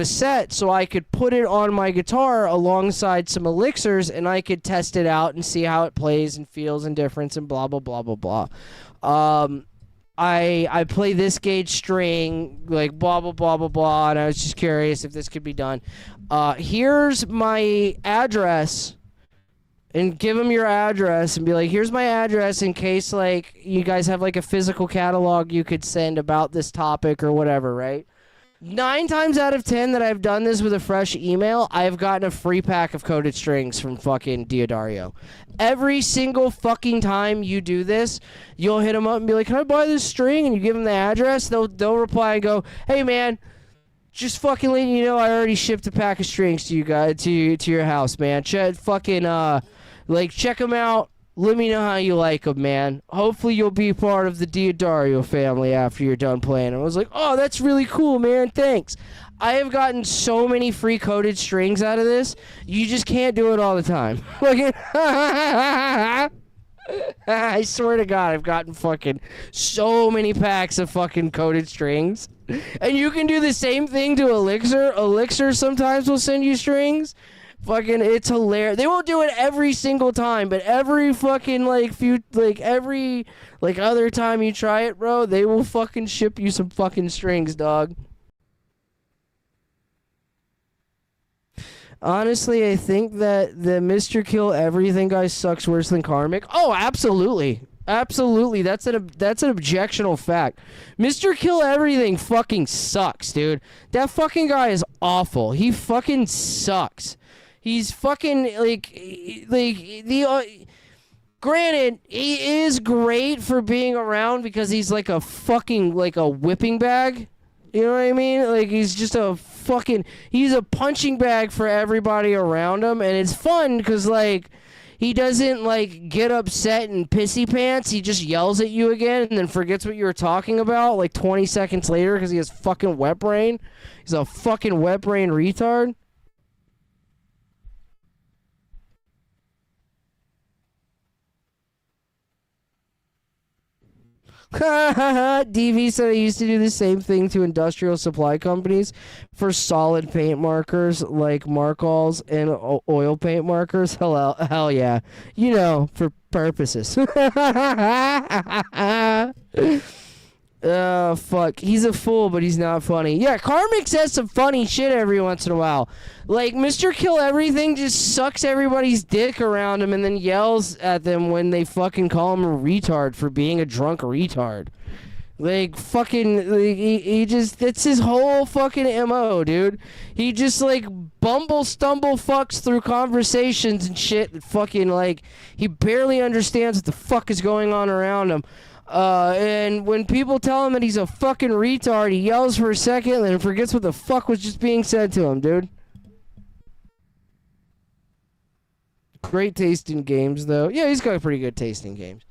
a set so I could put it on my guitar alongside some Elixirs and I could test it out and see how it plays and feels and difference and blah blah blah blah blah. I play this gauge string, like blah blah blah blah blah, and I was just curious if this could be done. Here's my address, and give them your address and be like, here's my address in case like you guys have like a physical catalog you could send about this topic or whatever, right? 9 times out of 10 that I've done this with a fresh email, I've gotten a free pack of coated strings from fucking Diodario. Every single fucking time you do this, you'll hit them up and be like, can I buy this string? And you give them the address, they'll reply and go, hey man, just fucking letting you know I already shipped a pack of strings to you guys, to your house, man. Check them out. Let me know how you like them, man. Hopefully you'll be part of the Diodario family after you're done playing. I was like, oh, that's really cool, man. Thanks. I have gotten so many free coated strings out of this. You just can't do it all the time. I swear to God, I've gotten fucking so many packs of fucking coated strings. And you can do the same thing to Elixir. Elixir sometimes will send you strings. Fucking, it's hilarious. They won't do it every single time, but every fucking every other time you try it, bro, they will fucking ship you some fucking strings, dog. Honestly, I think that the Mr. Kill Everything guy sucks worse than Karmic. Oh, absolutely. Absolutely. That's an objectionable fact. Mr. Kill Everything fucking sucks, dude. That fucking guy is awful. He fucking sucks. He's fucking granted, he is great for being around because he's like a fucking a whipping bag. You know what I mean? Like, he's just he's a punching bag for everybody around him, and it's fun because, like, he doesn't, like, get upset and pissy pants. He just yells at you again and then forgets what you were talking about, like, 20 seconds later because he has fucking wet brain. He's a fucking wet brain retard. DV said I used to do the same thing to industrial supply companies for solid paint markers like Markals and oil paint markers. Hell yeah. You know, for purposes. Oh, fuck. He's a fool, but he's not funny. Yeah, Karmic says some funny shit every once in a while. Like, Mr. Kill Everything just sucks everybody's dick around him and then yells at them when they fucking call him a retard for being a drunk retard. Like, fucking, like, he just, that's his whole fucking MO, dude. He just, like, stumble fucks through conversations and shit that fucking, like, he barely understands what the fuck is going on around him. And when people tell him that he's a fucking retard, he yells for a second and then forgets what the fuck was just being said to him, dude. Great taste in games, though. Yeah, he's got a pretty good taste in games.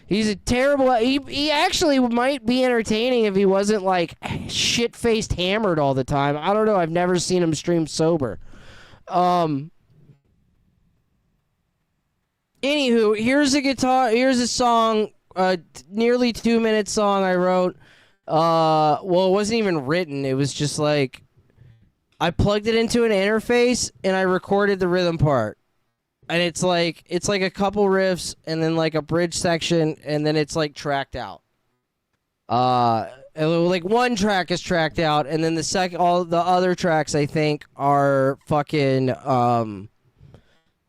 He's a terrible... He actually might be entertaining if he wasn't, like, shit-faced hammered all the time. I don't know. I've never seen him stream sober. Anywho, here's a song... nearly 2-minute song I wrote. Well, it wasn't even written. It was just like I plugged it into an interface and I recorded the rhythm part. And it's like a couple riffs and then like a bridge section and then it's like tracked out. Like one track is tracked out and then all the other tracks I think are fucking are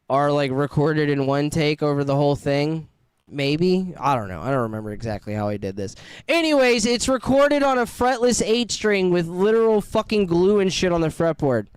like recorded in one take over the whole thing. Maybe? I don't know. I don't remember exactly how I did this. Anyways, it's recorded on a fretless 8-string with literal fucking glue and shit on the fretboard.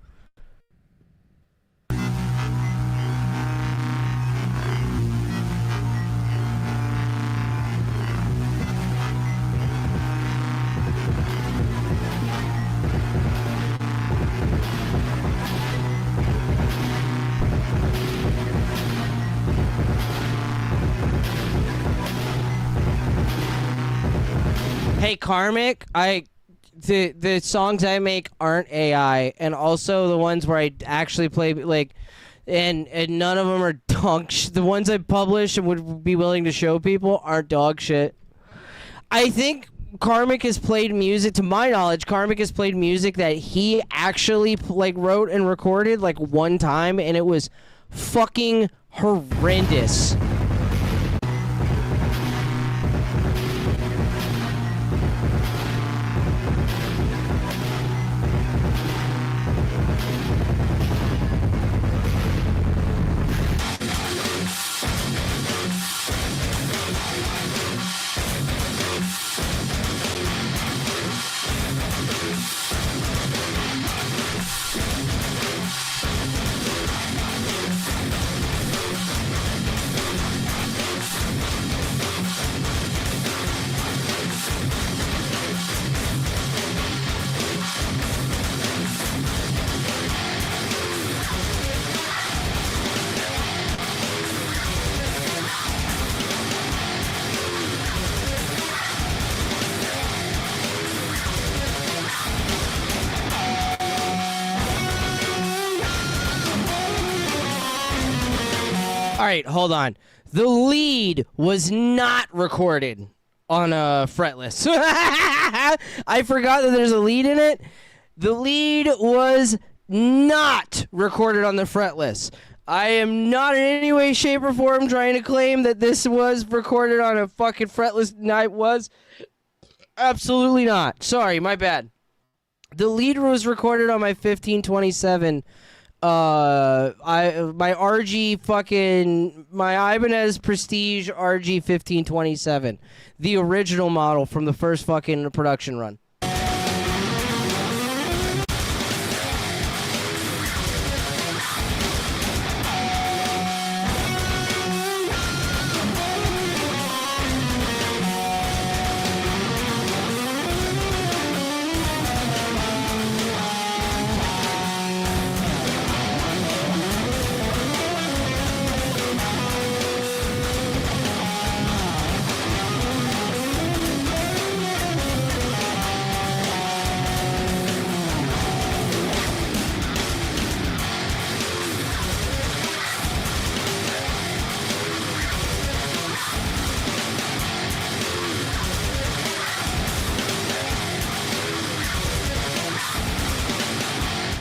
Hey, Karmic, the songs I make aren't AI, and also the ones where I actually play, like, and none of them are dog shit. The ones I publish and would be willing to show people aren't dog shit. I think Karmic has played music, to my knowledge, Karmic has played music that he actually, like, wrote and recorded, like, one time, and it was fucking horrendous. All right, hold on. The lead was not recorded on a fretless. I forgot that there's a lead in it. The lead was not recorded on the fretless. I am not in any way, shape, or form trying to claim that this was recorded on a fucking fretless. Night was absolutely not. Sorry, my bad. The lead was recorded on my 1527. My Ibanez Prestige RG 1527, the original model from the first fucking production run.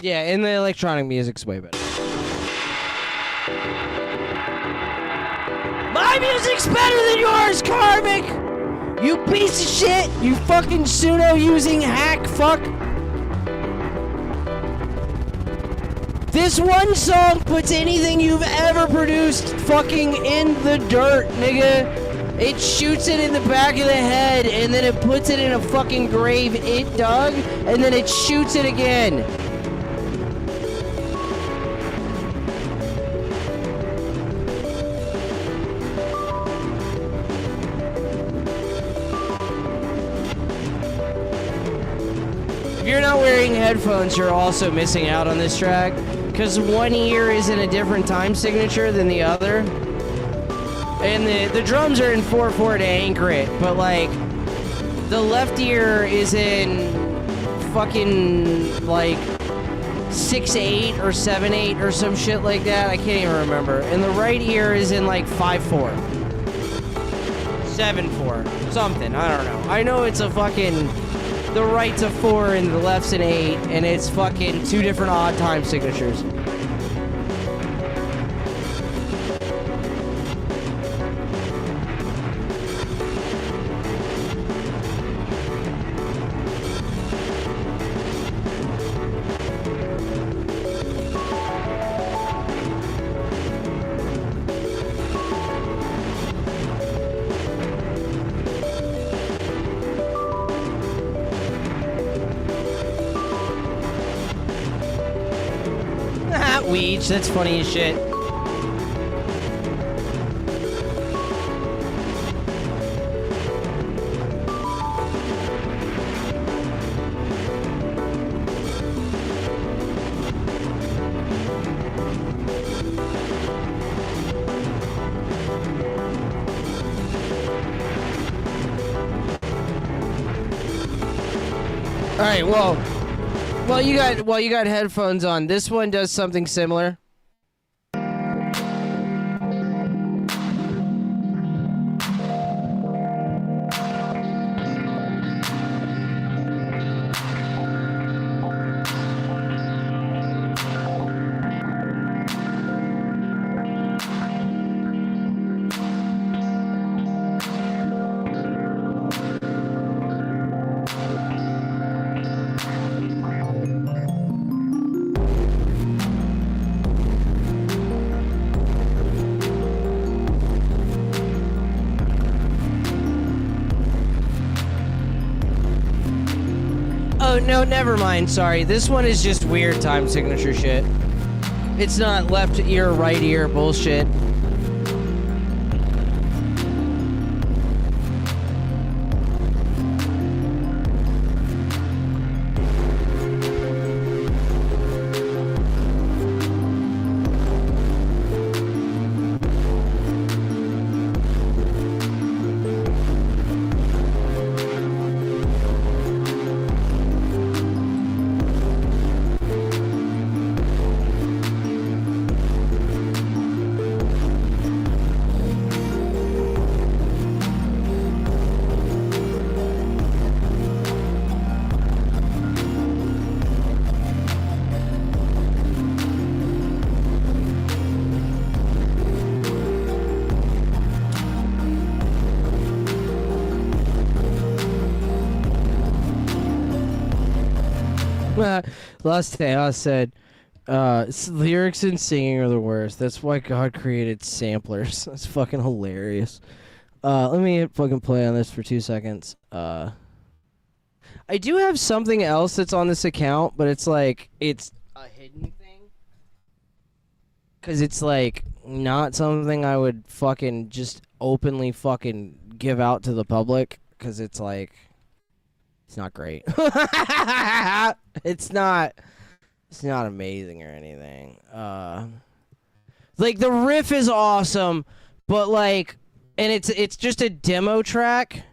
Yeah, and the electronic music's way better. My music's better than yours, Karmic! You piece of shit! You fucking pseudo-using hack fuck! This one song puts anything you've ever produced fucking in the dirt, nigga. It shoots it in the back of the head, and then it puts it in a fucking grave it dug, and then it shoots it again. If you're not wearing headphones, you're also missing out on this track, because one ear is in a different time signature than the other. And the drums are in 4/4 to anchor it, but like, the left ear is in fucking like 6/8 or 7/8 or some shit like that. I can't even remember. And the right ear is in like 5/4. 7/4. Something. I don't know. I know it's a fucking... The right's a 4 and the left's an 8, and it's fucking two different odd time signatures. Weech, that's funny as shit. All right, well, you got headphones on. This one does something similar. Oh, no, never mind. Sorry. This one is just weird time signature shit. It's not left ear, right ear bullshit. Last day I said, lyrics and singing are the worst. That's why God created samplers. That's fucking hilarious. Let me hit fucking play on this for 2 seconds. I do have something else that's on this account, but it's like, it's a hidden thing. Because it's like, not something I would fucking just openly fucking give out to the public. Because it's like, it's not great. It's not amazing or anything. Like the riff is awesome, but like, and it's just a demo track.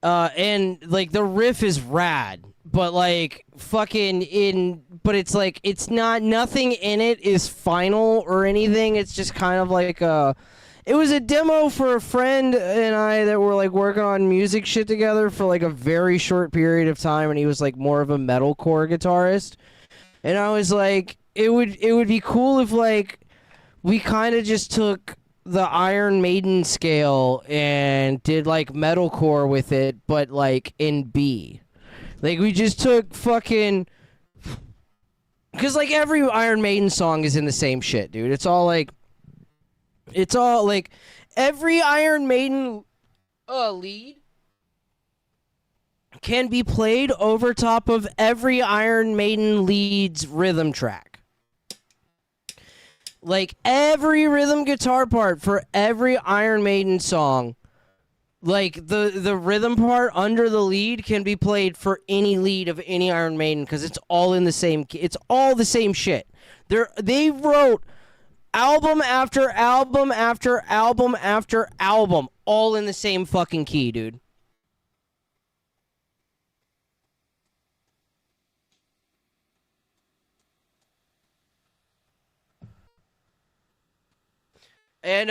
And like the riff is rad, but like but it's like, it's nothing in it is final or anything. It's just kind of like it was a demo for a friend and I that were like working on music shit together for like a very short period of time, and he was like more of a metalcore guitarist. And I was like, it would be cool if like we kind of just took the Iron Maiden scale and did like metalcore with it, but like in B. Like we just took fucking, because like every Iron Maiden song is in the same shit, dude. It's all like every Iron Maiden lead can be played over top of every Iron Maiden lead's rhythm track. Like every rhythm guitar part for every Iron Maiden song, like the rhythm part under the lead can be played for any lead of any Iron Maiden, because it's all in the same. It's all the same shit. They wrote album after album after album after album, all in the same fucking key, dude. And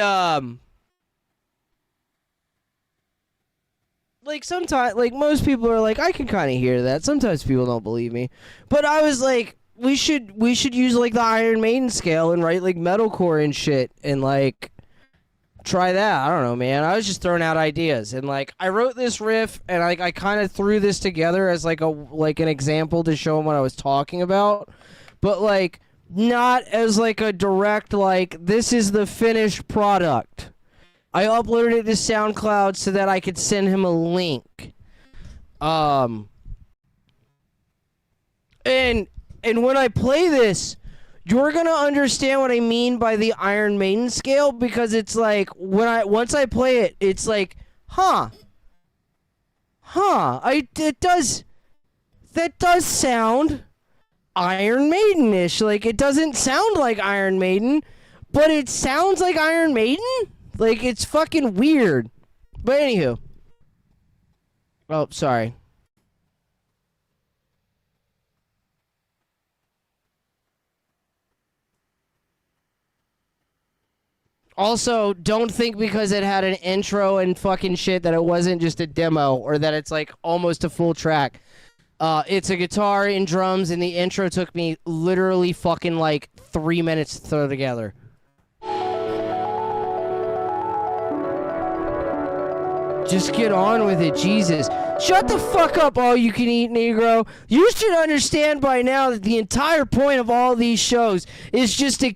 like sometimes, like most people are like, I can kind of hear that. Sometimes people don't believe me, but I was like, we should use like the Iron Maiden scale and write like metalcore and shit and like try that. I don't know, man. I was just throwing out ideas, and like I wrote this riff and I kind of threw this together as like an example to show them what I was talking about, but like not as like a direct like this is the finished product. I uploaded it to SoundCloud so that I could send him a link. And when I play this, you're gonna understand what I mean by the Iron Maiden scale, because it's like once I play it, it's like, that does sound Iron Maiden-ish. Like it doesn't sound like Iron Maiden, but it sounds like Iron Maiden. Like it's fucking weird. But anywho, oh sorry. Also, don't think because it had an intro and fucking shit that it wasn't just a demo, or that it's like almost a full track. It's a guitar and drums, and the intro took me literally fucking like 3 minutes to throw together. Just get on with it, Jesus. Shut the fuck up, all you can eat, Negro. You should understand by now that the entire point of all these shows is just to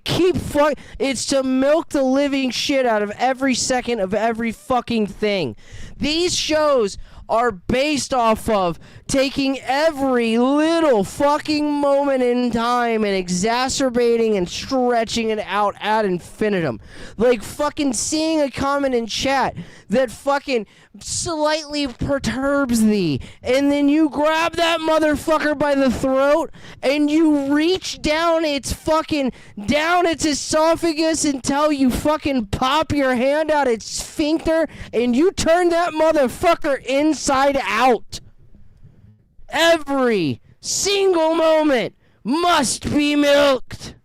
it's to milk the living shit out of every second of every fucking thing. These shows are based off of taking every little fucking moment in time and exacerbating and stretching it out ad infinitum. Like fucking seeing a comment in chat that fucking slightly perturbs thee, and then you grab that motherfucker by the throat and you reach down its esophagus until you fucking pop your hand out its sphincter and you turn that motherfucker inside out. Every single moment must be milked.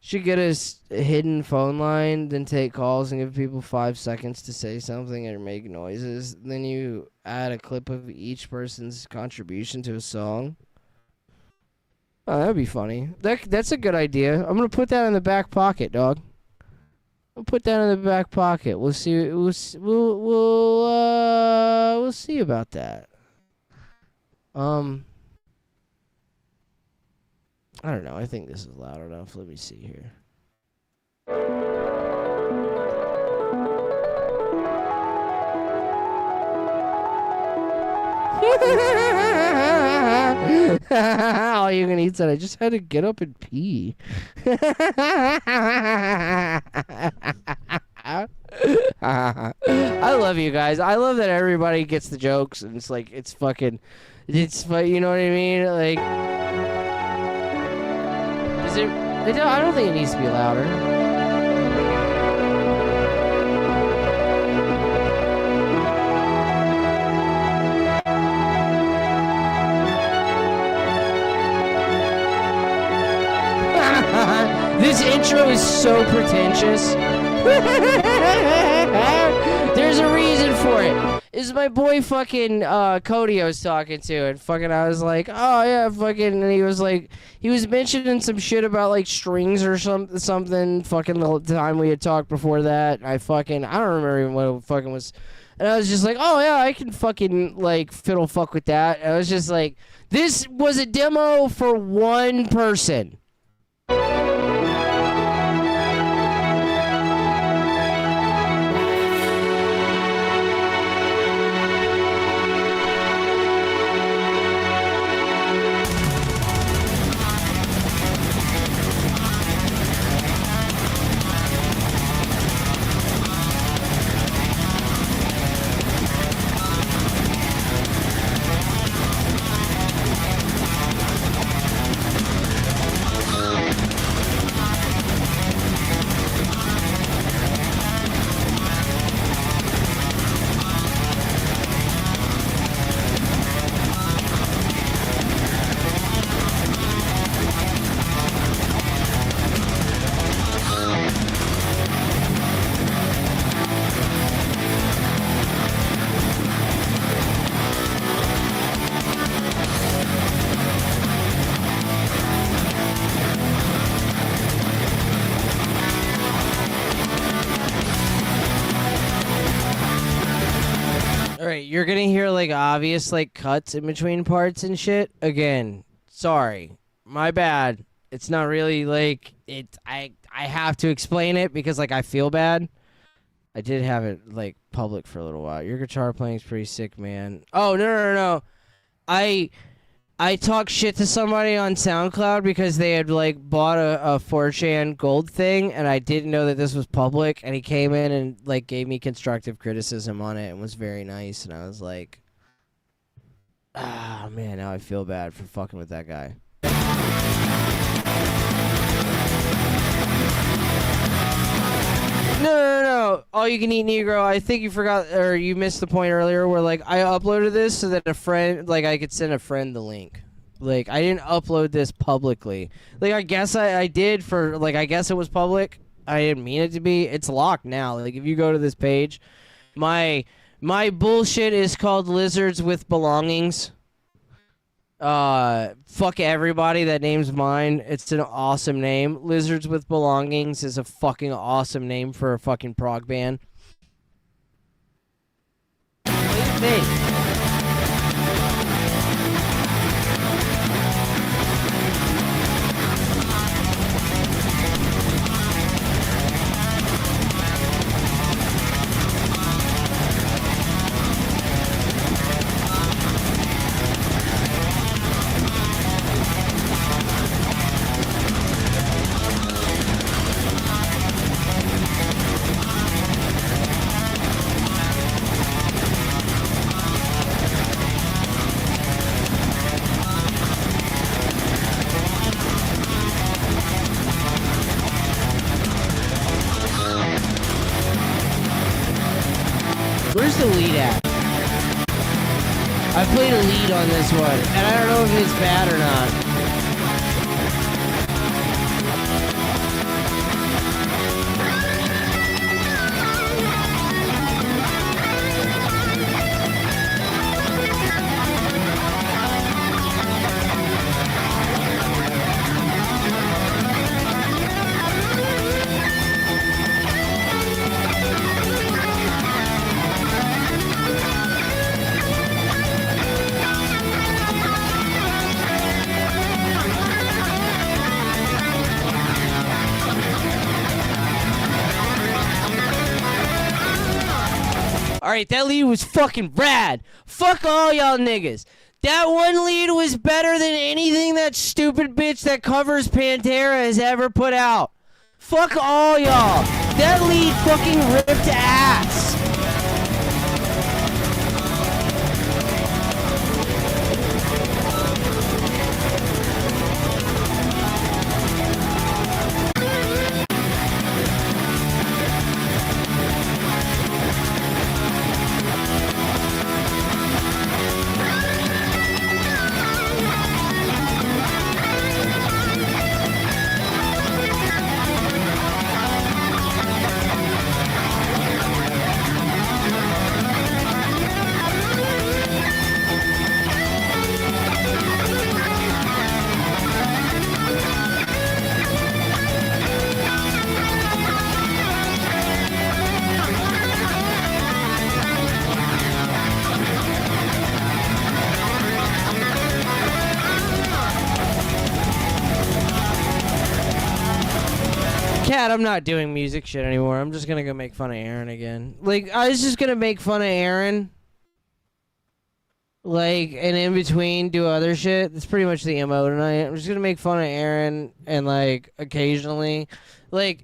Should get a hidden phone line, then take calls and give people 5 seconds to say something or make noises. Then you add a clip of each person's contribution to a song. Oh, that'd be funny. That's a good idea. I'm gonna put that in the back pocket, dog. We'll put that in the back pocket. We'll see. We'll see about that. I don't know. I think this is loud enough. Let me see here. All you can eat said, I just had to get up and pee. I love you guys. I love that everybody gets the jokes, and it's like, it's fucking, it's, you know what I mean? Like, is it, I don't think it needs to be louder. This intro is so pretentious. There's a reason for it. This is my boy fucking Cody I was talking to, and fucking I was like, oh yeah, fucking, and he was like, he was mentioning some shit about like strings or something fucking the time we had talked before that. I don't remember even what it fucking was. And I was just like, oh yeah, I can fucking like fiddle fuck with that. And I was just like, this was a demo for one person. You're gonna hear like obvious like cuts in between parts and shit. Again, sorry, my bad. It's not really like it. I have to explain it because like I feel bad. I did have it like public for a little while. Your guitar playing's pretty sick, man. Oh no. I talked shit to somebody on SoundCloud because they had like bought a 4chan gold thing, and I didn't know that this was public, and he came in and like gave me constructive criticism on it and was very nice, and I was like, ah man, now I feel bad for fucking with that guy. No. All you can eat Negro. I think you forgot or you missed the point earlier where like I uploaded this so that a friend, like I could send a friend the link. Like I didn't upload this publicly. Like I guess I did for like I guess it was public. I didn't mean it to be. It's locked now. Like if you go to this page, my bullshit is called Lizards with Belongings. Fuck everybody that name's mine. It's an awesome name. Lizards with Belongings is a fucking awesome name for a fucking prog band. What do you think? Where's the lead at? I played a lead on this one, and I don't know if it's bad or not. Alright, that lead was fucking rad. Fuck all y'all niggas. That one lead was better than anything that stupid bitch that covers Pantera has ever put out. Fuck all y'all. That lead fucking ripped ass. Cat, I'm not doing music shit anymore. I'm just gonna go make fun of Aaron again. Like, I was just gonna make fun of Aaron. Like, and in between do other shit. That's pretty much the MO tonight. I'm just gonna make fun of Aaron and, like, occasionally. Like,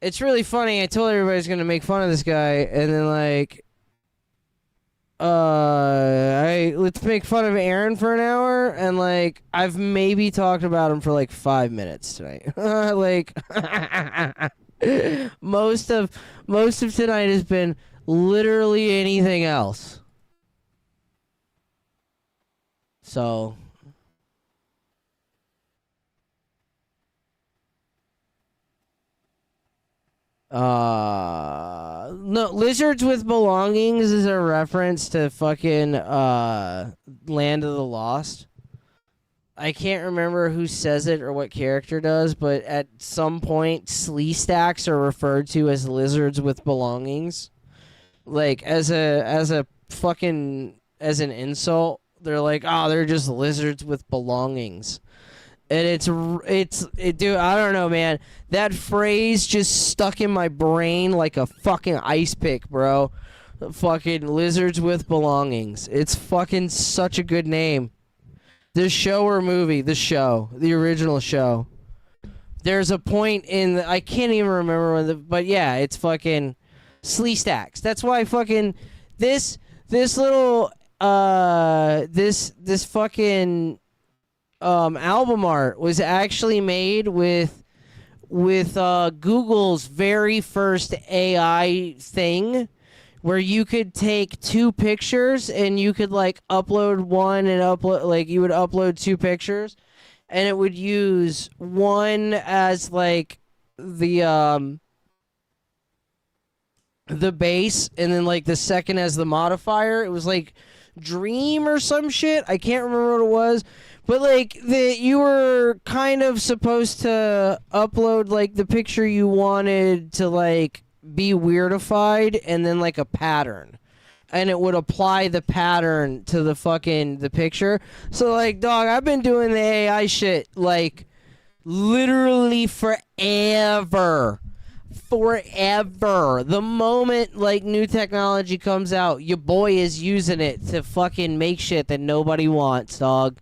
it's really funny. I told everybody I was gonna make fun of this guy, and then, like, let's make fun of Aaron for an hour, and, like, I've maybe talked about him for, like, 5 minutes tonight. Like, most of tonight has been literally anything else. So, no, Lizards with Belongings is a reference to fucking Land of the Lost. I can't remember who says it or what character does, but at some point, Sleestacks are referred to as lizards with belongings. Like, as an insult, they're like, oh, they're just lizards with belongings. And dude, I don't know, man. That phrase just stuck in my brain like a fucking ice pick, bro. Fucking lizards with belongings. It's fucking such a good name. The show or movie? The show. The original show. There's a point in I can't even remember but yeah, it's fucking Sleestacks. That's why fucking this little this fucking album art was actually made with Google's very first AI thing, where you could take two pictures and you could, like, upload one and you would upload two pictures, and it would use one as, like, the base, and then, like, the second as the modifier. It was like Dream or some shit. I can't remember what it was. But, like, you were kind of supposed to upload, like, the picture you wanted to, like, be weirdified, and then, like, a pattern. And it would apply the pattern to the picture. So, like, dog, I've been doing the AI shit, like, literally forever. Forever. The moment, like, new technology comes out, your boy is using it to fucking make shit that nobody wants, dog.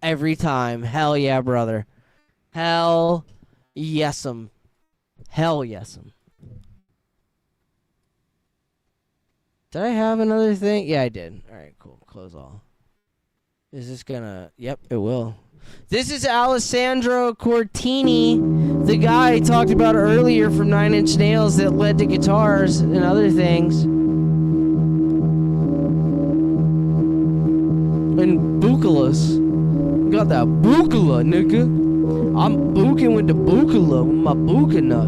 Every time. Hell yeah, brother. Hell yes-em. Hell yes-em. Did I have another thing? Yeah, I did. Alright, cool. Close all. Is this gonna... Yep, it will. This is Alessandro Cortini, the guy I talked about earlier from Nine Inch Nails that led to guitars and other things. And Bucalas. Got that Bucala, nigga. I'm booking with the Bucala, with my Bucana.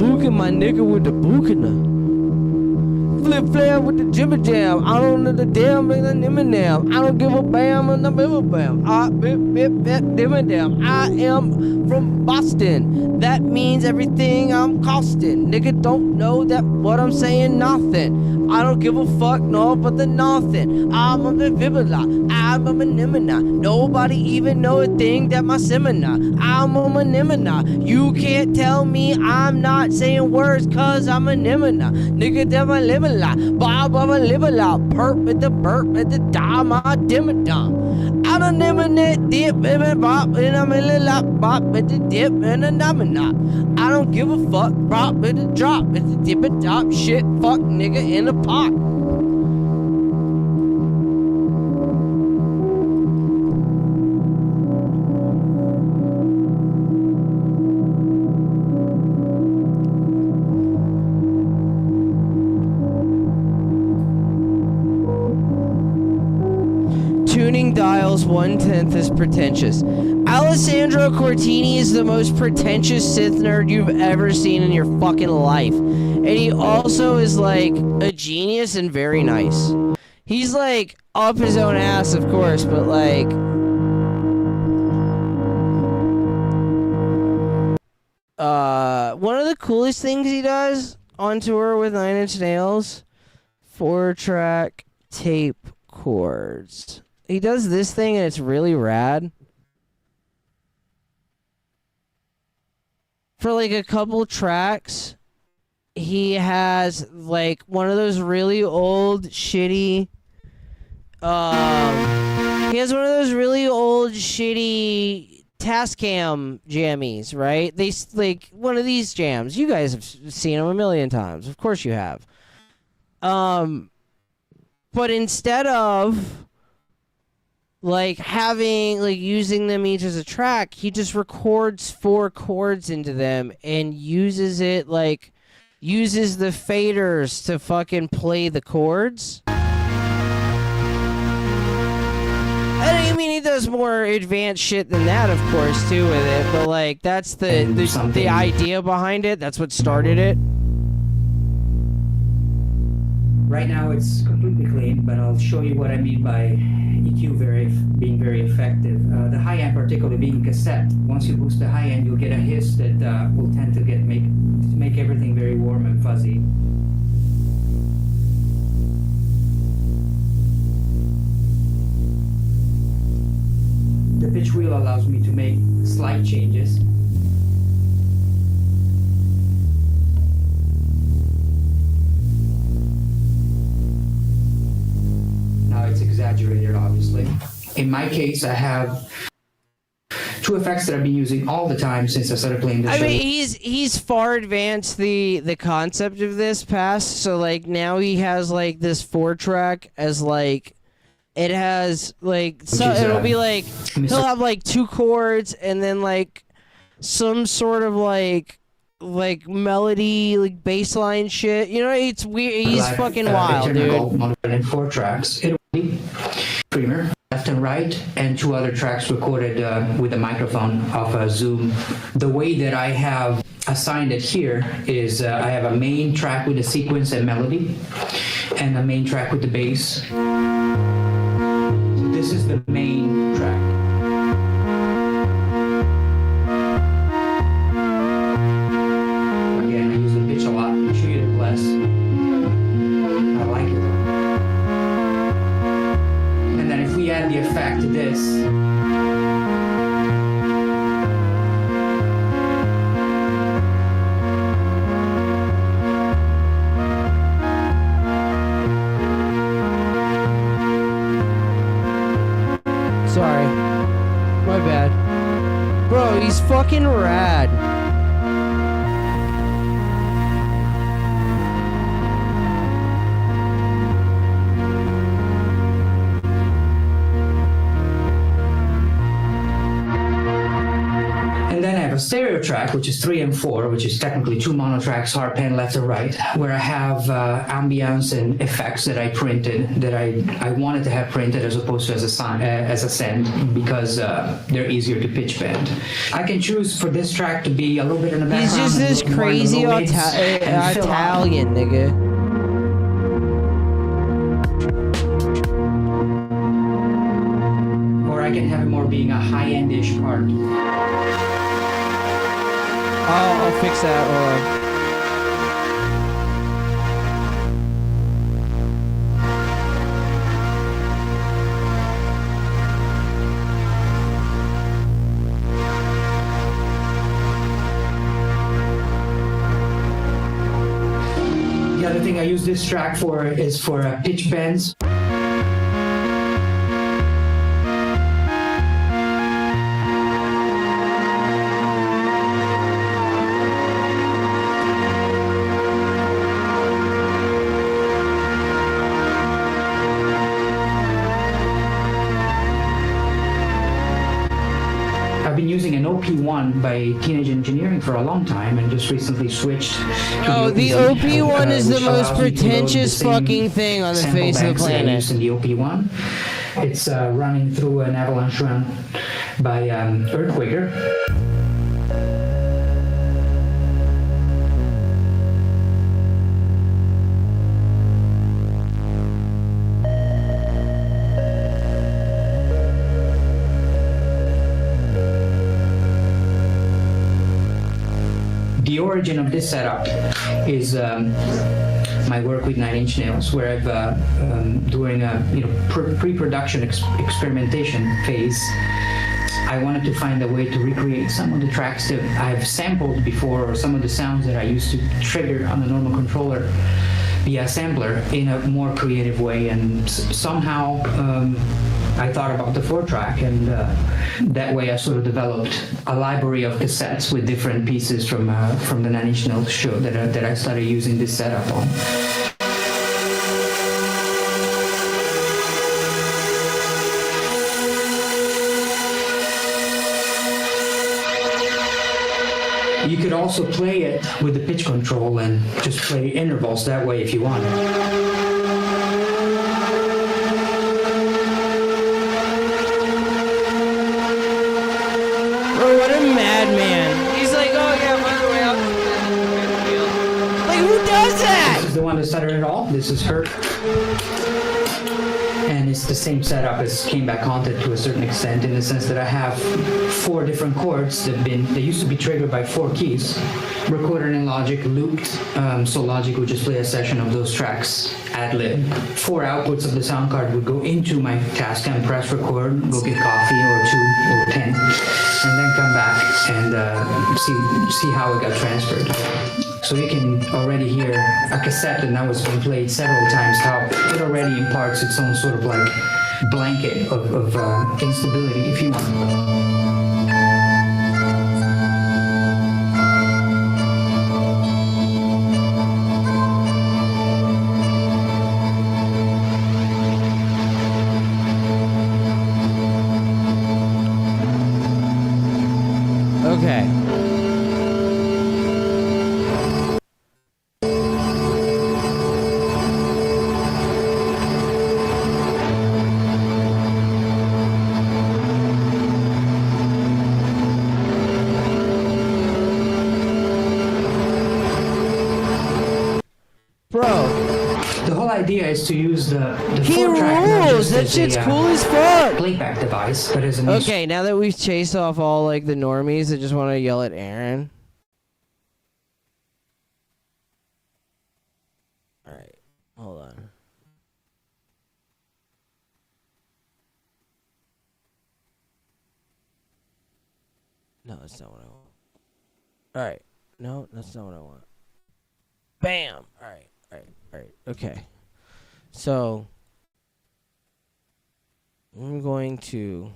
Booking my nigga with the Bucana. Flip flap with the jibber jam. I don't know the damn in the Eminem. I don't give a bam and the bibble bam. I bip bip bip dimmadam. I am from Boston. That means everything I'm costing. Nigga don't know that what I'm saying nothing. I don't give a fuck no but the nothing. I'm a vibula. I'm a manimina. Nobody even know a thing that my seminar. I'm a manimina. You can't tell me I'm not saying words cause I'm a nimina. Nigga that my limina. Bob of a liver la, perp at the burp at the dime, I dim it dum. I don't never net dip, baby, bop, and I'm a little bop at the dip and a number. I don't give a fuck, bop at the drop at the dip and top, shit, fuck nigga in a pot. Tuning dials 1/10 is pretentious. Alessandro Cortini is the most pretentious Sith nerd you've ever seen in your fucking life. And he also is like a genius and very nice. He's like up his own ass, of course, but like one of the coolest things he does on tour with Nine Inch Nails, 4-track tape chords. He does this thing and it's really rad. For like a couple tracks, he has like one of those really old shitty Tascam jammies, right? They like one of these jams. You guys have seen them a million times. Of course you have. But instead of like using them each as a track, he just records 4 chords into them and uses the faders to fucking play the chords. I mean, he does more advanced shit than that, of course, too, with it. But like, that's the idea behind it. That's what started it. Right now it's completely clean, but I'll show you what I mean by EQ being very effective. The high end, particularly being cassette, once you boost the high end, you'll get a hiss that will tend to make everything very warm and fuzzy. The pitch wheel allows me to make slight changes. It's exaggerated, obviously. In my case, I have 2 effects that I've been using all the time since I started playing this show. I mean, he's far advanced the concept of this past. So like now he has like this 4-track as like it has like it'll be like he'll have like 2 chords and then like some sort of like melody, like bass line shit. You know, it's weird. He's fucking wild, dude. In 4 tracks. It'll be Premier, left and right, and 2 other tracks recorded with a microphone off a Zoom. The way that I have assigned it here is I have a main track with the sequence and melody, and a main track with the bass. So this is the main track. Again, I use the pitch a lot. I'm sure you do less. I like it. And then if we add the effect to this, sorry, my bad, bro. He's fucking rad. and then I have a stereo track, which is 3 and 4, which is technically 2 mono tracks, hard pan left and right, where I have ambience and effects that I printed, that I wanted to have printed as opposed to as a send, because they're easier to pitch bend. I can choose for this track to be a little bit in the background. He's just this crazy Italian nigga. Or I can have it more being a high-end-ish part. I'll fix that. The other thing I use use this track for is for pitch bends. I've been using an OP1 by Teenage Engineering for a long time and just recently switched to Oh, the OP1 OP1 is the which most allows me to load pretentious the same fucking thing on the sample face of the banks that I planet. used in the OP1. It's running through an Avalanche run by Earthquaker. The origin of this setup is my work with Nine Inch Nails, where I've during a pre-production experimentation phase, I wanted to find a way to recreate some of the tracks that I've sampled before, or some of the sounds that I used to trigger on a normal controller via sampler in a more creative way, and somehow I thought about the 4-track, and that way I sort of developed a library of cassettes with different pieces from the Nine Inch Nails show that I started using this setup on. You could also play it with the pitch control and just play intervals that way if you want. Bro, what a madman. He's like, oh yeah, by the way, I'll just like, who does that? This is the one that started it all. This is her. And it's the same setup as Came Back Haunted to a certain extent, in the sense that I have 4 different chords they used to be triggered by 4 keys, recorded in Logic, looped, so Logic would just play a session of those tracks ad-lib. 4 outputs of the sound card would go into my Tascam press record, go get coffee or 2 or 10, and then come back and see how it got transferred. So you can already hear a cassette that now has been played several times, how it already imparts its own sort of like blanket of instability, if you want. Okay. The whole idea is to use the He 4-track not rules! just That as shit's a, cool as fuck! playback device, but as an Okay, now that we've chased off all like the normies that just want to yell at Aaron. Alright, hold on. No, that's not what I want. Alright, no, that's not what I want. Bam! Alright, alright, okay. So, I'm going to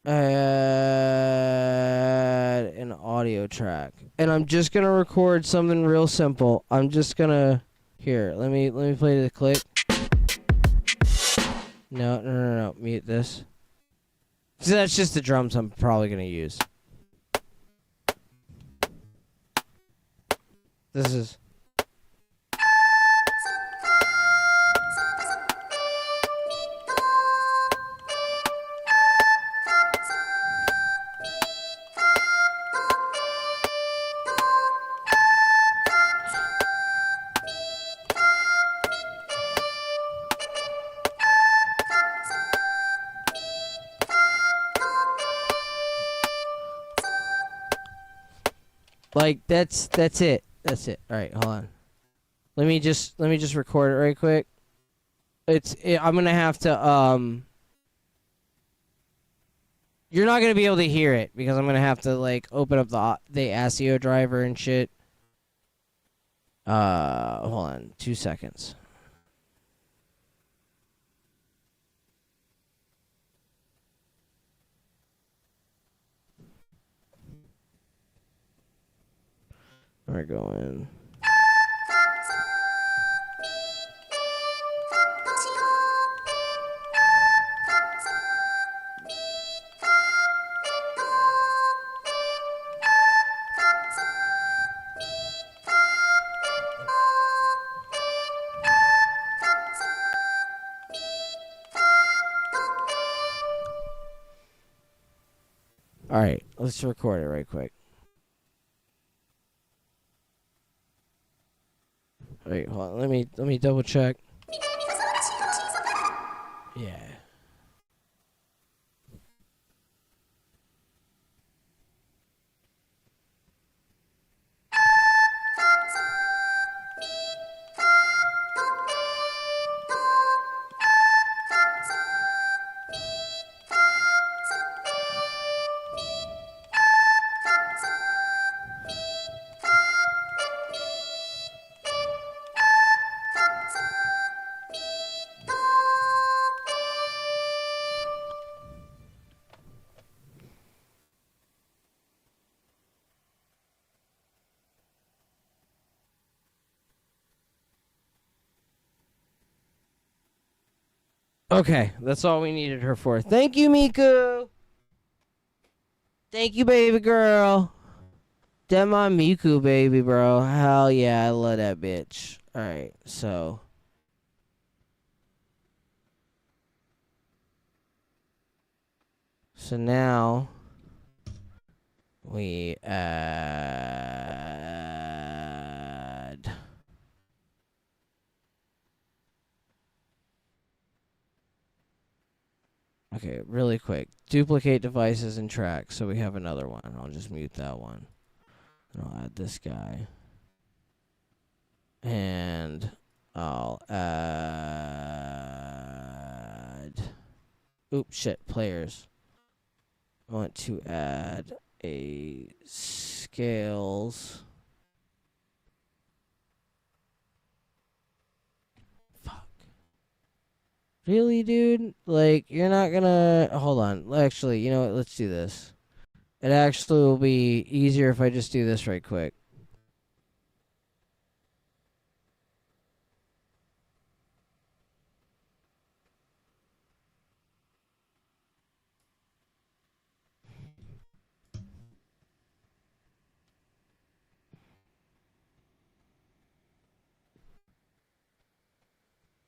add an audio track, and I'm just gonna record something real simple. I'm just gonna let me play the click. No, mute this. So that's just the drums I'm probably gonna use. This is. Like that's it. That's it. All right, hold on. Let me just record it right quick. I'm gonna have to You're not gonna be able to hear it because I'm gonna have to like open up the ASIO driver and shit. Hold on, 2 seconds. We're going. All right, let's record it right quick. Wait, hold on. Let me double check. Yeah. Okay, that's all we needed her for. Thank you, Miku. Thank you, baby girl. That my Miku, baby, bro. Hell yeah, I love that bitch. All right, so. So now we add. Okay, really quick. Duplicate devices and tracks. So we have another one. I'll just mute that one. And I'll add this guy. And I'll add... Oops, shit. Players. I want to add a scales... Really, dude? Like, you're not gonna... Hold on. Actually, you know what? Let's do this. It actually will be easier if I just do this right quick.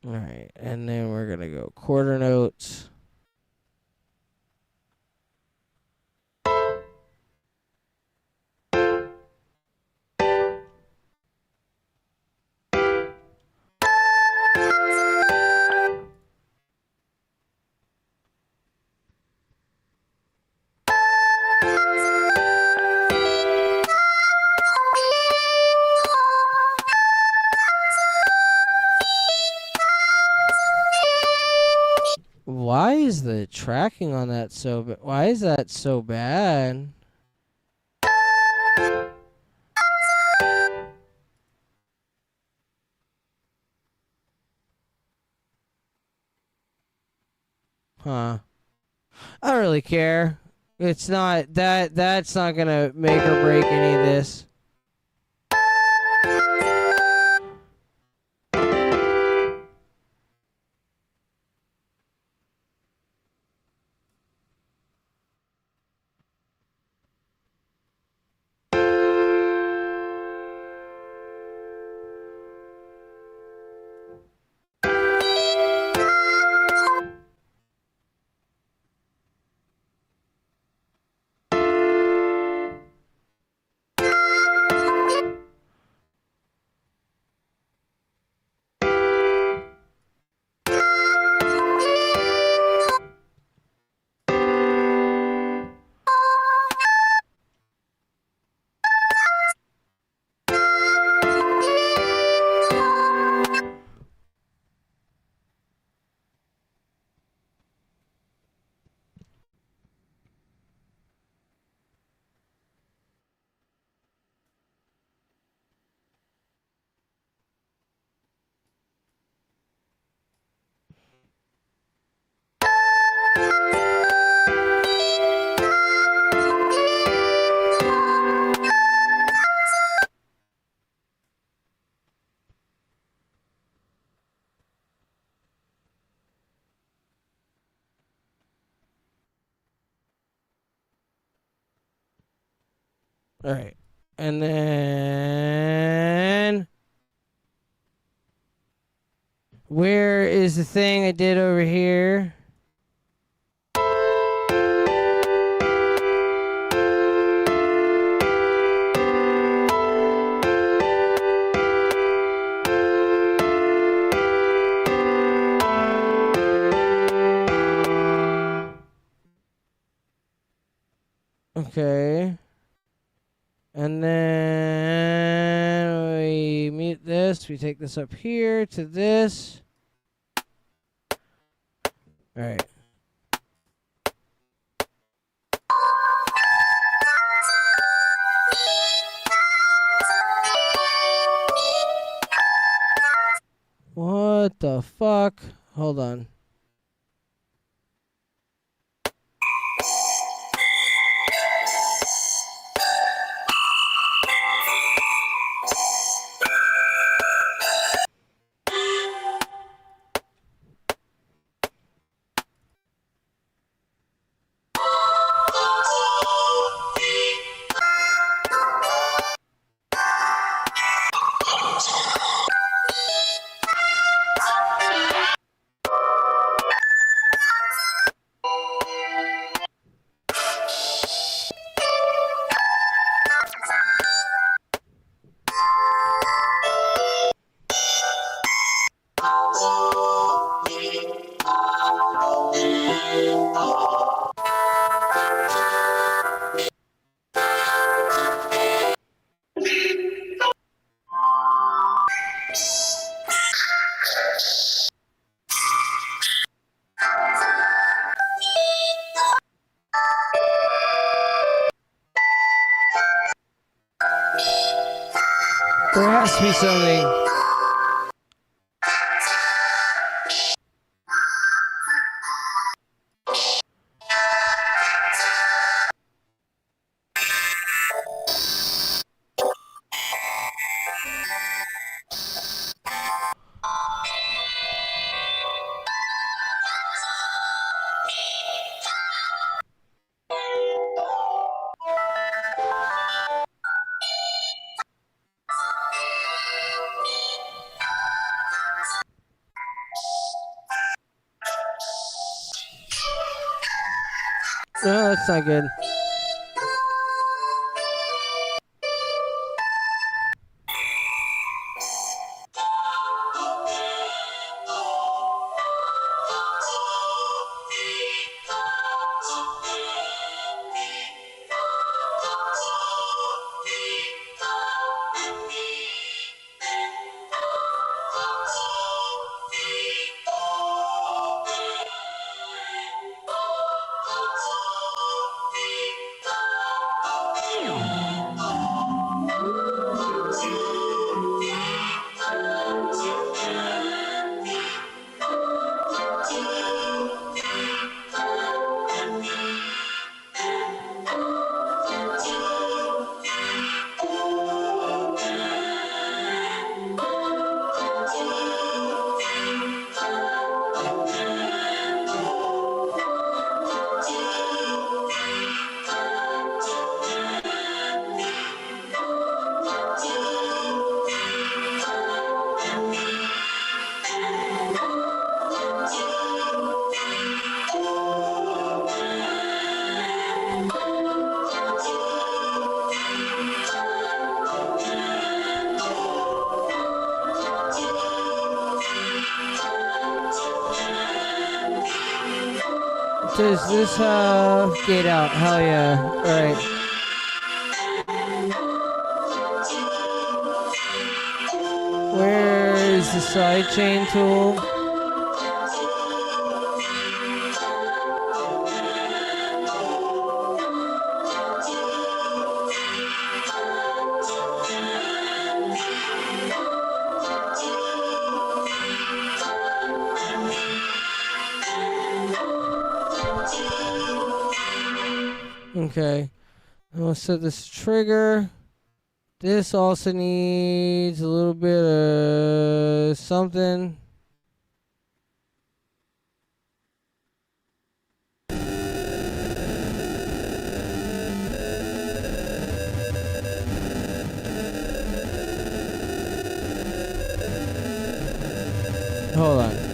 All right, and then we're going to go quarter notes. Why is the tracking on that so bad? Why is that so bad? Huh. I don't really care. It's not that's not gonna make or break any of this. All right. And then where is the thing I did over here? Okay. And then we mute this. We take this up here to this. All right. What the fuck? Hold on. There has to be something. No, that's not good. Does this have gate out? Hell yeah. Alright. Where is the sidechain tool? Okay, I'll set this trigger. This also needs a little bit of something. Hold on.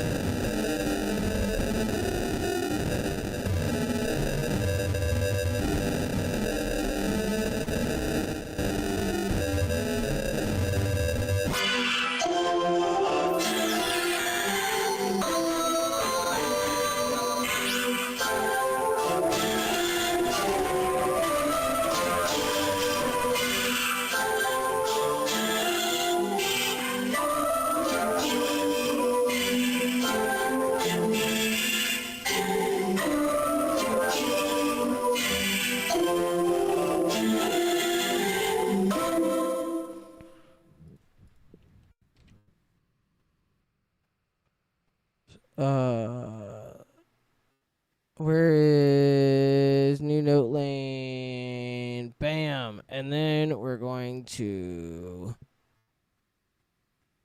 Where is new note lane? Bam. And then we're going to...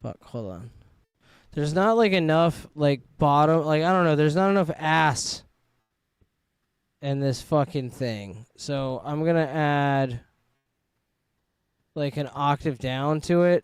Fuck, hold on. There's not like enough like bottom, like I don't know, there's not enough ass in this fucking thing. So I'm gonna add like an octave down to it.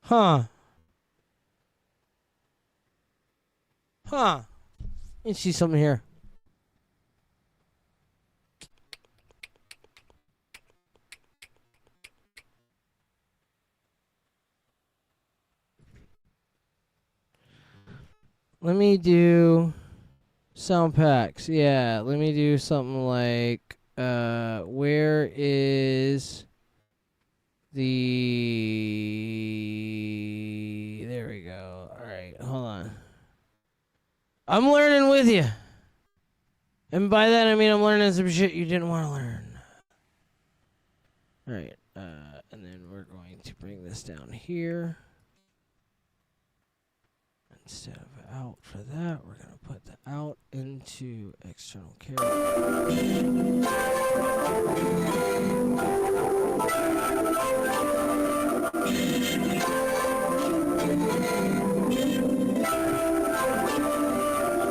Huh. Huh. Let me see something here. Let me do sound packs. Yeah, let me do something like where is the... There we go. All right, hold on. I'm learning with you. And by that I mean I'm learning some shit you didn't want to learn. All right, and then we're going to bring this down here. Instead of out for that, we're going to put the out into external carrier.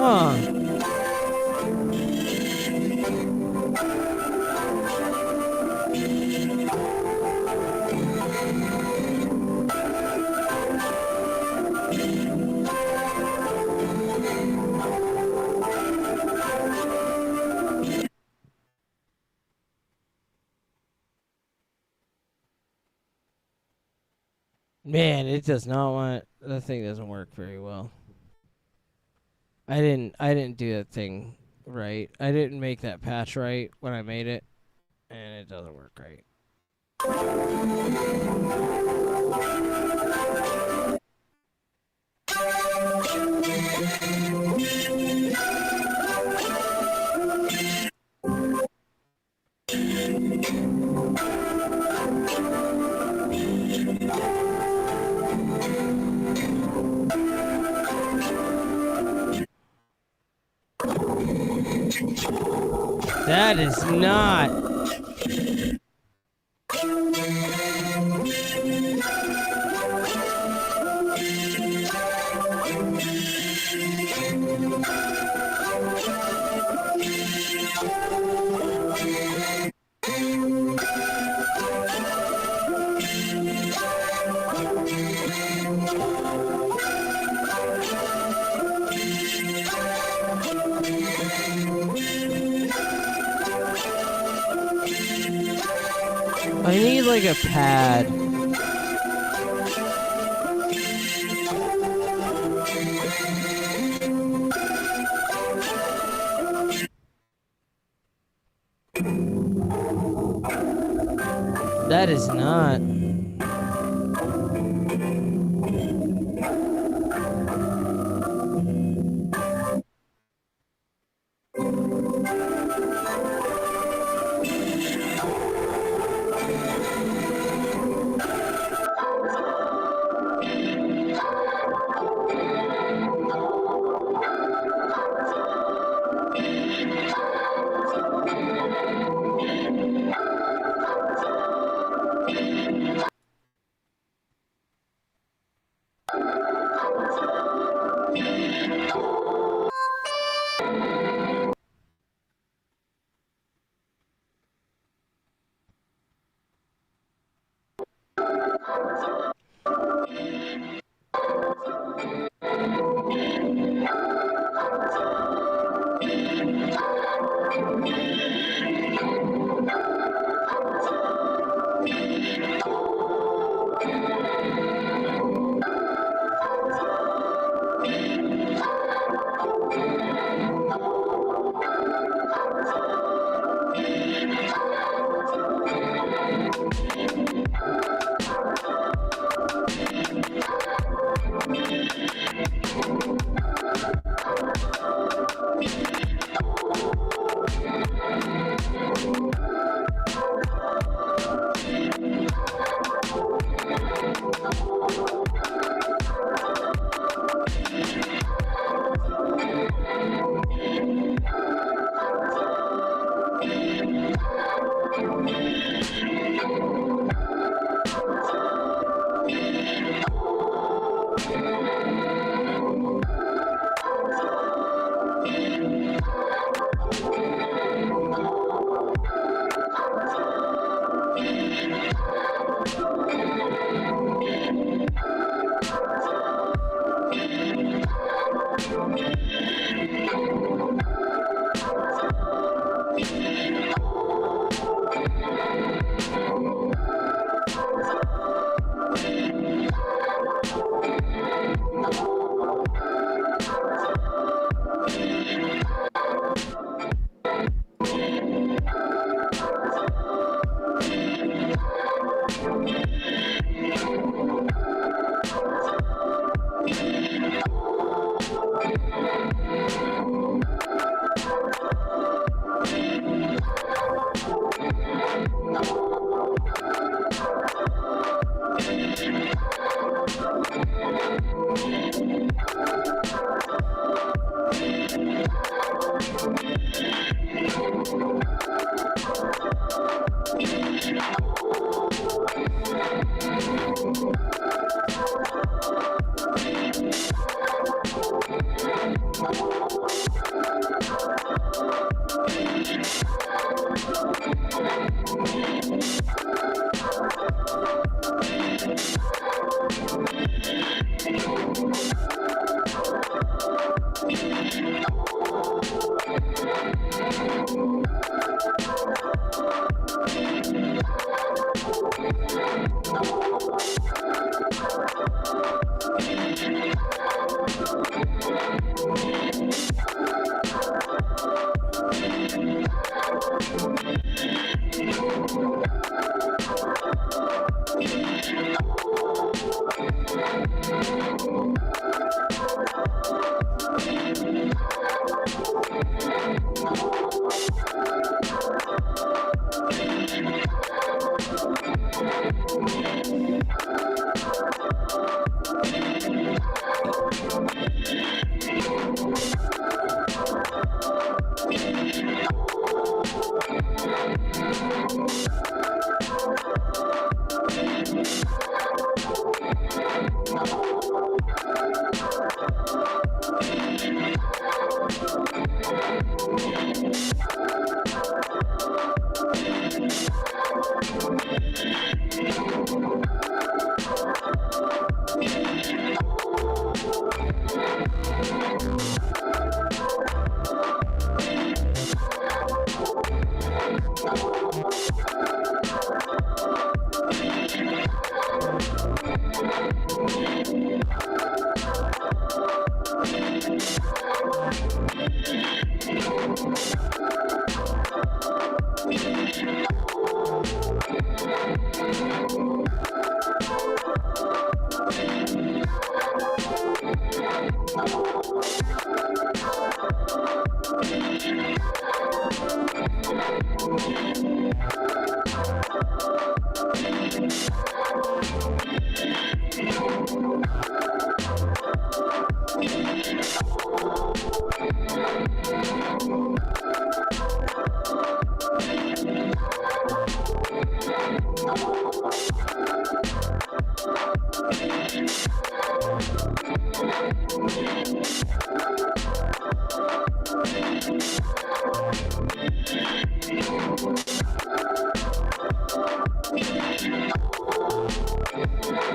Huh. Man, it does not want... That thing doesn't work very well. I didn't do that thing right. I didn't make that patch right when I made it, and it doesn't work right. That is not... I need like a pad. That is not.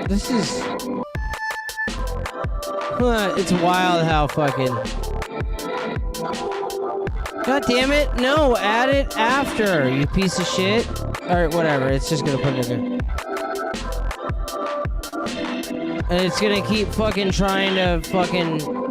This is... It's wild how fucking... God damn it! No, add it after, you piece of shit. Or whatever, it's just gonna put it in there. And it's gonna keep fucking trying to fucking...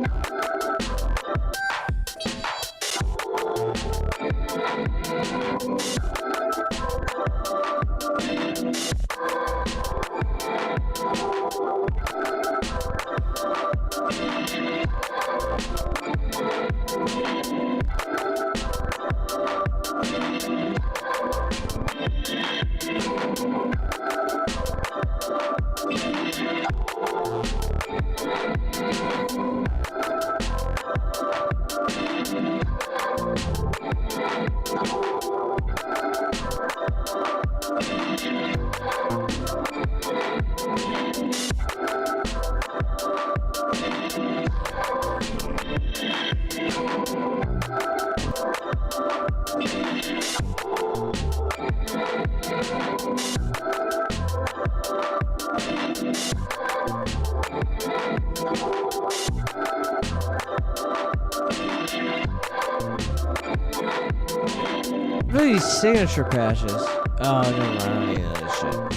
What are these signature patches? Oh, never mind. I don't need that shit.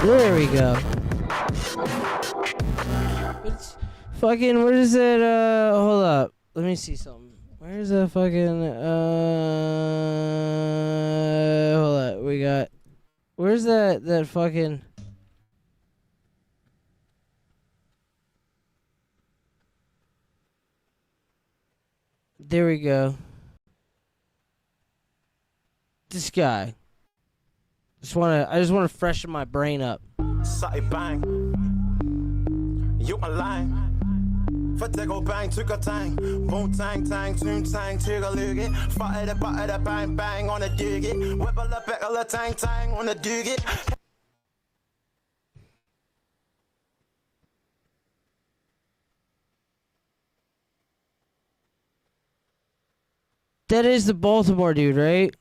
There we go. It's fucking, what is it? Hold up. Let me see something. Where's the fucking, hold up. We got, where's that fucking, there we go. This guy. I just wanna freshen my brain up. Say bang. You a line. For go bang, took a tang. Boom tang tang, toon tang, tigger lugget. Fire the bang bang on a dig it. Whipple the peckle a tang tang on a dig it. That is the Baltimore dude, right?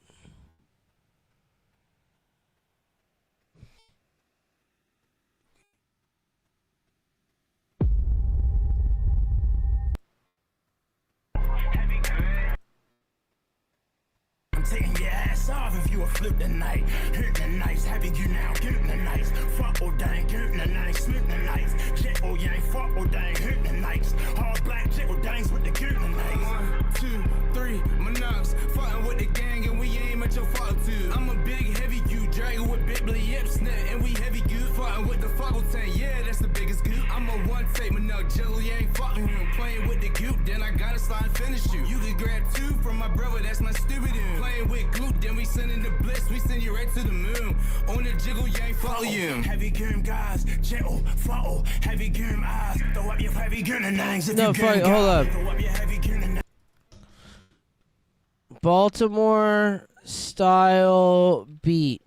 Taking your ass off if you a flip the night. Hit the nice, having you now, get the nice. Fuck or dang, get the nice, slip the nice. Jet or yang, fuck or dang, hit the nice. Hard black jet or dangs with the get the nice. 1, 2, 3, my knobs. Fucking with the gang and we aim at your father too. I'm a big heavy you, dragon with big blue yips, and we heavy goop. Fucking with the foggle tank, yeah, that's the biggest goop. I'm a one take, my nug, jello yang, fucking him. Playing with the goop, then I gotta slide and finish you. You could grab 2 from my brother, that's my stupid dude. Playing with glue, then we send in the bliss, we send you right to the moon. On the jiggle, yang volume. Heavy gum guys, gentle, follow, heavy gum eyes. Throw up your heavy gun and nines if No, you fuck, gun hold guys. up. Throw up your heavy gun and Baltimore style beat.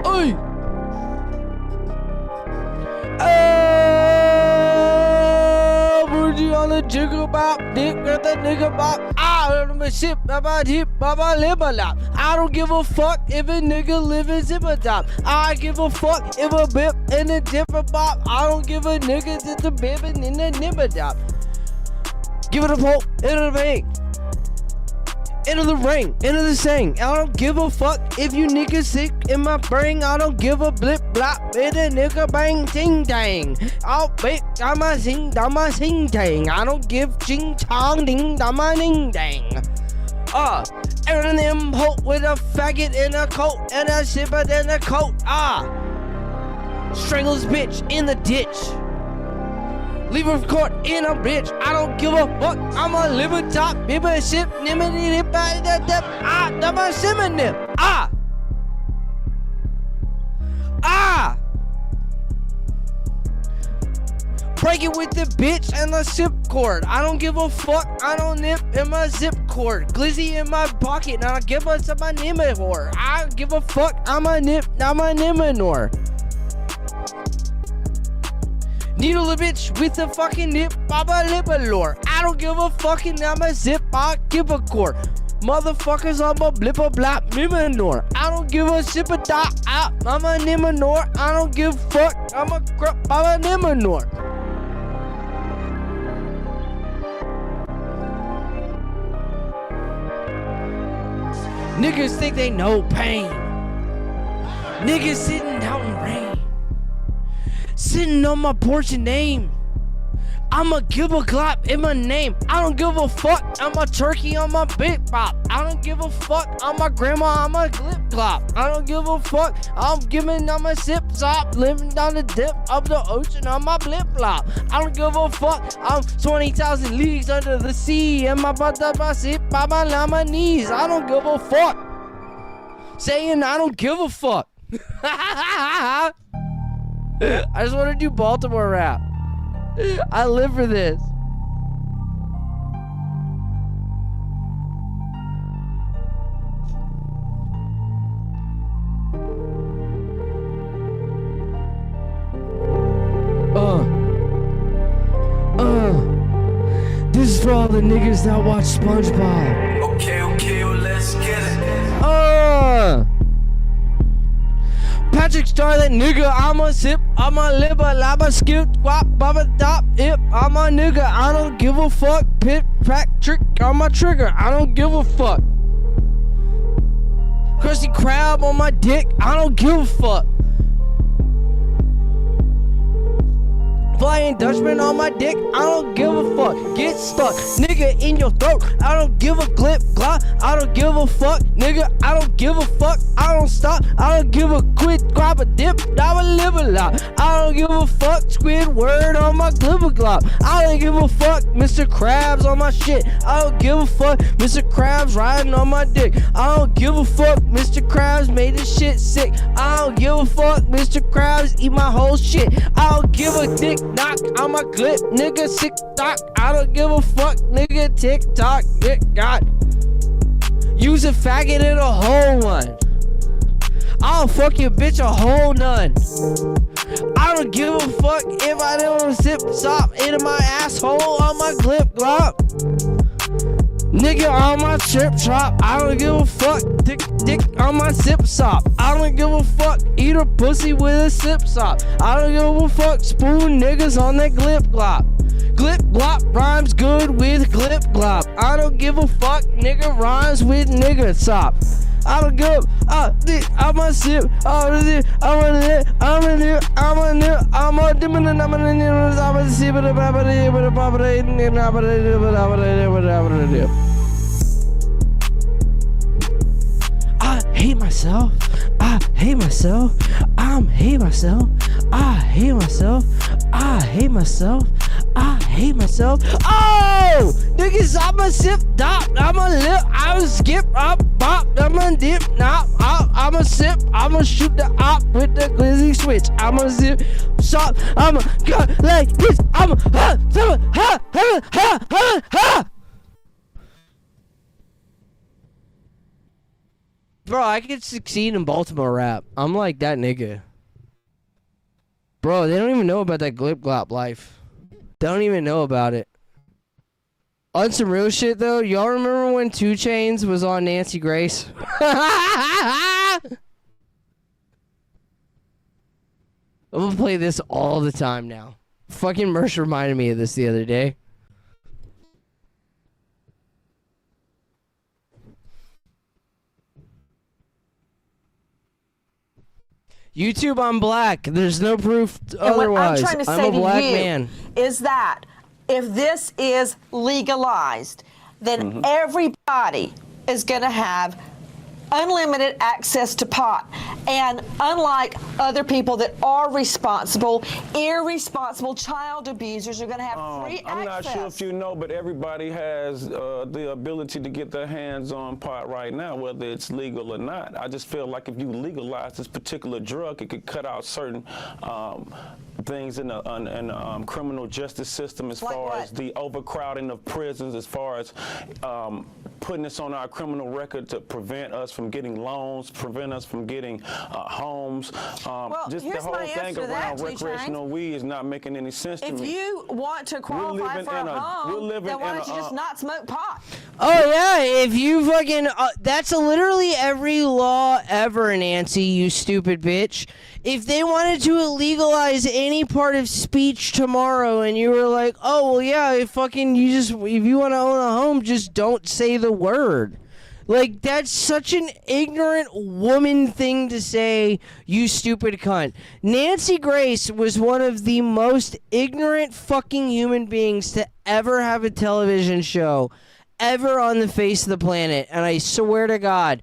Oi! Oh, booty on the jiggle bop, dick at the nigga bop. I'm a ship about hip, baba live a lot. I don't give a fuck if a nigga live in zipper top. I give a fuck if a bip in a different bop. I don't give a nigga that's a bippin' in a nipper top. Give it a poke, into the bank. Into the ring, into the sing. I don't give a fuck if you niggas sick in my brain. I don't give a blip blop in a nigga bang ting dang. I'll bake dama sing tang. I don't give ching chong ding dama ding dang. Aaron them hope with a faggot in a coat and a zipper in a coat. Strangles bitch in the ditch. Leave her court in a bitch. I don't give a fuck. I'm a liver top, bibber ship, nimity nip, double simmer nip. Break it with the bitch and the zip cord. I don't give a fuck. I don't nip in my zip cord. Glizzy in my pocket. And I don't give a some my nimmer whore. I don't give a fuck. I'm a nip, I'm a nimmer. Needle a bitch with a fucking nip, baba lipper lore. I don't give a fucking, I'm a zip, I give a core. Motherfuckers, I'm a blipper blap, nimmer. I don't give a sip of dot out, I'm a nimmer. I don't give a fuck, I'm a crap, baba nimmer. Niggas think they know pain. Niggas sitting out in rain. Sitting on my porch and name. I'ma give a clap in my name. I don't give a fuck. I'm a turkey on my big pop. I don't give a fuck. I'm my grandma. I'm a glip clop. I don't give a fuck. I'm giving on my sip sop. Living down the dip of the ocean on my blip flop. I don't give a fuck. I'm 20,000 leagues under the sea. And my butt up my sit by my knees. I don't give a fuck. Saying I don't give a fuck. I just want to do Baltimore rap. I live for this. This is for all the niggas that watch SpongeBob. Okay, well, let's get it. Patrick Star, that nigga. I'm a sip, I'm a liver, lava skip, wop, baba, dop, hip. I'm a nigga. I don't give a fuck. Pit, crack, trick on my trigger. I don't give a fuck. Krusty Krab on my dick. I don't give a fuck. Flying Dutchman on my dick, I don't give a fuck. Get stuck, nigga, in your throat. I don't give a clip, glop. I don't give a fuck, nigga. I don't give a fuck. I don't stop. I don't give a quit, grab a dip, dive a live a lot. I don't give a fuck, Squidward on my glibber glop. I don't give a fuck, Mr. Krabs on my shit. I don't give a fuck, Mr. Krabs riding on my dick. I don't give a fuck, Mr. Krabs made this shit sick. I don't give a fuck, Mr. Krabs eat my whole shit. I don't give a dick. Knock on my clip, nigga, sick doc. I don't give a fuck, nigga, TikTok, dick God. Use a faggot in a whole one. I'll fuck your bitch a whole none. I don't give a fuck if I don't sip sop into my asshole on my clip glop. Nigga on my trip chop, I don't give a fuck. Dick on my sip sop, I don't give a fuck. Eat a pussy with a sip sop, I don't give a fuck. Spoon niggas on that glip glop. Glip glop rhymes good with glip glop. I don't give a fuck, nigga rhymes with nigga sop. I don't give I'm a sip, I'm a sip, I'm a sip, I'm a sip, I'm a sip, I'm a sip, I'm a sip, I'm a sip. I hate myself, I hate myself, I hate myself, I hate myself, I hate myself, I hate myself. Oh! Niggas, I'm a sip, dop, I'm a lip, I'm a skip, up, bop, I'm a dip, nah, I'm a sip, I'm a shoot the op with the glizzy switch, I'm a zip, shot, I'm a gun like this, I'm a ha. Bro, I could succeed in Baltimore rap. I'm like that nigga. Bro, they don't even know about that glip glop life. They don't even know about it. On some real shit though, y'all remember when 2 Chainz was on Nancy Grace? I'm gonna play this all the time now. Fucking Mersh reminded me of this the other day. YouTube, I'm black. There's no proof otherwise. What I'm trying to say I'm a black to you man. is that if this is legalized, then everybody is going to have unlimited access to pot. And unlike other people that are responsible, irresponsible child abusers are going to have free I'm access. not sure if you know, but everybody has the ability to get their hands on pot right now, whether it's legal or not. I just feel like if you legalize this particular drug, it could cut out certain things in the criminal justice system, as far as the overcrowding of prisons, as far as putting this on our criminal record to prevent us from getting loans, prevent us from getting homes. Just the whole thing around recreational weed is not making any sense to me. If you want to qualify for a home, then why don't you just not smoke pot? Oh yeah, if you fucking that's literally every law ever, Nancy, you stupid bitch. If they wanted to legalize any part of speech tomorrow and you were like, "Oh, well yeah, if you want to own a home, just don't say the word." Like, that's such an ignorant woman thing to say, you stupid cunt. Nancy Grace was one of the most ignorant fucking human beings to ever have a television show ever on the face of the planet. And I swear to God,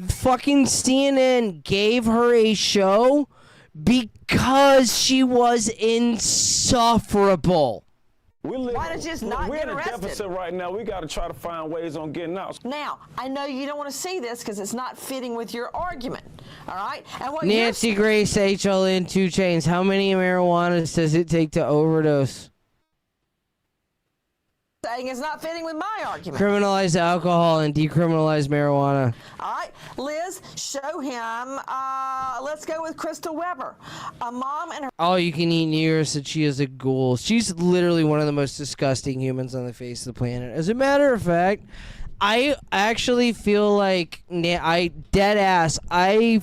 fucking CNN gave her a show because she was insufferable. Why did you just not we're get in a arrested? deficit right now. We got to try to find ways on getting out. Now, I know you don't want to see this because it's not fitting with your argument, all right? And what Nancy Grace, HLN, 2 Chainz. How many marijuanas does it take to overdose? saying is not fitting with my argument. Criminalize alcohol and decriminalize marijuana. All right, Liz, show him. Let's go with Crystal Weber. A mom and her. All you can eat New Year said she is a ghoul. She's literally one of the most disgusting humans on the face of the planet. As a matter of fact, I actually feel like I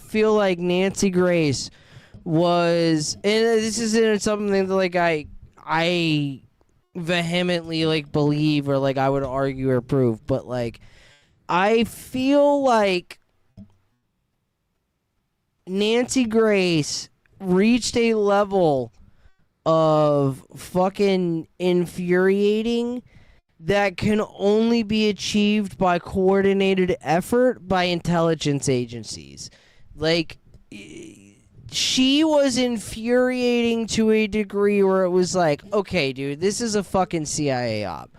feel like Nancy Grace was, and this isn't something that like I vehemently like believe or like I would argue or prove, but like I feel like Nancy Grace reached a level of fucking infuriating that can only be achieved by coordinated effort by intelligence agencies. Like, she was infuriating to a degree where it was like, okay, dude, this is a fucking CIA op.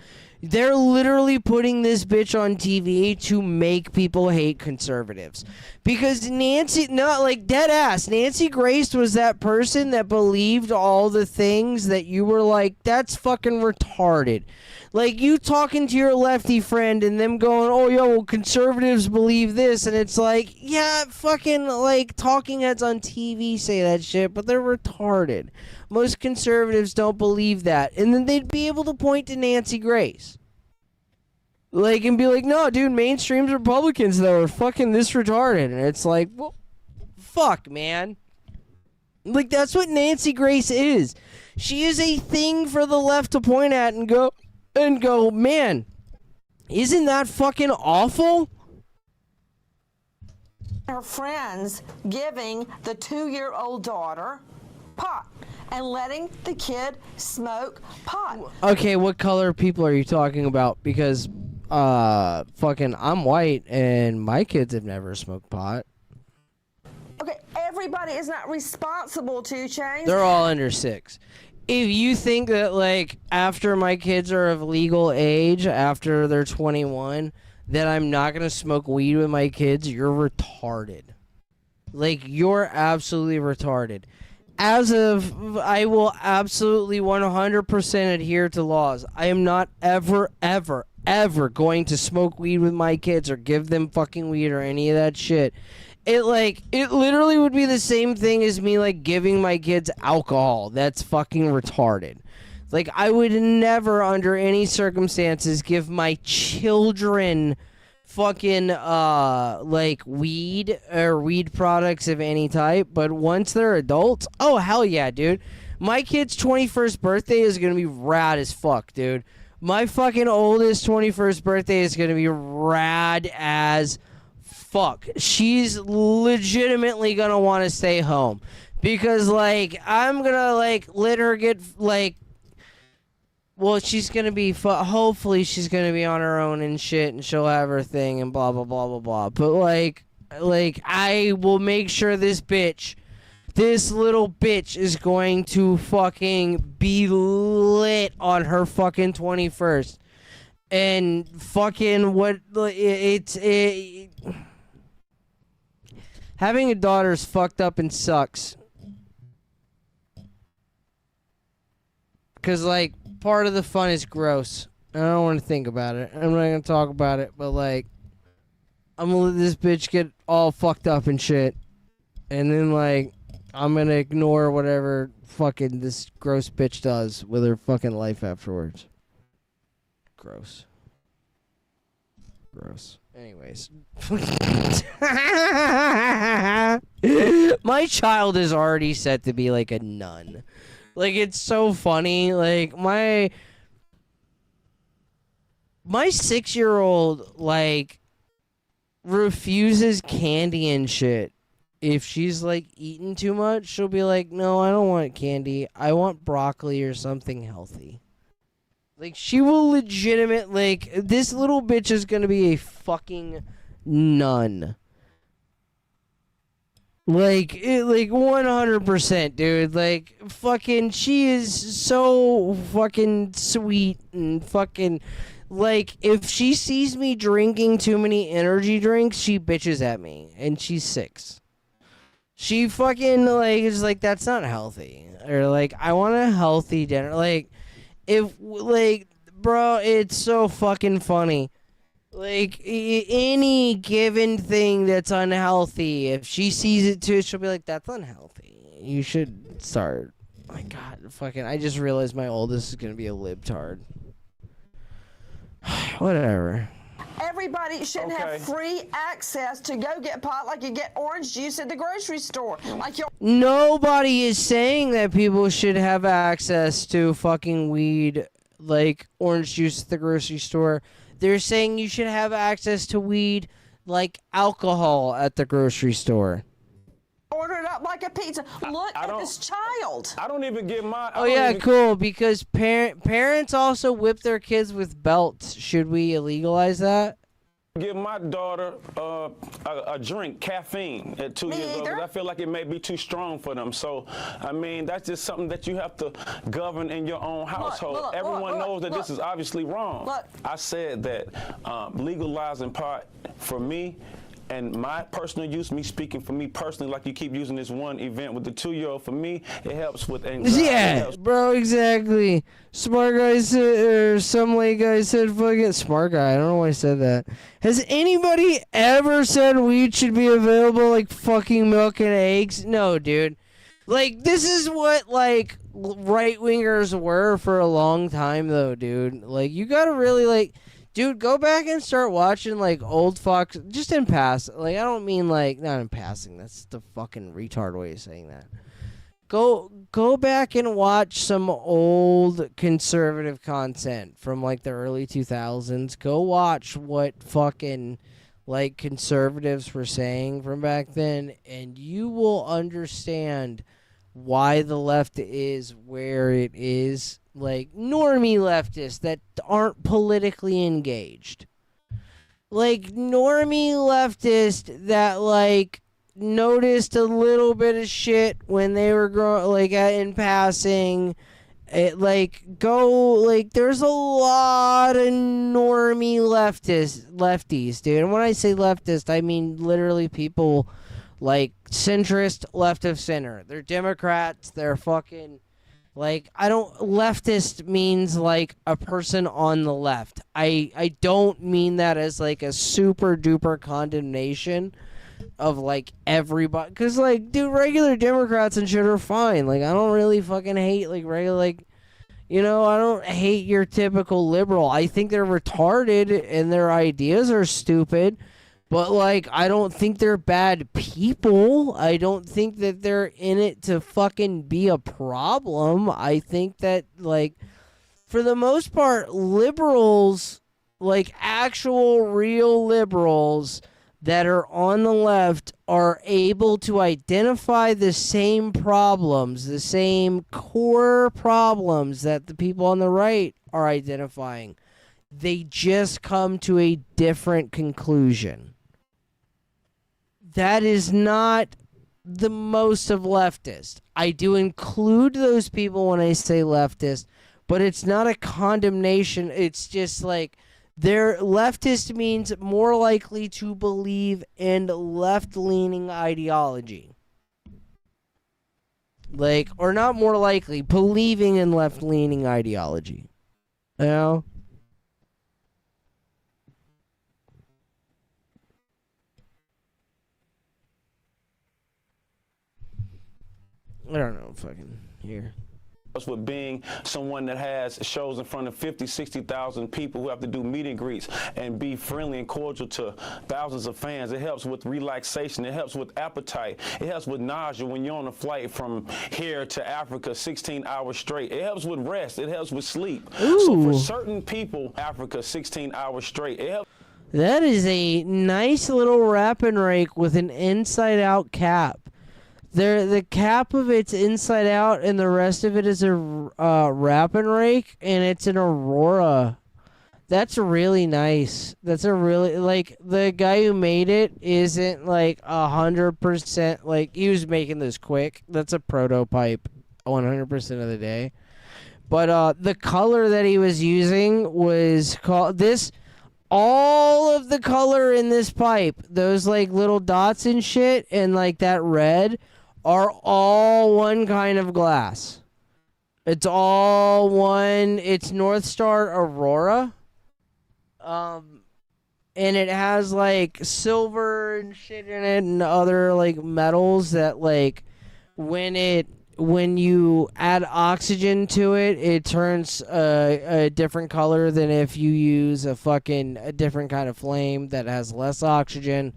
They're literally putting this bitch on TV to make people hate conservatives. Because Nancy, not like dead ass, Nancy Grace was that person that believed all the things that you were like, that's fucking retarded. Like, you talking to your lefty friend and them going, oh, yo, well, conservatives believe this. And it's like, yeah, fucking, like, talking heads on TV say that shit, but they're retarded. Most conservatives don't believe that. And then they'd be able to point to Nancy Grace. Like, and be like, no, dude, mainstream's Republicans, though, are fucking this retarded. And it's like, well, fuck, man. Like, that's what Nancy Grace is. She is a thing for the left to point at and go, man, isn't that fucking awful? Her friends giving the 2-year-old daughter pot and letting the kid smoke pot. Okay, what color people are you talking about? Because, fucking, I'm white and my kids have never smoked pot. Okay, everybody is not responsible to change. They're all under 6. If you think that, like, after my kids are of legal age, after they're 21, that I'm not going to smoke weed with my kids, you're retarded. Like, you're absolutely retarded. I will absolutely 100% adhere to laws. I am not ever going to smoke weed with my kids or give them fucking weed or any of that shit. It literally would be the same thing as me, like, giving my kids alcohol. That's fucking retarded. Like, I would never, under any circumstances, give my children fucking, like, weed or weed products of any type. But once they're adults, oh, hell yeah, dude. My kid's 21st birthday is gonna be rad as fuck, dude. My fucking oldest 21st birthday is gonna be rad as fuck. She's legitimately gonna want to stay home because, like, I'm gonna, like, let her get, like, well, she's gonna be hopefully she's gonna be on her own and shit, and she'll have her thing and blah blah blah blah blah. But like I will make sure this little bitch is going to fucking be lit on her fucking 21st. And fucking having a daughter is fucked up and sucks. Because, like, part of the fun is gross. I don't want to think about it. I'm not going to talk about it, but, like, I'm going to let this bitch get all fucked up and shit. And then, like, I'm going to ignore whatever fucking this gross bitch does with her fucking life afterwards. Gross. Anyways. My child is already set to be like a nun. Like, it's so funny. Like, my 6-year-old, like, refuses candy and shit. If she's, like, eating too much, she'll be like, no, I don't want candy. I want broccoli or something healthy. Like, she will legitimate, like, this little bitch is gonna be a fucking nun. Like, 100%, dude. Like, fucking, she is so fucking sweet and fucking, like, if she sees me drinking too many energy drinks, she bitches at me, and she's 6. She fucking, like, is like, that's not healthy. Or, like, I want a healthy dinner. Like, if, like, bro, it's so fucking funny. Like, any given thing that's unhealthy, if she sees it too, she'll be like, that's unhealthy. You should start. My God, fucking, I just realized my oldest is gonna be a libtard. Whatever. Every everybody shouldn't have Okay. free access to go get pot like you get orange juice at the grocery store. Like your Nobody is saying that people should have access to fucking weed like orange juice at the grocery store. They're saying you should have access to weed like alcohol at the grocery store. order it up like a pizza. Look at this child. I don't even get my. Oh yeah, cool. Because parents also whip their kids with belts. Should we legalize that? Give my daughter a drink, caffeine, at 2 years old. 'Cause I feel like it may be too strong for them. So, I mean, that's just something that you have to govern in your own household. Everyone knows that this is obviously wrong. I said that legalizing pot for me and my personal use, me speaking for me personally, like you keep using this one event with the 2-year-old, for me, it helps with anxiety. Yeah, bro, exactly. Smart guy said, or some late guy said, fucking smart guy. I don't know why I said that. Has anybody ever said weed should be available like fucking milk and eggs? No, dude. Like, this is what, like, right-wingers were for a long time, though, dude. Like, you gotta really, like... Dude, go back and start watching, like, old Fox, just in pass. Like, I don't mean, like, not in passing. That's the fucking retard way of saying that. Go back and watch some old conservative content from, like, the early 2000s. Go watch what fucking, like, conservatives were saying from back then, and you will understand why the left is where it is. Like, normie leftists that aren't politically engaged. Like, normie leftists that, like, noticed a little bit of shit when they were in passing. There's a lot of normie lefties, dude. And when I say leftist, I mean literally people like centrist, left of center. They're Democrats, they're fucking... Like, leftist means, like, a person on the left. I don't mean that as, like, a super-duper condemnation of, like, everybody. Because, like, dude, regular Democrats and shit are fine. Like, I don't really fucking hate, like, regular, like... You know, I don't hate your typical liberal. I think they're retarded and their ideas are stupid. But, like, I don't think they're bad people. I don't think that they're in it to fucking be a problem. I think that, like, for the most part, liberals, like, actual real liberals that are on the left are able to identify the same problems, the same core problems that the people on the right are identifying. They just come to a different conclusion. That is not the most of leftist. I do include those people when I say leftist, but it's not a condemnation. It's just like their leftist means more likely to believe in left-leaning ideology. Like, or not more likely, believing in left-leaning ideology. You know? I don't know, fucking here. With being someone that has shows in front of 50, 60,000 people who have to do meet and greets and be friendly and cordial to thousands of fans. It helps with relaxation. It helps with appetite. It helps with nausea when you're on a flight from here to Africa 16 hours straight. It helps with rest. It helps with sleep. Ooh. So for certain people, Africa 16 hours straight. It helps. That is a nice little wrap and rake with an inside out cap. The cap of it's inside out, and the rest of it is a wrap and rake, and it's an Aurora. That's really nice. That's a really, like, the guy who made it isn't, like, 100%, like, he was making this quick. That's a prototype 100% of the day. But the color that he was using was called, this, all of the color in this pipe, those, like, little dots and shit, and, like, that red, are all one kind of glass. It's all one. It's North Star Aurora. And it has like silver and shit in it and other like metals that like when it when you add oxygen to it, it turns a different color than if you use a different kind of flame that has less oxygen.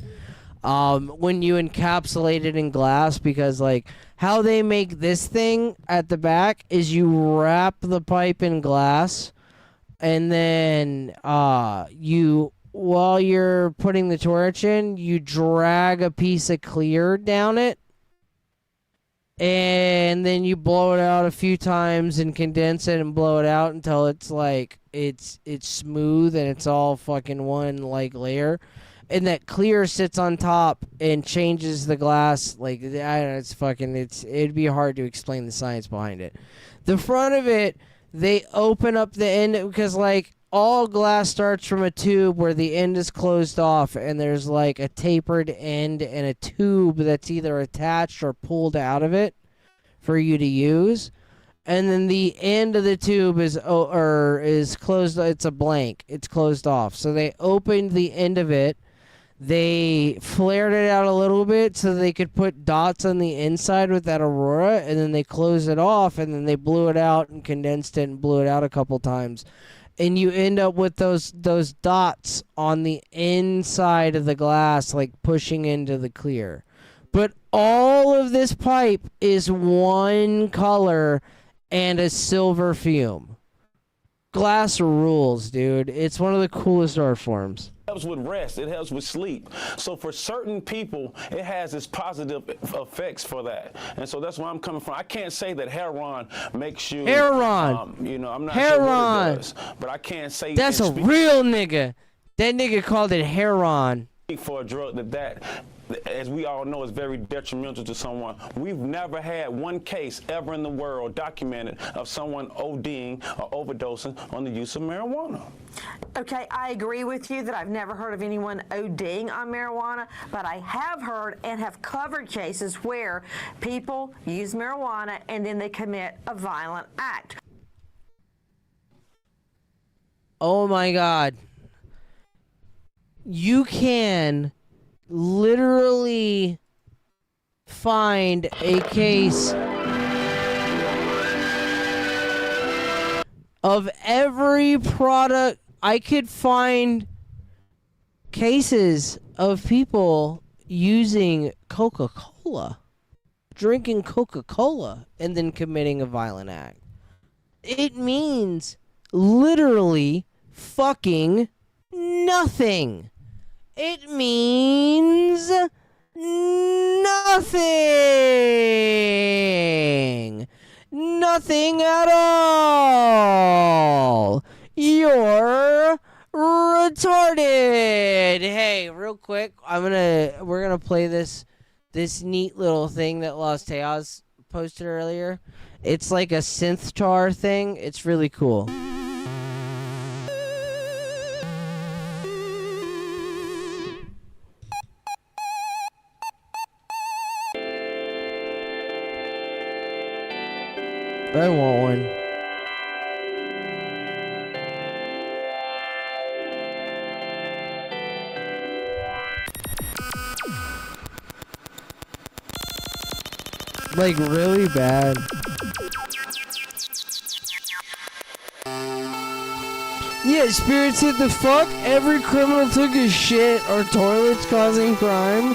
When you encapsulate it in glass, because like how they make this thing at the back is you wrap the pipe in glass, and then while you're putting the torch in, you drag a piece of clear down it, and then you blow it out a few times and condense it and blow it out until it's like it's smooth and it's all fucking one like layer. And that clear sits on top and changes the glass. Like, I don't know, it'd be hard to explain the science behind it. The front of it, they open up the end, because like all glass starts from a tube where the end is closed off, and there's like a tapered end and a tube that's either attached or pulled out of it for you to use. And then the end of the tube is closed. It's a blank. It's closed off. So they opened the end of it. They flared it out a little bit so they could put dots on the inside with that aurora, and then they closed it off, and then they blew it out and condensed it and blew it out a couple times. And you end up with those dots on the inside of the glass, like pushing into the clear. But all of this pipe is one color and a silver fume. Glass rules, dude. It's one of the coolest art forms. It helps with rest. It helps with sleep. So for certain people, it has its positive effects for that. And so that's where I'm coming from. I can't say that heroin makes you... Heroin! I'm not heroin. sure what it does. But I can't say... That's a real nigga. That nigga called it heroin. For a drug that, as we all know, is very detrimental to someone. We've never had one case ever in the world documented of someone ODing or overdosing on the use of marijuana. Okay, I agree with you that I've never heard of anyone ODing on marijuana, but I have heard and have covered cases where people use marijuana and then they commit a violent act. Oh my God. You can literally find a case of every product. I could find cases of people using Coca-Cola, drinking Coca-Cola, and then committing a violent act. It means literally fucking nothing. It means nothing. Nothing at all. You're retarded. Hey, real quick, we're gonna play this neat little thing that Los Tejas posted earlier. It's like a synth tar thing. It's really cool. I want one. Like really bad. Yeah, Spirit said the fuck? Every criminal took a shit or toilets causing crime.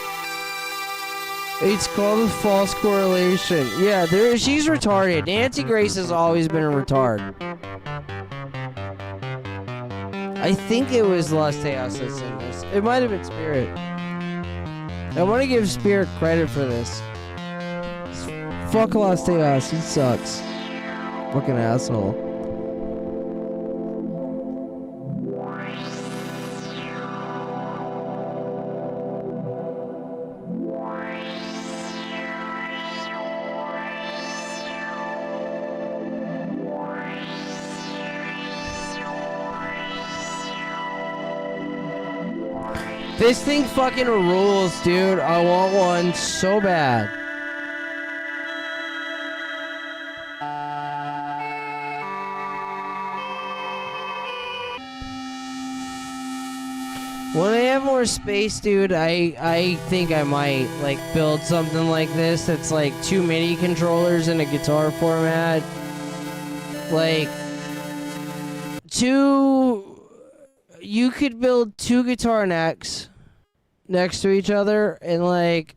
It's called a false correlation. Yeah, she's retarded. Nancy Grace has always been a retard. I think it was Los Tejas that's in this. It might have been Spirit. I want to give Spirit credit for this. Fuck Los Tejas. He sucks. Fucking asshole. This thing fucking rules, dude. I want one so bad. When I have more space, dude, I think I might like build something like this that's like 2 MIDI controllers in a guitar format. Like you could build 2 guitar necks next to each other and like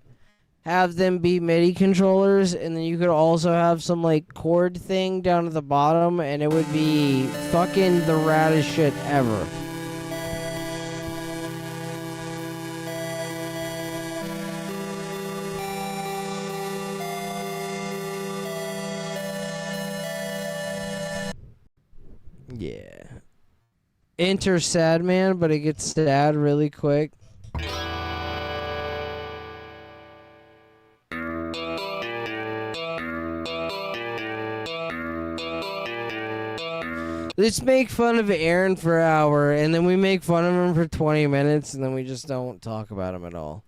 have them be MIDI controllers, and then you could also have some like chord thing down at the bottom, and it would be fucking the raddest shit ever. Yeah. Enter sad man, but it gets sad really quick. Let's make fun of Aaron for an hour, and then we make fun of him for 20 minutes, and then we just don't talk about him at all.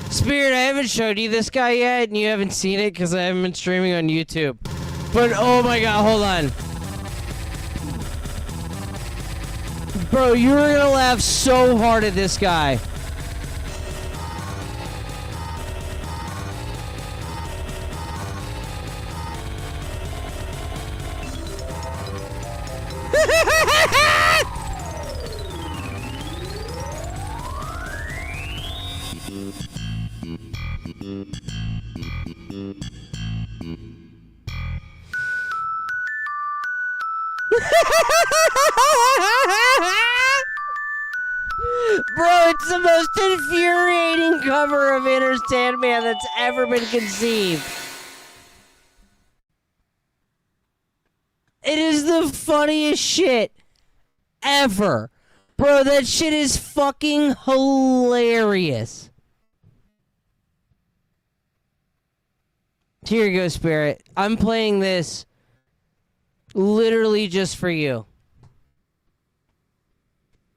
Spirit, I haven't showed you this guy yet, and you haven't seen it because I haven't been streaming on YouTube. But oh my god, hold on. Bro, you're gonna laugh so hard at this guy. Bro, it's the most infuriating cover of Enter Sandman that's ever been conceived. It is the funniest shit ever. Bro, that shit is fucking hilarious. Here you go, Spirit. I'm playing this literally just for you.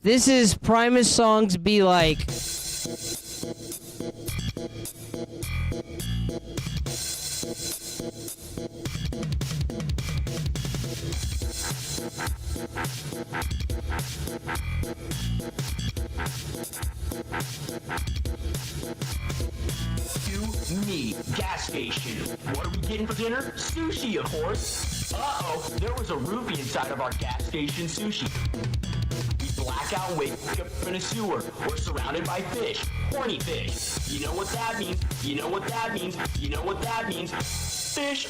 This is Primus Songs Be Like. Me, gas station. What are we getting for dinner? Sushi, of course. Uh-oh, there was a roofie inside of our gas station sushi. We black out and wake up in a sewer. We're surrounded by fish. Horny fish. You know what that means. You know what that means. You know what that means. Fish.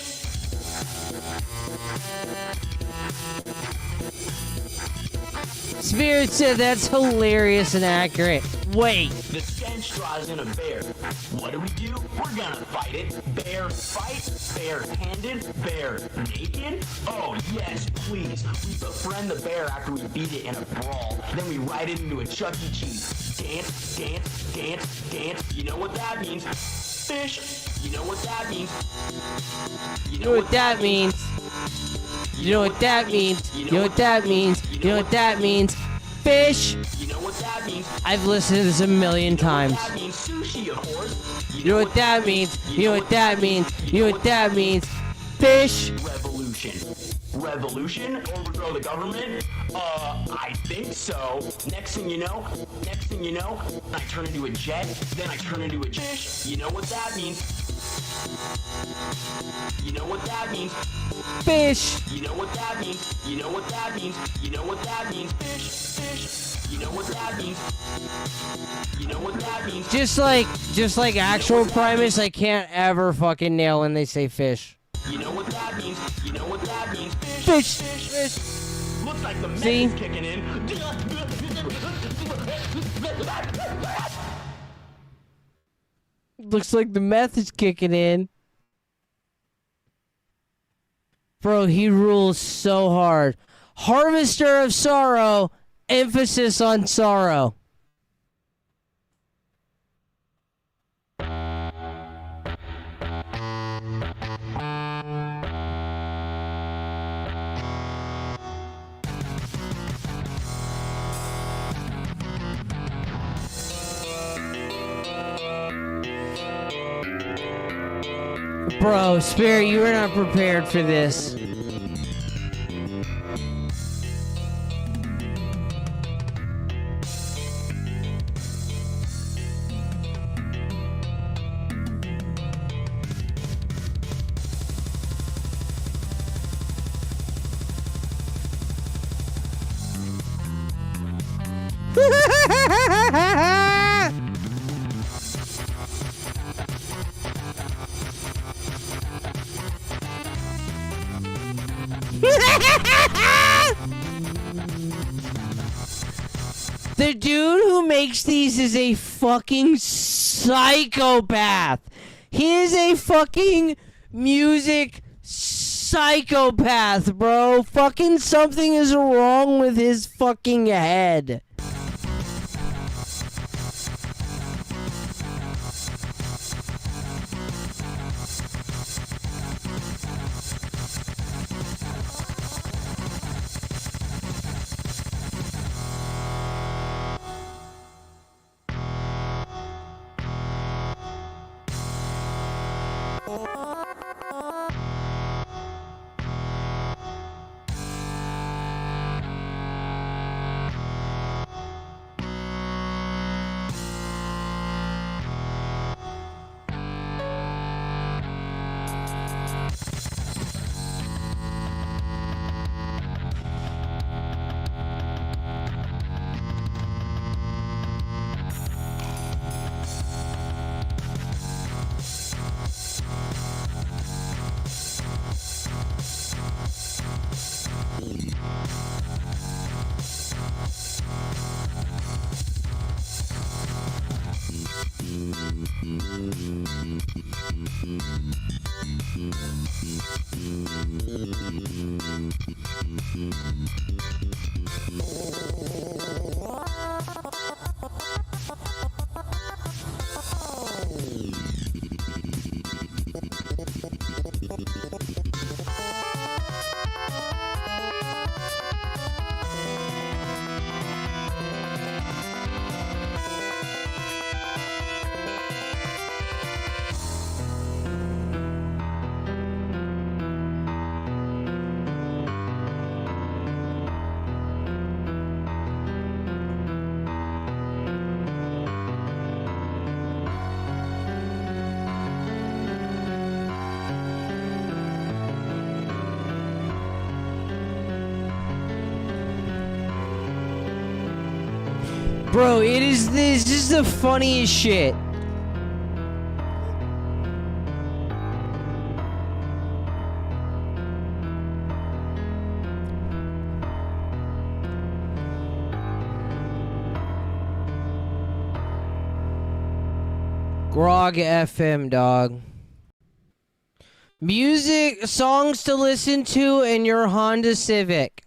Spirit said that's hilarious and accurate. Wait. The stench draws in a bear. What do? We're gonna fight it. Bear fight? Bare-handed? Bear naked? Oh, yes, please. We befriend the bear after we beat it in a brawl. Then we ride it into a Chuck E. Cheese. Dance, dance, dance, dance. You know what that means. Fish. You know what that means. You know what that means. You know what that means. You know what that means. You know what that means. Fish. You know what that means. I've listened to this a million times. That means sushi, of course. You know what that means. You know what that means. You know what that means. Fish. Revolution. Revolution? Overthrow the government? I think so. Next thing you know, I turn into a jet, then I turn into a fish. You know what that means? You know what that means? Fish. You know what that means? You know what that means? You know what that means? Fish, fish. You know what that means? You know what that means? Just like actual Primus, I can't ever fucking nail when they say fish. You know what that means? You know what that means? Fish. Looks like the meth See? is kicking in. Looks like the meth is kicking in. Bro, he rules so hard. Harvester of sorrow, emphasis on sorrow. Bro, Spirit, you were not prepared for this. The dude who makes these is a fucking psychopath. He is a fucking music psychopath, bro. Fucking something is wrong with his fucking head. Bro, this is the funniest shit. Grog FM, dog. Music, songs to listen to in your Honda Civic.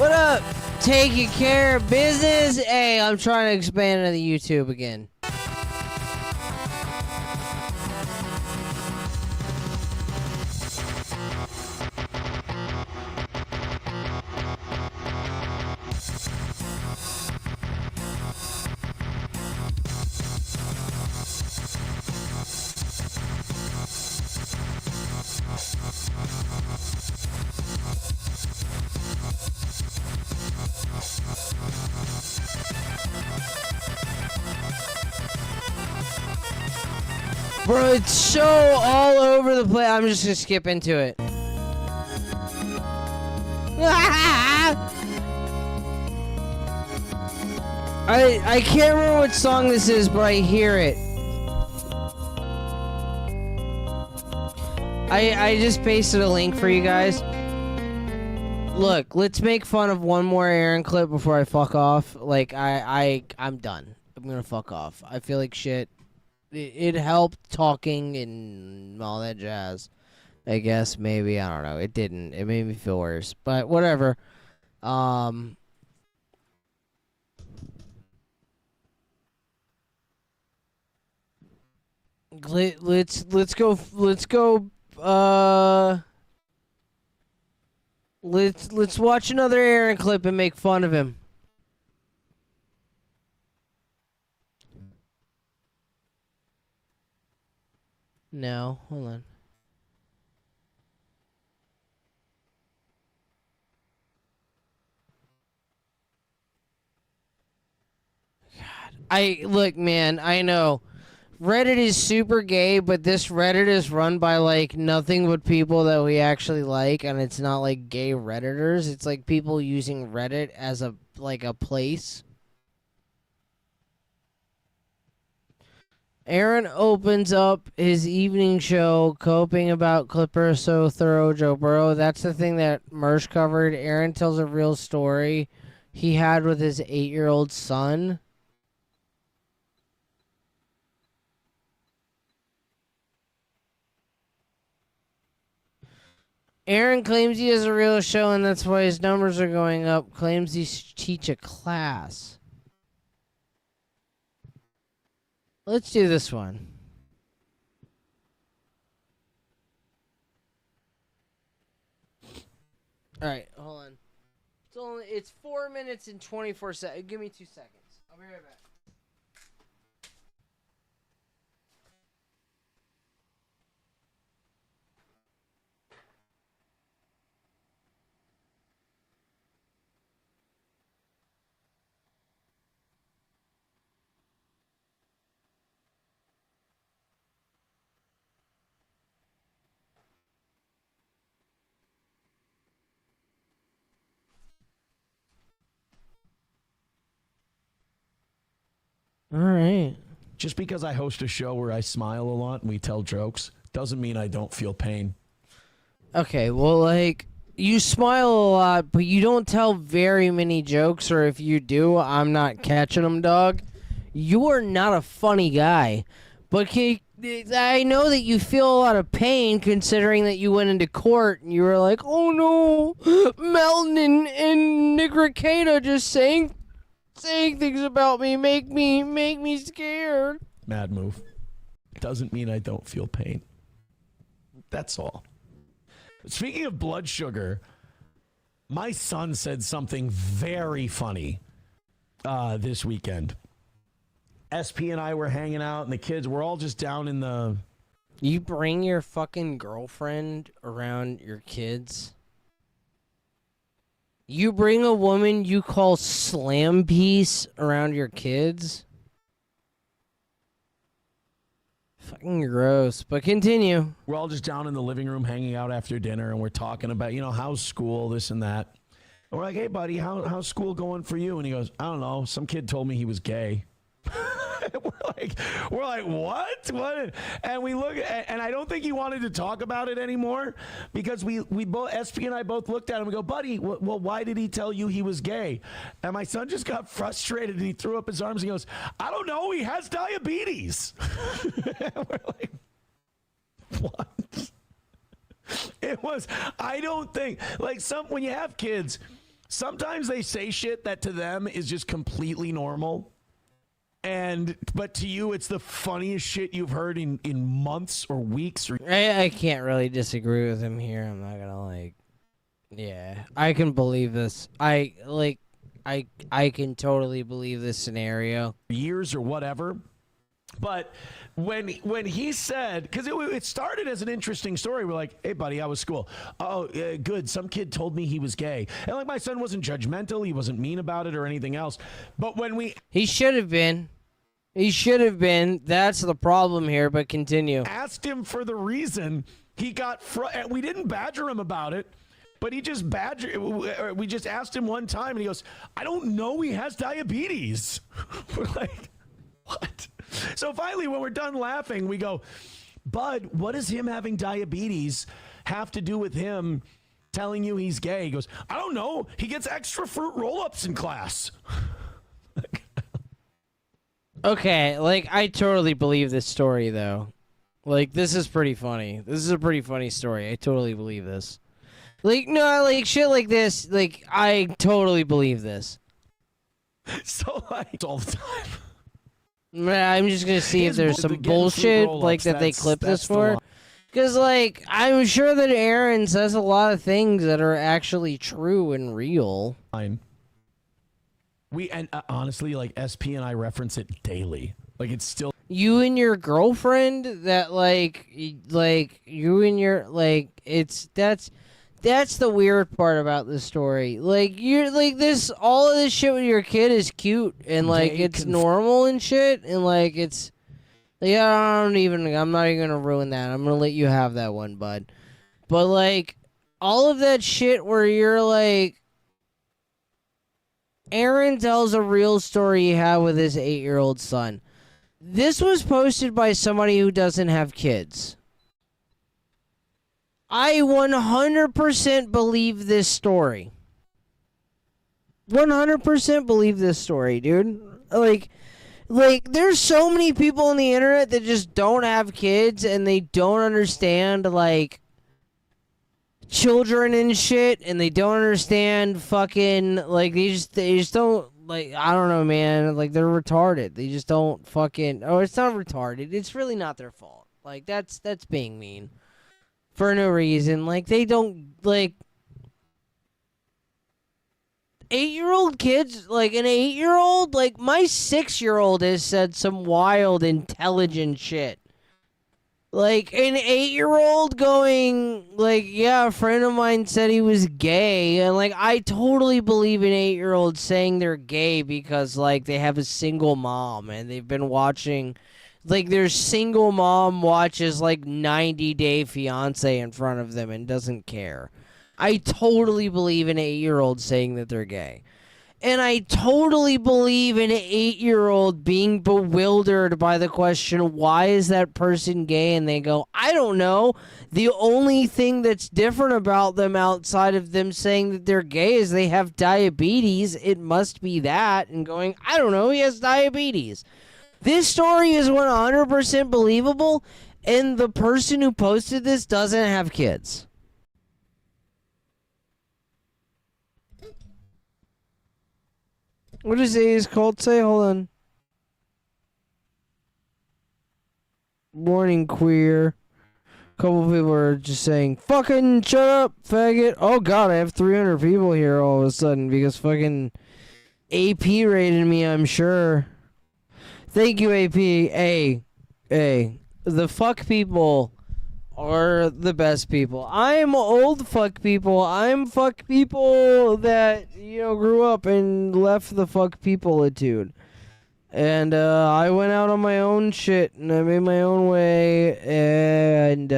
What up? Taking care of business? Hey, I'm trying to expand into the YouTube again. Bro, it's so all over the place. I'm just gonna skip into it. I can't remember what song this is, but I hear it. I just pasted a link for you guys. Look, let's make fun of one more Aaron clip before I fuck off. Like, I'm done. I'm gonna fuck off. I feel like shit. It helped talking and all that jazz. I guess, maybe, I don't know. It didn't. It made me feel worse. But whatever. Let's go. Let's watch another Aaron clip and make fun of him. No, hold on. Look, man, I know Reddit is super gay, but this Reddit is run by like nothing but people that we actually like, and it's not like gay Redditors. It's like people using Reddit as a place. Aaron opens up his evening show coping about Clipper so thorough Joe Burrow. That's the thing that Mersh covered. Aaron tells a real story he had with his 8-year-old son. Aaron claims he has a real show and that's why his numbers are going up. Claims he teach a class. Let's do this one. All right, hold on. It's 4 minutes and 24 seconds. Give me 2 seconds. I'll be right back. All right. Just because I host a show where I smile a lot and we tell jokes doesn't mean I don't feel pain. Okay, well, like, you smile a lot, but you don't tell very many jokes, or if you do, I'm not catching them, dog. You are not a funny guy. But I know that you feel a lot of pain considering that you went into court and you were like, oh no, Melton and Nick Rekieta just saying things about me make me scared. Mad move. Doesn't mean I don't feel pain. That's all. Speaking of blood sugar, my son said something very funny this weekend. SP and I were hanging out and the kids were all just down in the... You bring your fucking girlfriend around your kids? You bring a woman you call Slam Piece around your kids? Fucking gross, but continue. We're all just down in the living room hanging out after dinner and we're talking about, how's school, this and that. And we're like, hey, buddy, how's school going for you? And he goes, I don't know. Some kid told me he was gay. We're like, what? And we look and I don't think he wanted to talk about it anymore because we both, SP and I both looked at him and we go, buddy, well, why did he tell you he was gay? And my son just got frustrated and he threw up his arms and he goes, I don't know, he has diabetes. We're like, what? It was, I don't think, when you have kids, Sometimes they say shit that to them is just completely normal. But to you, it's the funniest shit you've heard in months or weeks. I can't really disagree with him here. I'm not gonna yeah, I can believe this. I can totally believe this scenario. Years or whatever. But when he said, because it started as an interesting story. We're like, hey, buddy, how was school? Oh, good. Some kid told me he was gay. And like, my son wasn't judgmental. He wasn't mean about it or anything else. But when he should have been. He should have been. That's the problem here, but continue. Asked him for the reason, he got we didn't badger him about it. But he just we just asked him one time, and he goes, I don't know he has diabetes. We're like, what? So finally, when we're done laughing, we go, Bud, what does him having diabetes have to do with him telling you he's gay? He goes, I don't know. He gets extra fruit roll-ups in class. Okay, I totally believe this story, though. This is pretty funny. This is a pretty funny story. I totally believe this. No, shit like this, I totally believe this. So, all the time. I'm just gonna see if there's some bullshit, that they clip this for. Because, I'm sure that Aaron says a lot of things that are actually true and real. Honestly, SP and I reference it daily. It's still... You and your girlfriend, that, you and your, That's the weird part about this story. You're this, all of this shit with your kid is cute and it's normal and shit, and it's I'm not even gonna ruin that. I'm gonna let you have that one, bud. But all of that shit where you're Aaron tells a real story he had with his 8-year-old son. This was posted by somebody who doesn't have kids. I 100% believe this story. 100% believe this story, dude. There's so many people on the internet that just don't have kids and they don't understand, children and shit, and they don't understand fucking, they just don't, I don't know, man. They're retarded. They just don't fucking, it's not retarded. It's really not their fault. That's being mean. For no reason. They don't, 8-year-old kids, an 8-year-old, my 6-year-old has said some wild, intelligent shit. An 8-year-old going, yeah, a friend of mine said he was gay, and, I totally believe an 8-year-old saying they're gay because, they have a single mom, and they've been watching... their single mom watches 90 Day Fiance in front of them and doesn't care. I totally believe an 8-year-old saying that they're gay. And I totally believe an 8-year-old being bewildered by the question, why is that person gay? And they go, I don't know. The only thing that's different about them outside of them saying that they're gay is they have diabetes. It must be that. And going, I don't know, he has diabetes. This story is 100% believable, and the person who posted this doesn't have kids. What does A's called say? Hold on. Morning, queer. A couple people are just saying, fucking shut up, faggot. Oh, God, I have 300 people here all of a sudden because fucking AP rated me, I'm sure. Thank you, AP. Hey, the fuck people are the best people. I'm old fuck people. I'm fuck people that, grew up and left the fuck people-itude. And, I went out on my own shit, and I made my own way, and,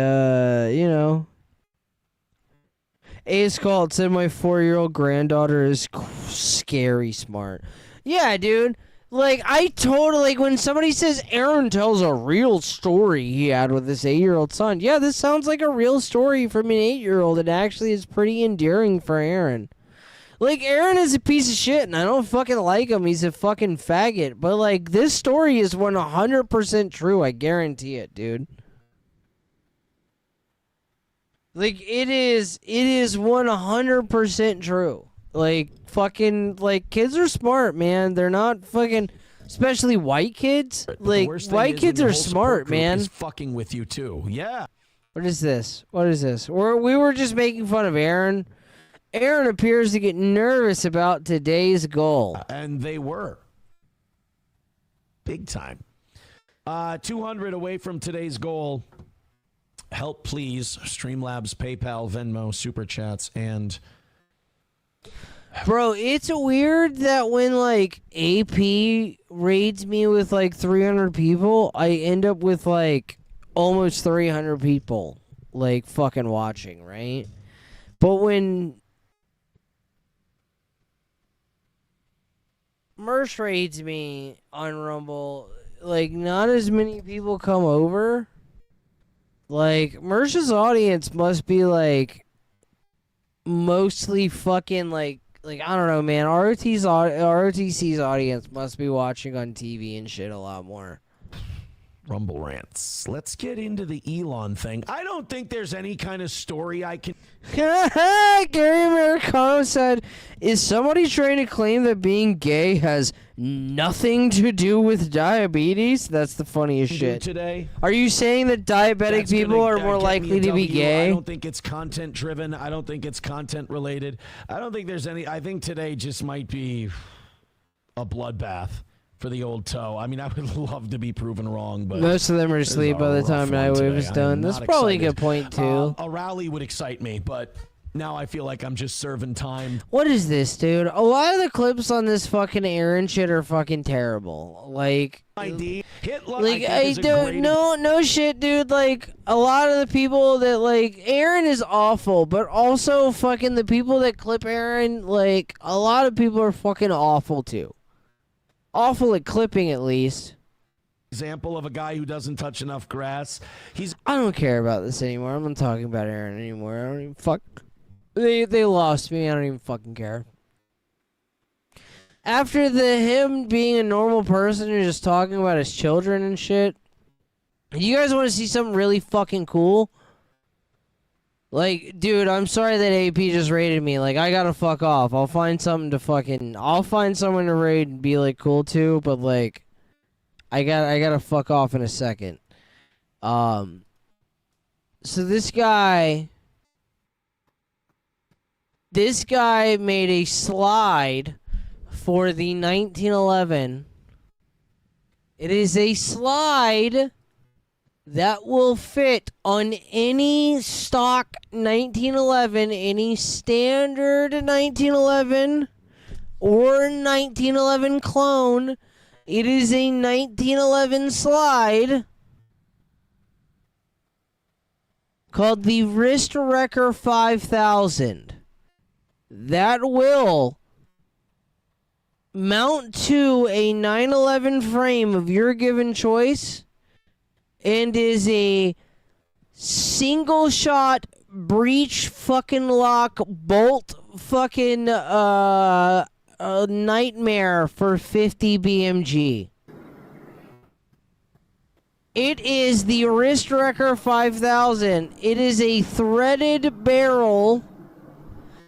Ace called, said my 4-year-old granddaughter is scary smart. Yeah, dude. I totally, when somebody says Aaron tells a real story he had with this 8-year-old son, yeah, this sounds like a real story from an 8-year-old. It actually is pretty endearing for Aaron. Aaron is a piece of shit, and I don't fucking like him. He's a fucking faggot. But, this story is 100% true. I guarantee it, dude. It is 100% true. Like, fucking, like, kids are smart, man. They're not fucking, especially white kids. Like, white kids are smart, man. Is fucking with you too. Yeah. What is this? What is this? We were just making fun of Aaron. Aaron appears to get nervous about today's goal. And they were. Big time. 200 away from today's goal. Help, please. Streamlabs, PayPal, Venmo, Super Chats, and... Bro, it's weird that when, like, AP raids me with, like, 300 people, I end up with, like, almost 300 people, like, fucking watching, right? But when Mersh raids me on Rumble, like, not as many people come over. Like, Mersh's audience must be, like, mostly fucking, like, I don't know, man. ROTC's audience must be watching on TV and shit a lot more. Rumble rants. Let's get into the Elon thing. I don't think there's any kind of story I can... Gary Americano said, is somebody trying to claim that being gay has nothing to do with diabetes? That's the funniest shit. Today. Are you saying that diabetic people are more likely to be gay? I don't think it's content driven. I don't think it's content related. I don't think there's any... I think today just might be a bloodbath for the old toe. I mean, I would love to be proven wrong, but most of them are asleep by the time Nightwave is done. That's probably a good point, too. A rally would excite me, but now I feel like I'm just serving time. What is this, dude? A lot of the clips on this fucking Aaron shit are fucking terrible. Like, no shit, dude. Like, a lot of the people that, like, Aaron is awful, but also fucking the people that clip Aaron, like, a lot of people are fucking awful, too. Awful at clipping, at least. Example of a guy who doesn't touch enough grass. I don't care about this anymore. I'm not talking about Aaron anymore. I don't even fuck. They lost me. I don't even fucking care. After him being a normal person and just talking about his children and shit, you guys want to see something really fucking cool? Like, dude, I'm sorry that AP just raided me. Like, I gotta fuck off. I'll find someone to raid and be, like, cool to, but, like, I gotta fuck off in a second. So this guy made a slide for the 1911. It is a slide that will fit on any stock 1911, any standard 1911, or 1911 clone. It is a 1911 slide called the Wrist Wrecker 5000 that will mount to a 911 frame of your given choice and is a single shot breech fucking lock bolt fucking nightmare for 50 BMG. It is the Wrist Wrecker 5000. It is a threaded barrel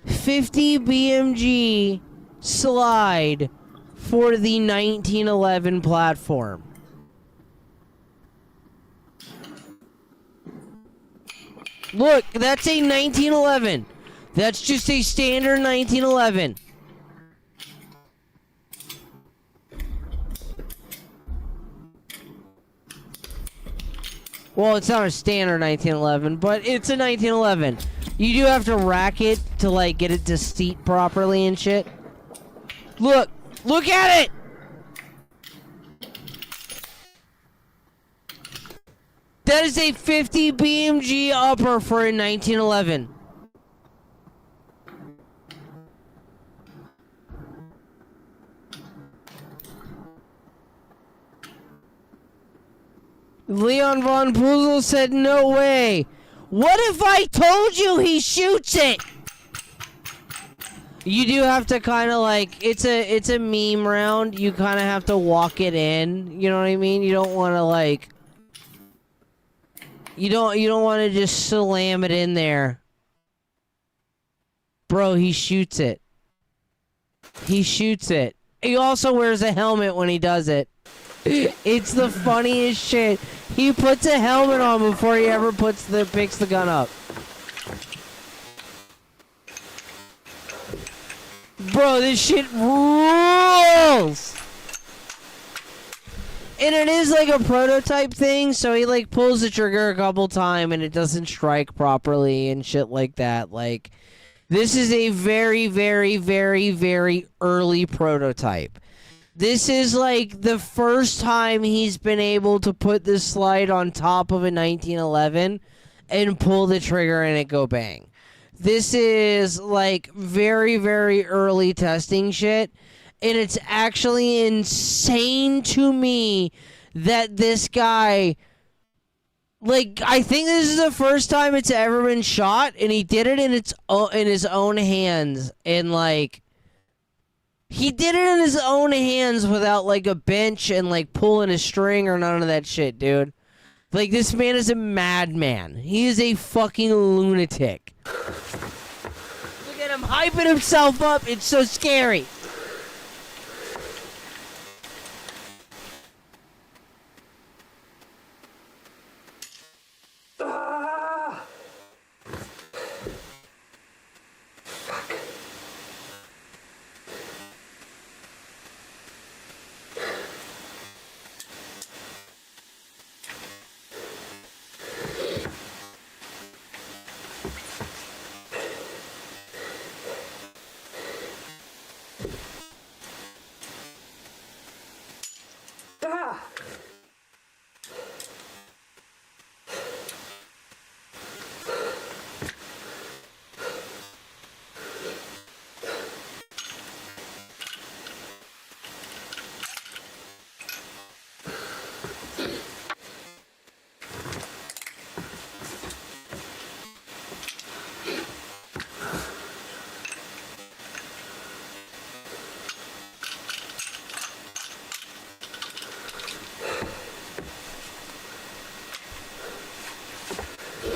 50 BMG slide for the 1911 platform. Look, that's a 1911. That's just a standard 1911. Well, it's not a standard 1911, but it's a 1911. You do have to rack it to, like, get it to seat properly and shit. Look at it! That is a 50 BMG upper for a 1911. Leon Von Puzel said, no way. What if I told you he shoots it? You do have to kind of like, it's a meme round. You kind of have to walk it in. You know what I mean? You don't want to like, you don't want to just slam it in there. Bro, he shoots it. He shoots it. He also wears a helmet when he does it. It's the funniest shit. He puts a helmet on before he ever picks the gun up. Bro, this shit rules! And it is like a prototype thing, so he like pulls the trigger a couple times and it doesn't strike properly and shit like that. Like, this is a very, very, very, very early prototype. This is like the first time he's been able to put this slide on top of a 1911 and pull the trigger and it go bang. This is like very, very early testing shit. And it's actually insane to me that this guy, like, I think this is the first time it's ever been shot, and he did it in his own hands, and like, he did it in his own hands without like a bench and like pulling a string or none of that shit, dude. Like, this man is a madman. He is a fucking lunatic. Look at him hyping himself up. It's so scary.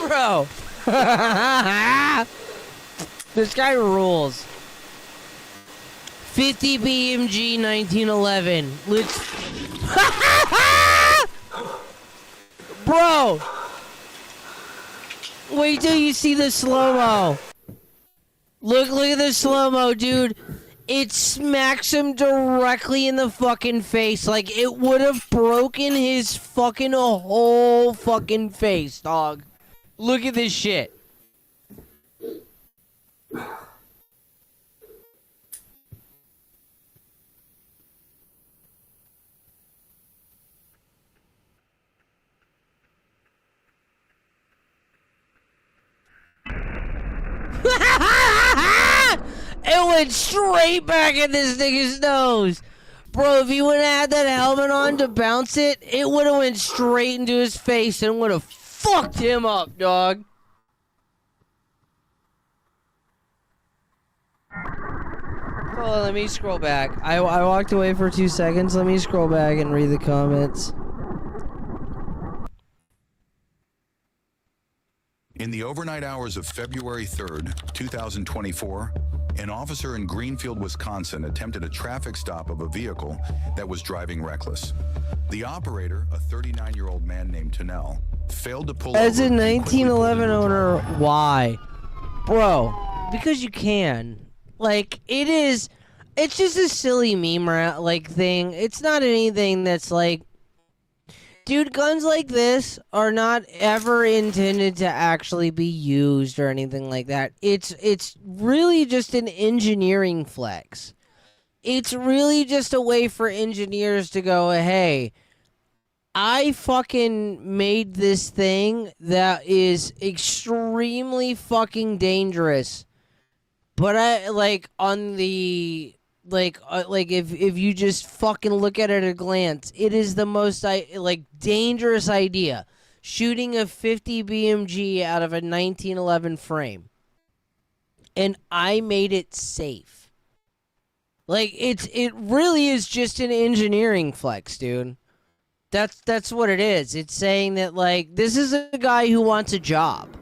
Bro. This guy rules. 50 BMG 1911. Let's... Bro. Wait till you see the slow-mo. Look at the slow-mo, dude. It smacks him directly in the fucking face. Like, it would have broken his fucking whole fucking face, dog. Look at this shit. It went straight back at this nigga's nose. Bro, if he would have had that helmet on to bounce it, it would have went straight into his face and would have fucked him up, dog. Hold on, let me scroll back. I walked away for 2 seconds. Let me scroll back and read the comments. In the overnight hours of February 3rd, 2024, an officer in Greenfield, Wisconsin attempted a traffic stop of a vehicle that was driving reckless. The operator, a 39-year-old man named Tunnell, failed to pull As over. a 1911 owner, why? Bro, because you can. Like, it's just a silly meme, like, thing. It's not anything that's like, dude, guns like this are not ever intended to actually be used or anything like that. It's really just an engineering flex. It's really just a way for engineers to go, hey, I fucking made this thing that is extremely fucking dangerous. But I, like, on the... Like if you just fucking look at it at a glance, it is the most dangerous idea. Shooting a 50 BMG out of a 1911 frame, and I made it safe. Like it really is just an engineering flex, dude. That's what it is. It's saying that like this is a guy who wants a job.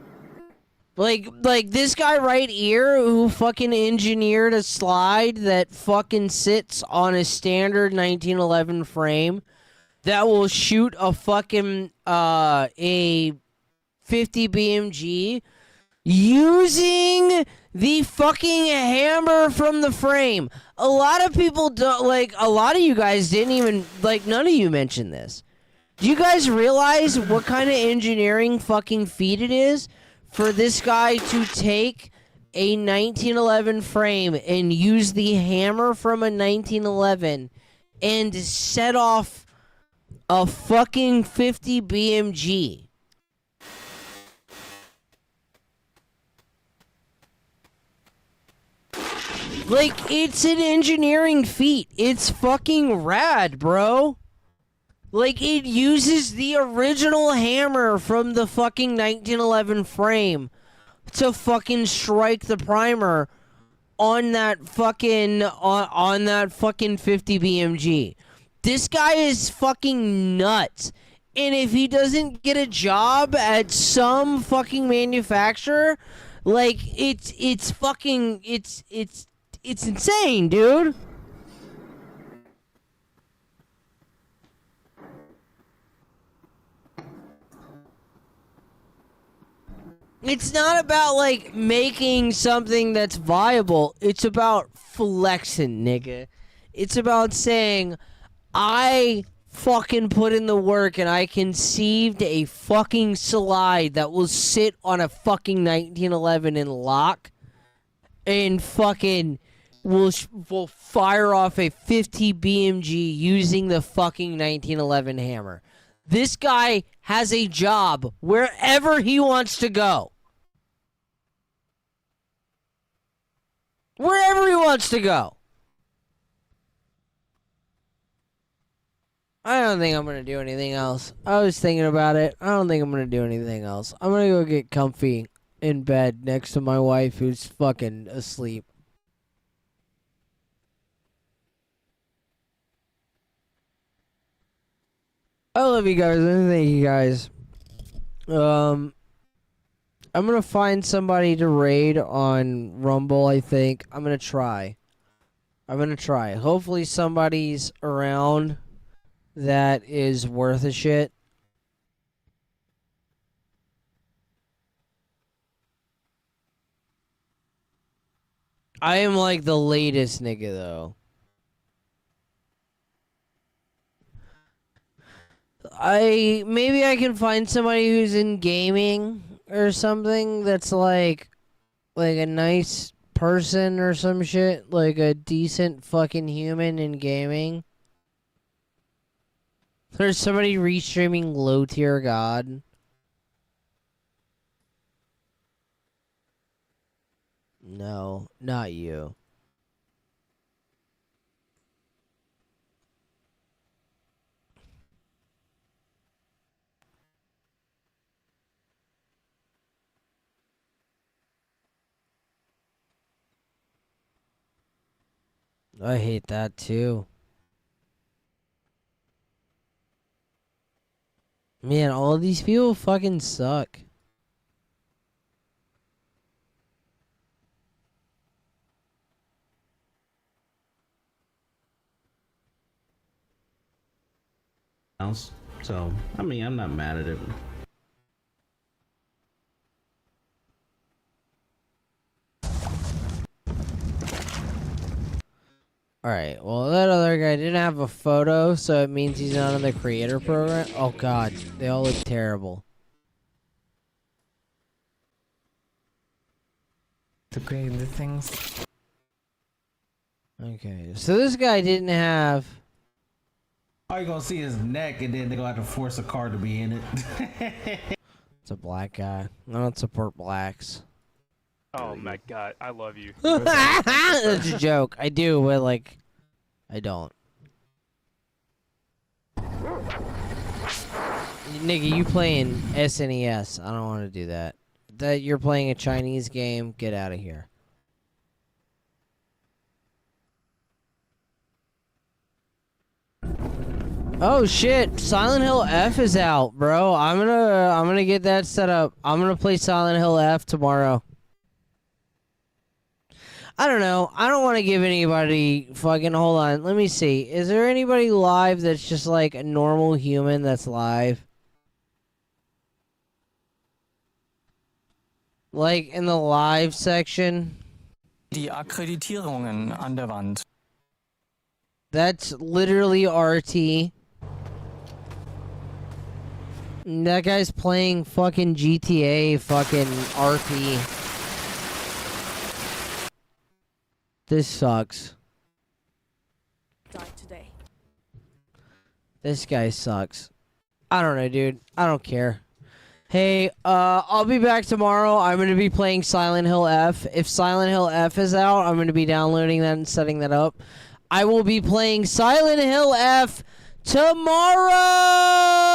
Like this guy right here who fucking engineered a slide that fucking sits on a standard 1911 frame that will shoot a fucking a 50 BMG using the fucking hammer from the frame. A lot of people don't, like, a lot of you guys didn't even, like, none of you mentioned this. Do you guys realize what kind of engineering fucking feat it is for this guy to take a 1911 frame and use the hammer from a 1911 and set off a fucking 50 BMG? Like, it's an engineering feat. It's fucking rad, bro. Like, it uses the original hammer from the fucking 1911 frame to fucking strike the primer on that fucking on that fucking 50 BMG. This guy is fucking nuts. And if he doesn't get a job at some fucking manufacturer, like, it's fucking it's insane, dude. It's not about, like, making something that's viable. It's about flexing, nigga. It's about saying, I fucking put in the work and I conceived a fucking slide that will sit on a fucking 1911 and lock and fucking will fire off a 50 BMG using the fucking 1911 hammer. This guy has a job wherever he wants to go. Wherever he wants to go. I don't think I'm going to do anything else. I was thinking about it. I don't think I'm going to do anything else. I'm going to go get comfy in bed next to my wife who's fucking asleep. I love you guys. Thank you guys. I'm gonna find somebody to raid on Rumble, I think. I'm gonna try. Hopefully somebody's around that is worth a shit. I am like the latest nigga though. Maybe I can find somebody who's in gaming or something that's like a nice person or some shit, like a decent fucking human in gaming. There's somebody restreaming Low Tier God. No, not you. I hate that too. Man, all of these people fucking suck. So, I mean, I'm not mad at it. Alright, well, that other guy didn't have a photo, so it means he's not in the creator program. Oh god, they all look terrible. To create the things. Okay, so this guy didn't have... All you're gonna see is neck, and then they're gonna have to force a car to be in it. It's a black guy. I don't support blacks. Oh my god, I love you. That's a joke. I do, but like, I don't. Nigga, you playing SNES. I don't want to do that. That you're playing a Chinese game. Get out of here. Oh shit, Silent Hill F is out, bro. I'm gonna get that set up. I'm gonna play Silent Hill F tomorrow. I don't know. I don't want to give anybody fucking... Hold on. Let me see. Is there anybody live that's just like a normal human that's live? Like in the live section? Die Akkreditierungen an der Wand. That's literally RT. That guy's playing fucking GTA fucking RP. This sucks. Today. This guy sucks. I don't know, dude. I don't care. Hey, I'll be back tomorrow. I'm going to be playing Silent Hill F. If Silent Hill F is out, I'm going to be downloading that and setting that up. I will be playing Silent Hill F tomorrow!